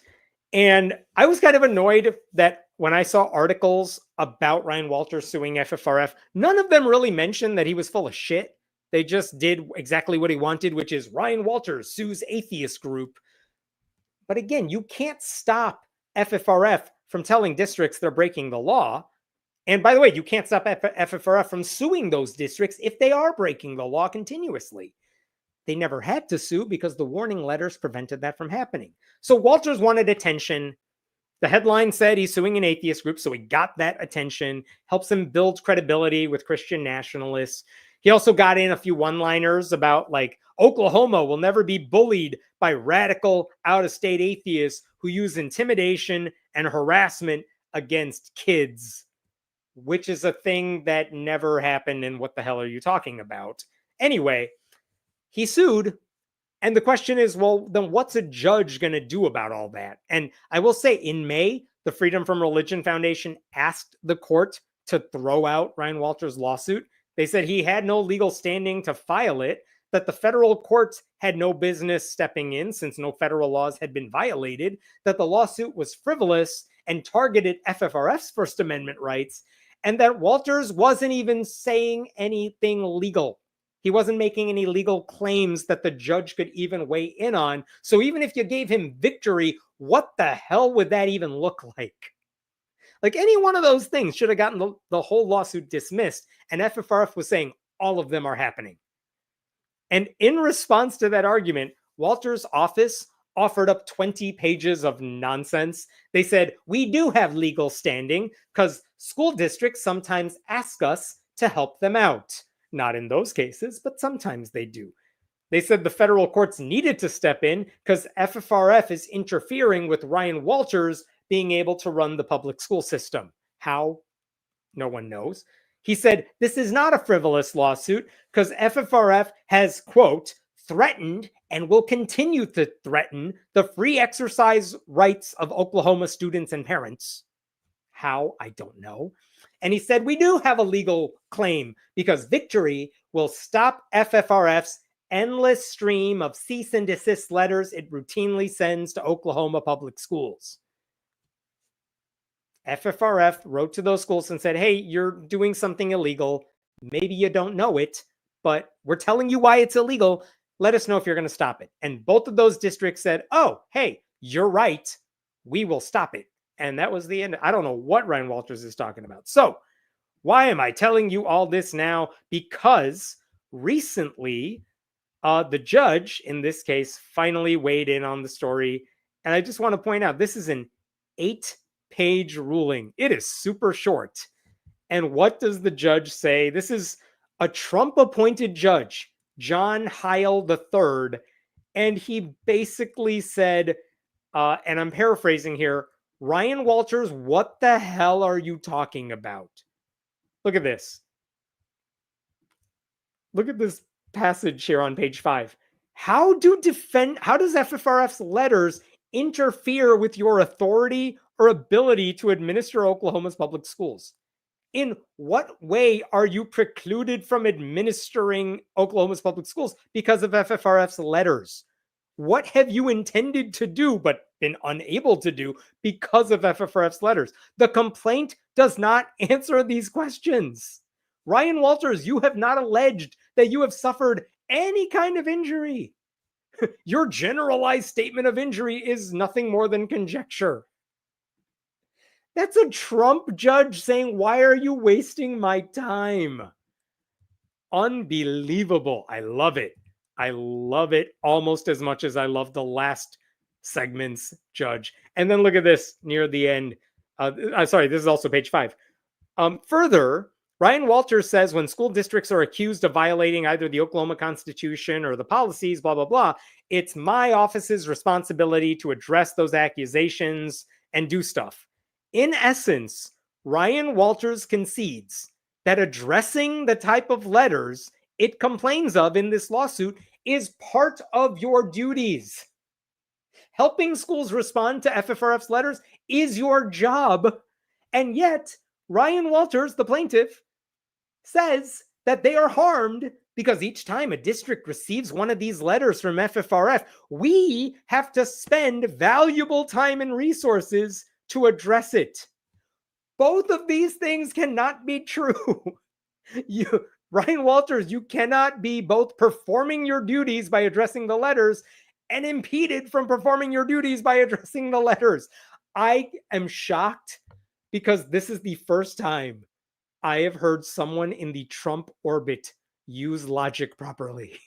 And I was kind of annoyed that when I saw articles about Ryan Walters suing FFRF, none of them really mentioned that he was full of shit. They just did exactly what he wanted, which is Ryan Walters sues atheist group. But again, you can't stop FFRF from telling districts they're breaking the law. And by the way, you can't stop FFRF from suing those districts if they are breaking the law continuously. They never had to sue because the warning letters prevented that from happening. So Walters wanted attention The headline said he's suing an atheist group, so he got that attention, helps him build credibility with Christian nationalists. He also got in a few one-liners about like Oklahoma will never be bullied by radical out-of-state atheists who use intimidation and harassment against kids, which is a thing that never happened. And what the hell are you talking about? Anyway, he sued. And the question is, well, then what's a judge going to do about all that? And I will say in May, the Freedom from Religion Foundation asked the court to throw out Ryan Walters' lawsuit. They said he had no legal standing to file it, that the federal courts had no business stepping in since no federal laws had been violated, that the lawsuit was frivolous and targeted FFRF's First Amendment rights, and that Walters wasn't even saying anything legal. He wasn't making any legal claims that the judge could even weigh in on. So even if you gave him victory, what the hell would that even look like? Like any one of those things should have gotten the whole lawsuit dismissed. And FFRF was saying all of them are happening. And in response to that argument, Walters' office offered up 20 pages of nonsense. They said, we do have legal standing because school districts sometimes ask us to help them out. Not in those cases, but sometimes they do. They said the federal courts needed to step in because FFRF is interfering with Ryan Walters being able to run the public school system. How? No one knows. He said this is not a frivolous lawsuit because FFRF has, quote, threatened and will continue to threaten the free exercise rights of Oklahoma students and parents. How? I don't know. And he said, we do have a legal claim because victory will stop FFRF's endless stream of cease and desist letters it routinely sends to Oklahoma public schools. FFRF wrote to those schools and said, hey, you're doing something illegal. Maybe you don't know it, but we're telling you why it's illegal. Let us know if you're going to stop it. And both of those districts said, oh, hey, you're right. We will stop it. And that was the end. I don't know what Ryan Walters is talking about. So why am I telling you all this now? Because recently, the judge in this case finally weighed in on the story. And I just want to point out, this is an 8-page ruling. It is super short. And what does the judge say? This is a Trump-appointed judge, John Heil III. And he basically said, and I'm paraphrasing here, Ryan Walters, what the hell are you talking about? Look at this. Look at this passage here on page 5. How does FFRF's letters interfere with your authority or ability to administer Oklahoma's public schools? In what way are you precluded from administering Oklahoma's public schools because of FFRF's letters? What have you intended to do but been unable to do because of FFRF's letters? The complaint does not answer these questions. Ryan Walters, you have not alleged that you have suffered any kind of injury. Your generalized statement of injury is nothing more than conjecture. That's a Trump judge saying, why are you wasting my time? Unbelievable. I love it. I love it almost as much as I love the last segment's judge. And then look at this near the end. Sorry, this is also page 5. Further, Ryan Walters says when school districts are accused of violating either the Oklahoma Constitution or the policies, blah, blah, blah, it's my office's responsibility to address those accusations and do stuff. In essence, Ryan Walters concedes that addressing the type of letters it complains of in this lawsuit is part of your duties. Helping schools respond to FFRF's letters is your job. And yet, Ryan Walters, the plaintiff, says that they are harmed because each time a district receives one of these letters from FFRF, we have to spend valuable time and resources to address it. Both of these things cannot be true. Ryan Walters, you cannot be both performing your duties by addressing the letters and impeded from performing your duties by addressing the letters. I am shocked because this is the first time I have heard someone in the Trump orbit use logic properly.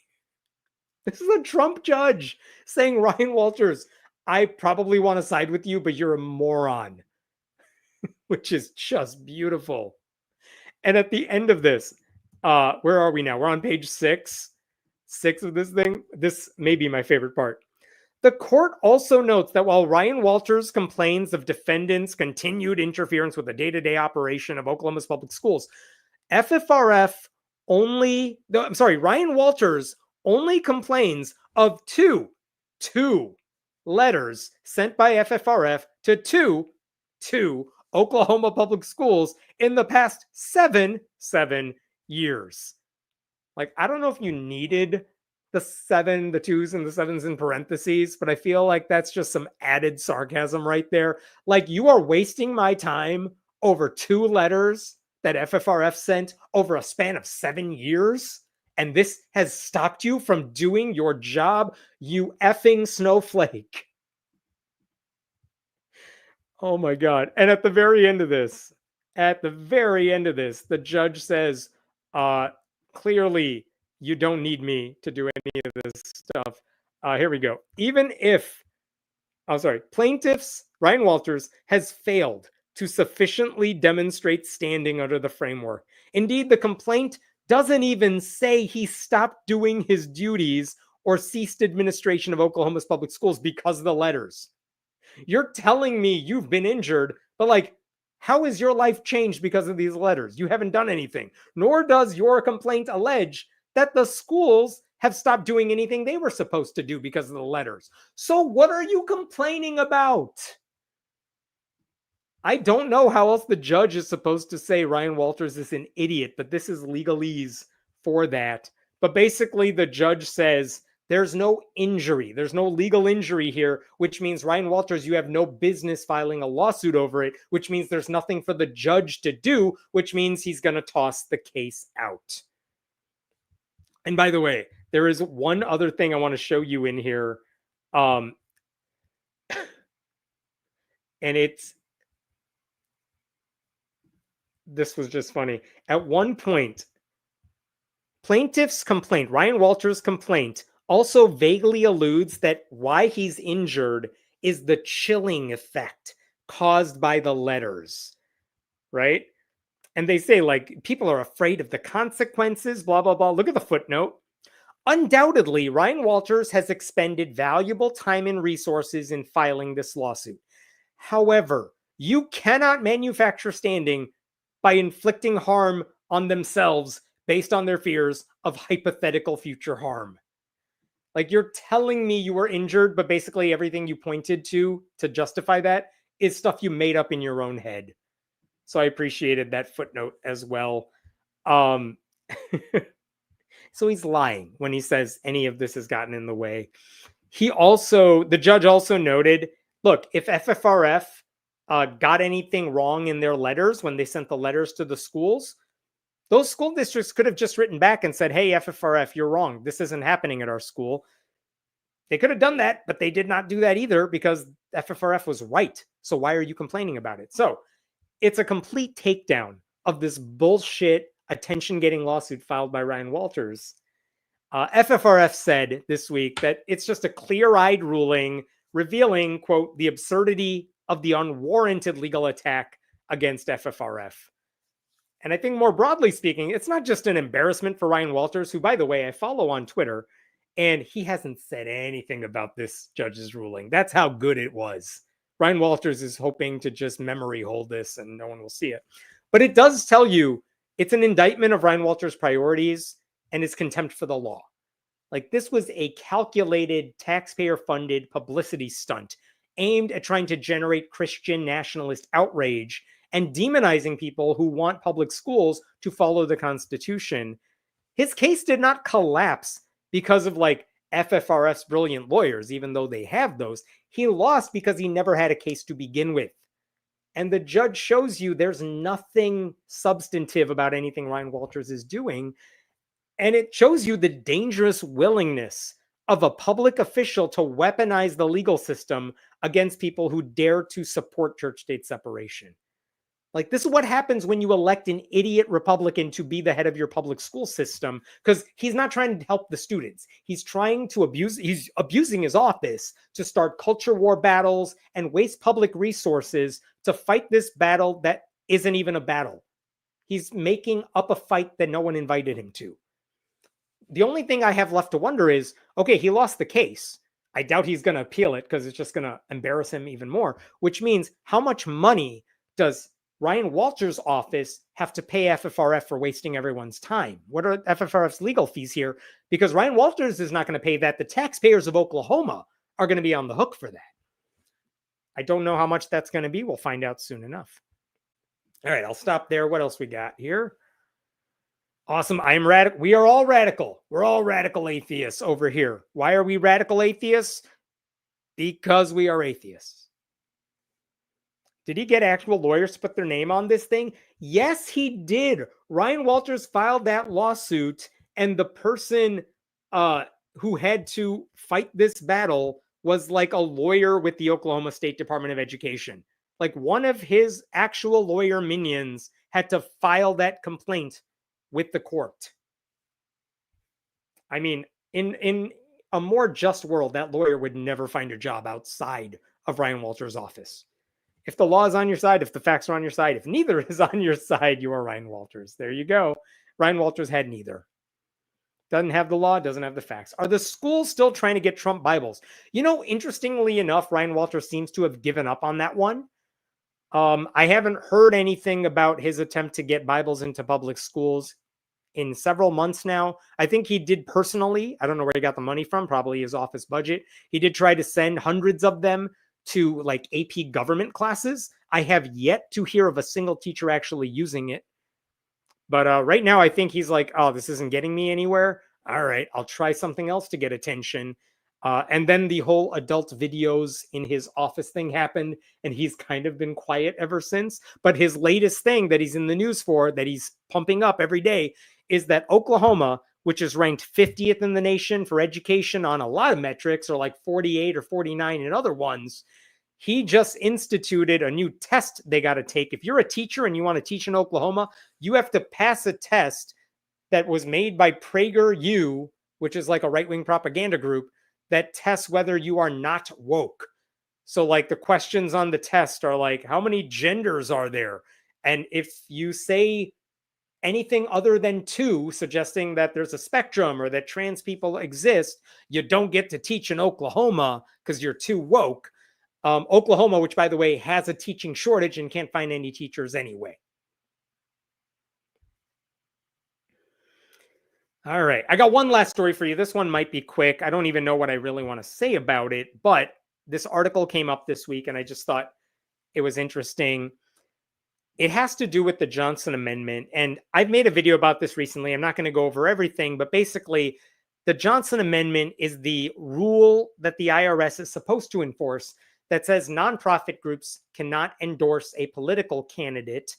This is a Trump judge saying, Ryan Walters, I probably want to side with you, but you're a moron, which is just beautiful. And at the end of this, where are we now? We're on page 6 of this thing. This may be my favorite part. The court also notes that while Ryan Walters complains of defendants' continued interference with the day-to-day operation of Oklahoma's public schools, Ryan Walters only complains of two letters sent by FFRF to two Oklahoma public schools in the past seven years. Like, I don't know if you needed the twos and the sevens in parentheses, but I feel like that's just some added sarcasm right there. Like, you are wasting my time over 2 letters that FFRF sent over a span of 7 years, and this has stopped you from doing your job, you effing snowflake. Oh my God. And at the very end of this, the judge says, clearly, you don't need me to do any of this stuff. Here we go. Plaintiffs, Ryan Walters, has failed to sufficiently demonstrate standing under the framework. Indeed, the complaint doesn't even say he stopped doing his duties or ceased administration of Oklahoma's public schools because of the letters. You're telling me you've been injured, but like, how has your life changed because of these letters? You haven't done anything, nor does your complaint allege that the schools have stopped doing anything they were supposed to do because of the letters. So what are you complaining about? I don't know how else the judge is supposed to say Ryan Walters is an idiot, but this is legalese for that. But basically, the judge says there's no injury. There's no legal injury here, which means, Ryan Walters, you have no business filing a lawsuit over it, which means there's nothing for the judge to do, which means he's going to toss the case out. And by the way, there is one other thing I want to show you in here. And this was just funny. At one point, plaintiff's complaint, Ryan Walters' complaint, also vaguely alludes that why he's injured is the chilling effect caused by the letters, right? And they say, like, people are afraid of the consequences, blah, blah, blah. Look at the footnote. Undoubtedly, Ryan Walters has expended valuable time and resources in filing this lawsuit. However, you cannot manufacture standing by inflicting harm on themselves based on their fears of hypothetical future harm. Like, you're telling me you were injured, but basically everything you pointed to justify that is stuff you made up in your own head. So I appreciated that footnote as well. So he's lying when he says any of this has gotten in the way. The judge also noted, look, if FFRF got anything wrong in their letters when they sent the letters to the schools, those school districts could have just written back and said, hey, FFRF, you're wrong. This isn't happening at our school. They could have done that, but they did not do that either because FFRF was right. So why are you complaining about it? So it's a complete takedown of this bullshit attention-getting lawsuit filed by Ryan Walters. FFRF said this week that it's just a clear-eyed ruling revealing, quote, the absurdity of the unwarranted legal attack against FFRF. And I think more broadly speaking, it's not just an embarrassment for Ryan Walters, who, by the way, I follow on Twitter, and he hasn't said anything about this judge's ruling. That's how good it was. Ryan Walters is hoping to just memory hold this and no one will see it. But it does tell you it's an indictment of Ryan Walters' priorities and his contempt for the law. Like, this was a calculated, taxpayer-funded publicity stunt aimed at trying to generate Christian nationalist outrage and demonizing people who want public schools to follow the Constitution. His case did not collapse because of, like, FFRF's brilliant lawyers, even though they have those. He lost because he never had a case to begin with. And the judge shows you there's nothing substantive about anything Ryan Walters is doing. And it shows you the dangerous willingness of a public official to weaponize the legal system against people who dare to support church-state separation. Like, this is what happens when you elect an idiot Republican to be the head of your public school system, because he's not trying to help the students. He's trying to he's abusing his office to start culture war battles and waste public resources to fight this battle that isn't even a battle. He's making up a fight that no one invited him to. The only thing I have left to wonder is, okay, he lost the case. I doubt he's going to appeal it because it's just going to embarrass him even more, which means how much money does Ryan Walters' office have to pay FFRF for wasting everyone's time? What are FFRF's legal fees here? Because Ryan Walters is not going to pay that. The taxpayers of Oklahoma are going to be on the hook for that. I don't know how much that's going to be. We'll find out soon enough. All right, I'll stop there. What else we got here? Awesome. I am radical. We are all radical. We're all radical atheists over here. Why are we radical atheists? Because we are atheists. Did he get actual lawyers to put their name on this thing? Yes, he did. Ryan Walters filed that lawsuit, and the person who had to fight this battle was like a lawyer with the Oklahoma State Department of Education. Like, one of his actual lawyer minions had to file that complaint with the court. I mean, in a more just world, that lawyer would never find a job outside of Ryan Walters' office. If the law is on your side, if the facts are on your side, if neither is on your side, you are Ryan Walters. There you go. Ryan Walters had neither. Doesn't have the law, doesn't have the facts. Are the schools still trying to get Trump Bibles? You know, interestingly enough, Ryan Walters seems to have given up on that one. I haven't heard anything about his attempt to get Bibles into public schools in several months now. I think he did personally. I don't know where he got the money from, probably his office budget. He did try to send hundreds of them to like AP government classes. I have yet to hear of a single teacher actually using it. But right now, I think he's like, oh, this isn't getting me anywhere. All right, I'll try something else to get attention. And then the whole adult videos in his office thing happened, and he's kind of been quiet ever since. But his latest thing that he's in the news for, that he's pumping up every day, is that Oklahoma, which is ranked 50th in the nation for education on a lot of metrics, or like 48 or 49 in other ones, he just instituted a new test they got to take. If you're a teacher and you want to teach in Oklahoma, you have to pass a test that was made by PragerU, which is like a right-wing propaganda group, that tests whether you are not woke. So like the questions on the test are like, how many genders are there? And if you say anything other than 2, suggesting that there's a spectrum or that trans people exist, you don't get to teach in Oklahoma because you're too woke. Oklahoma, which by the way has a teaching shortage and can't find any teachers anyway. All right, I got one last story for you. This one might be quick. I don't even know what I really want to say about it, but this article came up this week and I just thought it was interesting. It has to do with the Johnson Amendment, and I've made a video about this recently. I'm not going to go over everything, but basically the Johnson Amendment is the rule that the IRS is supposed to enforce that says nonprofit groups cannot endorse a political candidate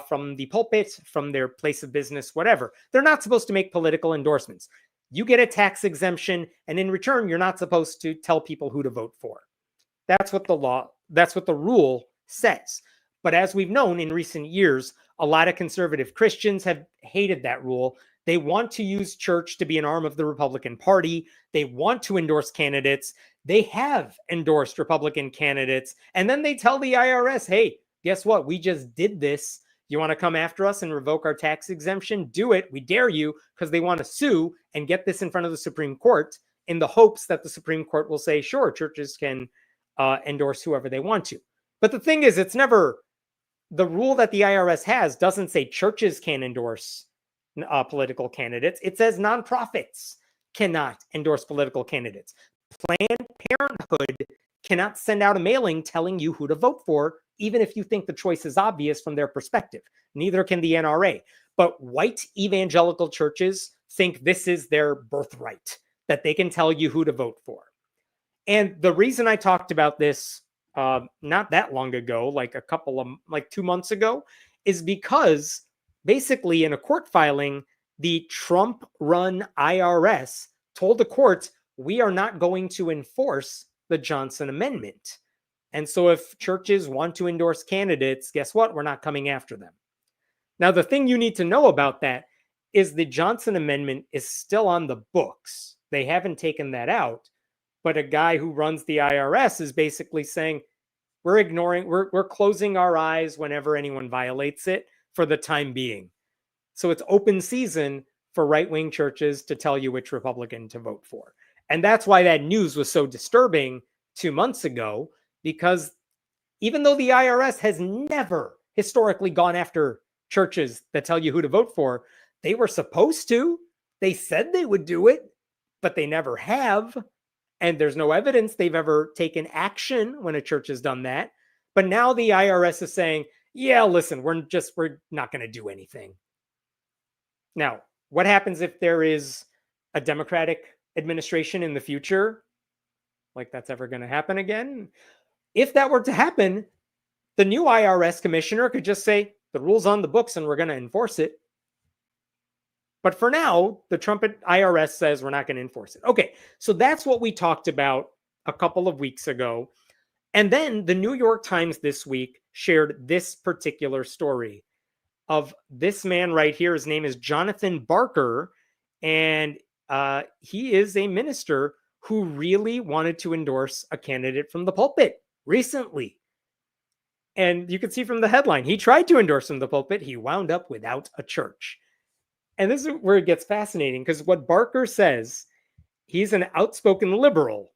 from the pulpit, from their place of business, whatever. They're not supposed to make political endorsements. You get a tax exemption, and in return, you're not supposed to tell people who to vote for. That's what the rule says. But as we've known in recent years, a lot of conservative Christians have hated that rule. They want to use church to be an arm of the Republican Party. They want to endorse candidates. They have endorsed Republican candidates. And then they tell the IRS, hey, guess what? We just did this. You want to come after us and revoke our tax exemption? Do it. We dare you, because they want to sue and get this in front of the Supreme Court in the hopes that the Supreme Court will say, sure, churches can endorse whoever they want to. But the thing is, it's never, the rule that the IRS has doesn't say churches can endorse political candidates. It says nonprofits cannot endorse political candidates. Planned Parenthood cannot send out a mailing telling you who to vote for, even if you think the choice is obvious from their perspective. Neither can the NRA. But white evangelical churches think this is their birthright, that they can tell you who to vote for. And the reason I talked about this not that long ago, like 2 months ago, is because basically in a court filing, the Trump-run IRS told the court, we are not going to enforce the Johnson Amendment. And so if churches want to endorse candidates, guess what? We're not coming after them. Now, the thing you need to know about that is the Johnson Amendment is still on the books. They haven't taken that out. But a guy who runs the IRS is basically saying, we're closing our eyes whenever anyone violates it for the time being. So it's open season for right-wing churches to tell you which Republican to vote for. And that's why that news was so disturbing 2 months ago, because even though the IRS has never historically gone after churches that tell you who to vote for, they were supposed to. They said they would do it, but they never have. And there's no evidence they've ever taken action when a church has done that. But now the IRS is saying, yeah, listen, we're not going to do anything. Now, what happens if there is a Democratic administration in the future? Like that's ever going to happen again? If that were to happen, the new IRS commissioner could just say, the rule's on the books and we're going to enforce it. But for now, the Trump IRS says we're not going to enforce it. Okay, so that's what we talked about a couple of weeks ago. And then the New York Times this week shared this particular story of this man right here. His name is Jonathan Barker, and he is a minister who really wanted to endorse a candidate from the pulpit recently. And you can see from the headline, he tried to endorse from the pulpit. He wound up without a church. And this is where it gets fascinating, because what Barker says, he's an outspoken liberal.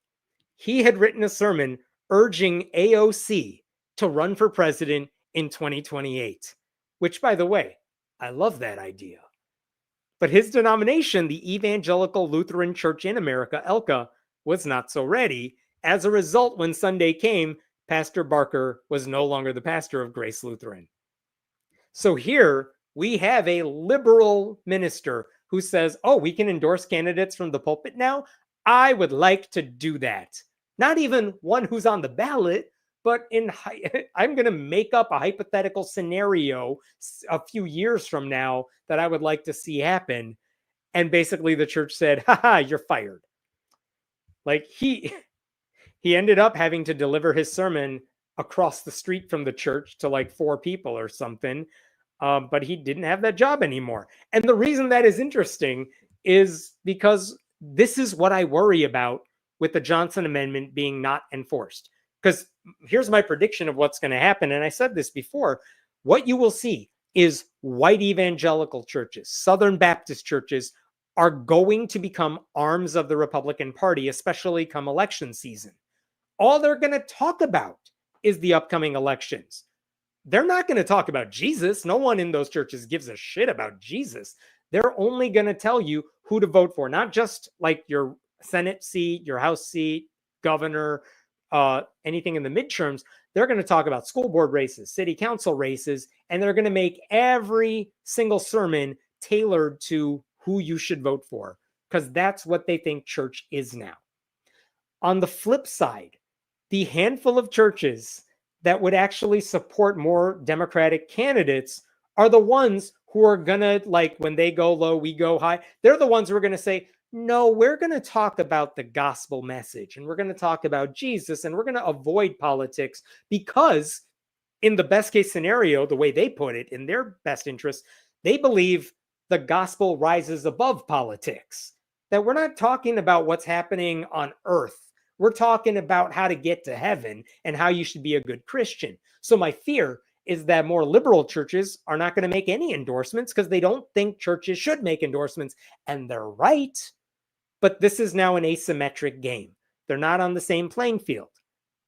He had written a sermon urging AOC to run for president in 2028, which, by the way, I love that idea. But his denomination, the Evangelical Lutheran Church in America, ELCA, was not so ready. As a result, when Sunday came, Pastor Barker was no longer the pastor of Grace Lutheran. So here we have a liberal minister who says, oh, we can endorse candidates from the pulpit now? I would like to do that. Not even one who's on the ballot, but I'm going to make up a hypothetical scenario a few years from now that I would like to see happen. And basically the church said, haha, you're fired. Like he ended up having to deliver his sermon across the street from the church to like 4 people or something. But he didn't have that job anymore. And the reason that is interesting is because this is what I worry about with the Johnson Amendment being not enforced. Because here's my prediction of what's going to happen. And I said this before. What you will see is white evangelical churches, Southern Baptist churches, are going to become arms of the Republican Party, especially come election season. All they're going to talk about is the upcoming elections. They're not going to talk about Jesus. No one in those churches gives a shit about Jesus. They're only going to tell you who to vote for, not just like your Senate seat, your House seat, governor, anything in the midterms. They're going to talk about school board races, city council races, and they're going to make every single sermon tailored to who you should vote for, because that's what they think church is now. On the flip side, the handful of churches that would actually support more Democratic candidates are the ones who are going to, like, when they go low, we go high. They're the ones who are going to say, no, we're going to talk about the gospel message, and we're going to talk about Jesus, and we're going to avoid politics, because in the best case scenario, the way they put it, in their best interest, they believe the gospel rises above politics, that we're not talking about what's happening on earth. We're talking about how to get to heaven and how you should be a good Christian. So my fear is that more liberal churches are not going to make any endorsements because they don't think churches should make endorsements. And they're right. But this is now an asymmetric game. They're not on the same playing field.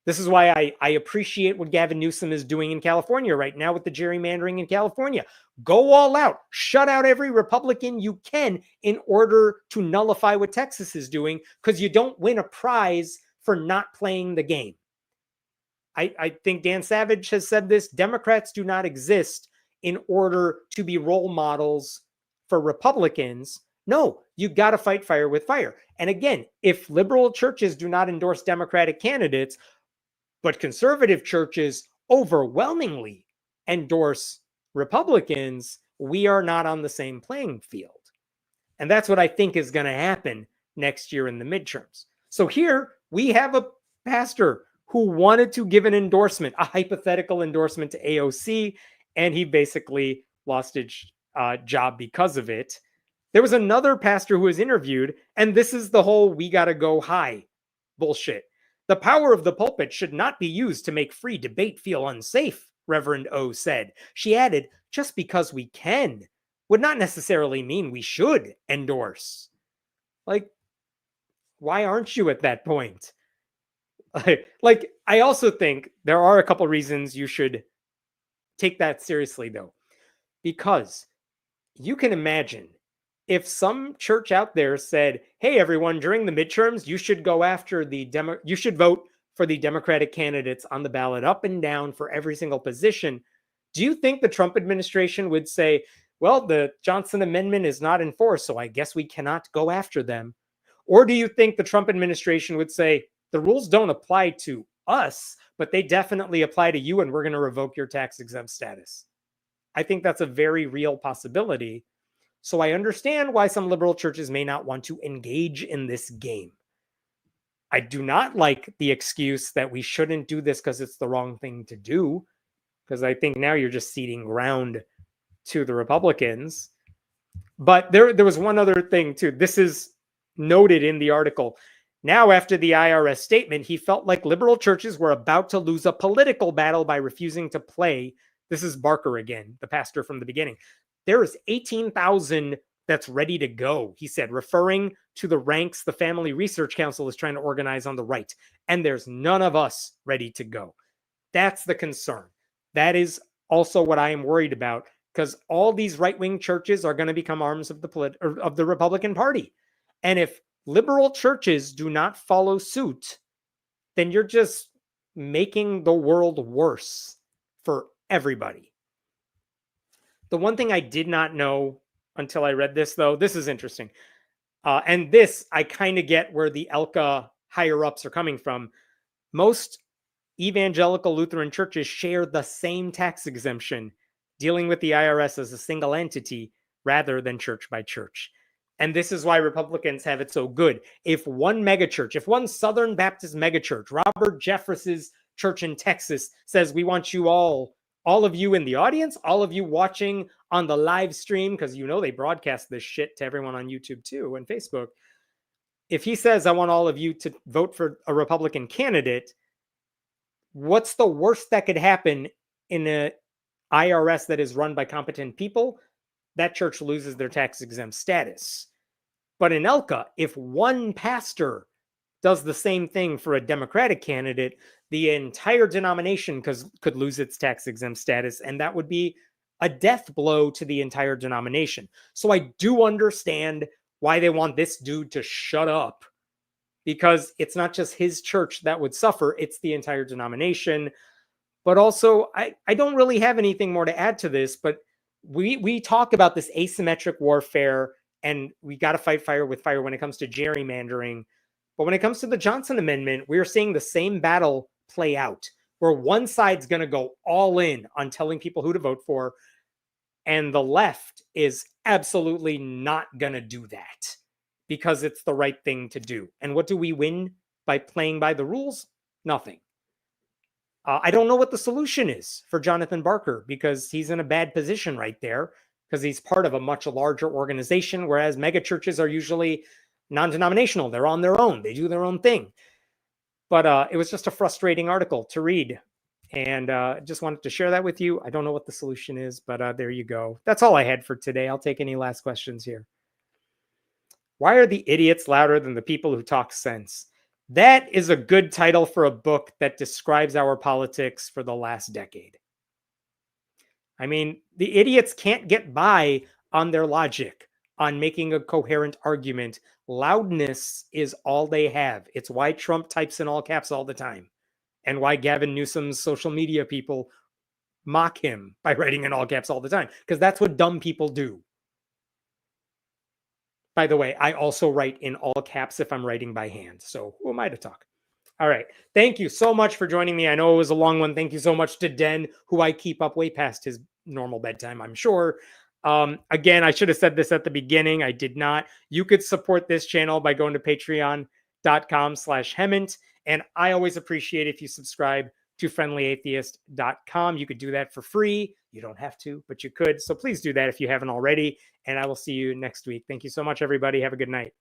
This is why I appreciate what Gavin Newsom is doing in California right now with the gerrymandering in California. Go all out. Shut out every Republican you can in order to nullify what Texas is doing, because you don't win a prize for not playing the game. I think Dan Savage has said this. Democrats do not exist in order to be role models for Republicans. No, you got to fight fire with fire. And again, if liberal churches do not endorse Democratic candidates, but conservative churches overwhelmingly endorse Republicans, we are not on the same playing field. And that's what I think is going to happen next year in the midterms. So here we have a pastor who wanted to give an endorsement, a hypothetical endorsement to AOC, and he basically lost his job because of it. There was another pastor who was interviewed, and this is the whole "we gotta go high" bullshit. The power of the pulpit should not be used to make free debate feel unsafe, Reverend O said. She added, just because we can would not necessarily mean we should endorse. Like, why aren't you at that point? Like, I also think there are a couple reasons you should take that seriously, though, because you can imagine if some church out there said, hey, everyone, during the midterms, you should go after you should vote for the Democratic candidates on the ballot up and down for every single position. Do you think the Trump administration would say, well, the Johnson Amendment is not enforced, so I guess we cannot go after them? Or do you think the Trump administration would say, the rules don't apply to us, but they definitely apply to you, and we're going to revoke your tax exempt status? I think that's a very real possibility. So I understand why some liberal churches may not want to engage in this game. I do not like the excuse that we shouldn't do this because it's the wrong thing to do, because I think now you're just ceding ground to the Republicans. But there was one other thing too. This is noted in the article. Now, after the IRS statement, he felt like liberal churches were about to lose a political battle by refusing to play. This is Barker again, the pastor from the beginning. There is 18,000 that's ready to go, he said, referring to the ranks the Family Research Council is trying to organize on the right. And there's none of us ready to go. That's the concern. That is also what I am worried about, because all these right-wing churches are going to become arms of the Republican Party. And if liberal churches do not follow suit, then you're just making the world worse for everybody. The one thing I did not know until I read this, though, this is interesting. And this, I kind of get where the ELCA higher-ups are coming from. Most evangelical Lutheran churches share the same tax exemption, dealing with the IRS as a single entity rather than church by church. And this is why Republicans have it so good. If one megachurch, if one Southern Baptist megachurch, Robert Jeffress's church in Texas, says we want you all of you in the audience, all of you watching on the live stream, because you know they broadcast this shit to everyone on YouTube too and Facebook. If he says, I want all of you to vote for a Republican candidate, what's the worst that could happen in an IRS that is run by competent people? That church loses their tax exempt status. But in ELCA, if one pastor does the same thing for a Democratic candidate, the entire denomination could lose its tax exempt status, and that would be a death blow to the entire denomination. So I do understand why they want this dude to shut up, because it's not just his church that would suffer, it's the entire denomination. But also, I don't really have anything more to add to this, but we talk about this asymmetric warfare, and we got to fight fire with fire when it comes to gerrymandering. But when it comes to the Johnson Amendment, we are seeing the same battle play out, where one side's going to go all in on telling people who to vote for, and the left is absolutely not going to do that because it's the right thing to do. And what do we win by playing by the rules? Nothing. I don't know what the solution is for Jonathan Barker, because he's in a bad position right there, because he's part of a much larger organization, whereas megachurches are usually non-denominational. They're on their own. They do their own thing. But it was just a frustrating article to read. And just wanted to share that with you. I don't know what the solution is, but there you go. That's all I had for today. I'll take any last questions here. Why are the idiots louder than the people who talk sense? That is a good title for a book that describes our politics for the last decade. I mean, the idiots can't get by on their logic, on making a coherent argument. Loudness is all they have. It's why Trump types in all caps all the time, and why Gavin Newsom's social media people mock him by writing in all caps all the time, because that's what dumb people do. By the way, I also write in all caps if I'm writing by hand. So who am I to talk? All right. Thank you so much for joining me. I know it was a long one. Thank you so much to Den, who I keep up way past his normal bedtime, I'm sure. Again, I should have said this at the beginning. I did not. You could support this channel by going to patreon.com/Hemant. And I always appreciate if you subscribe to friendlyatheist.com. You could do that for free. You don't have to, but you could. So please do that if you haven't already. And I will see you next week. Thank you so much, everybody. Have a good night.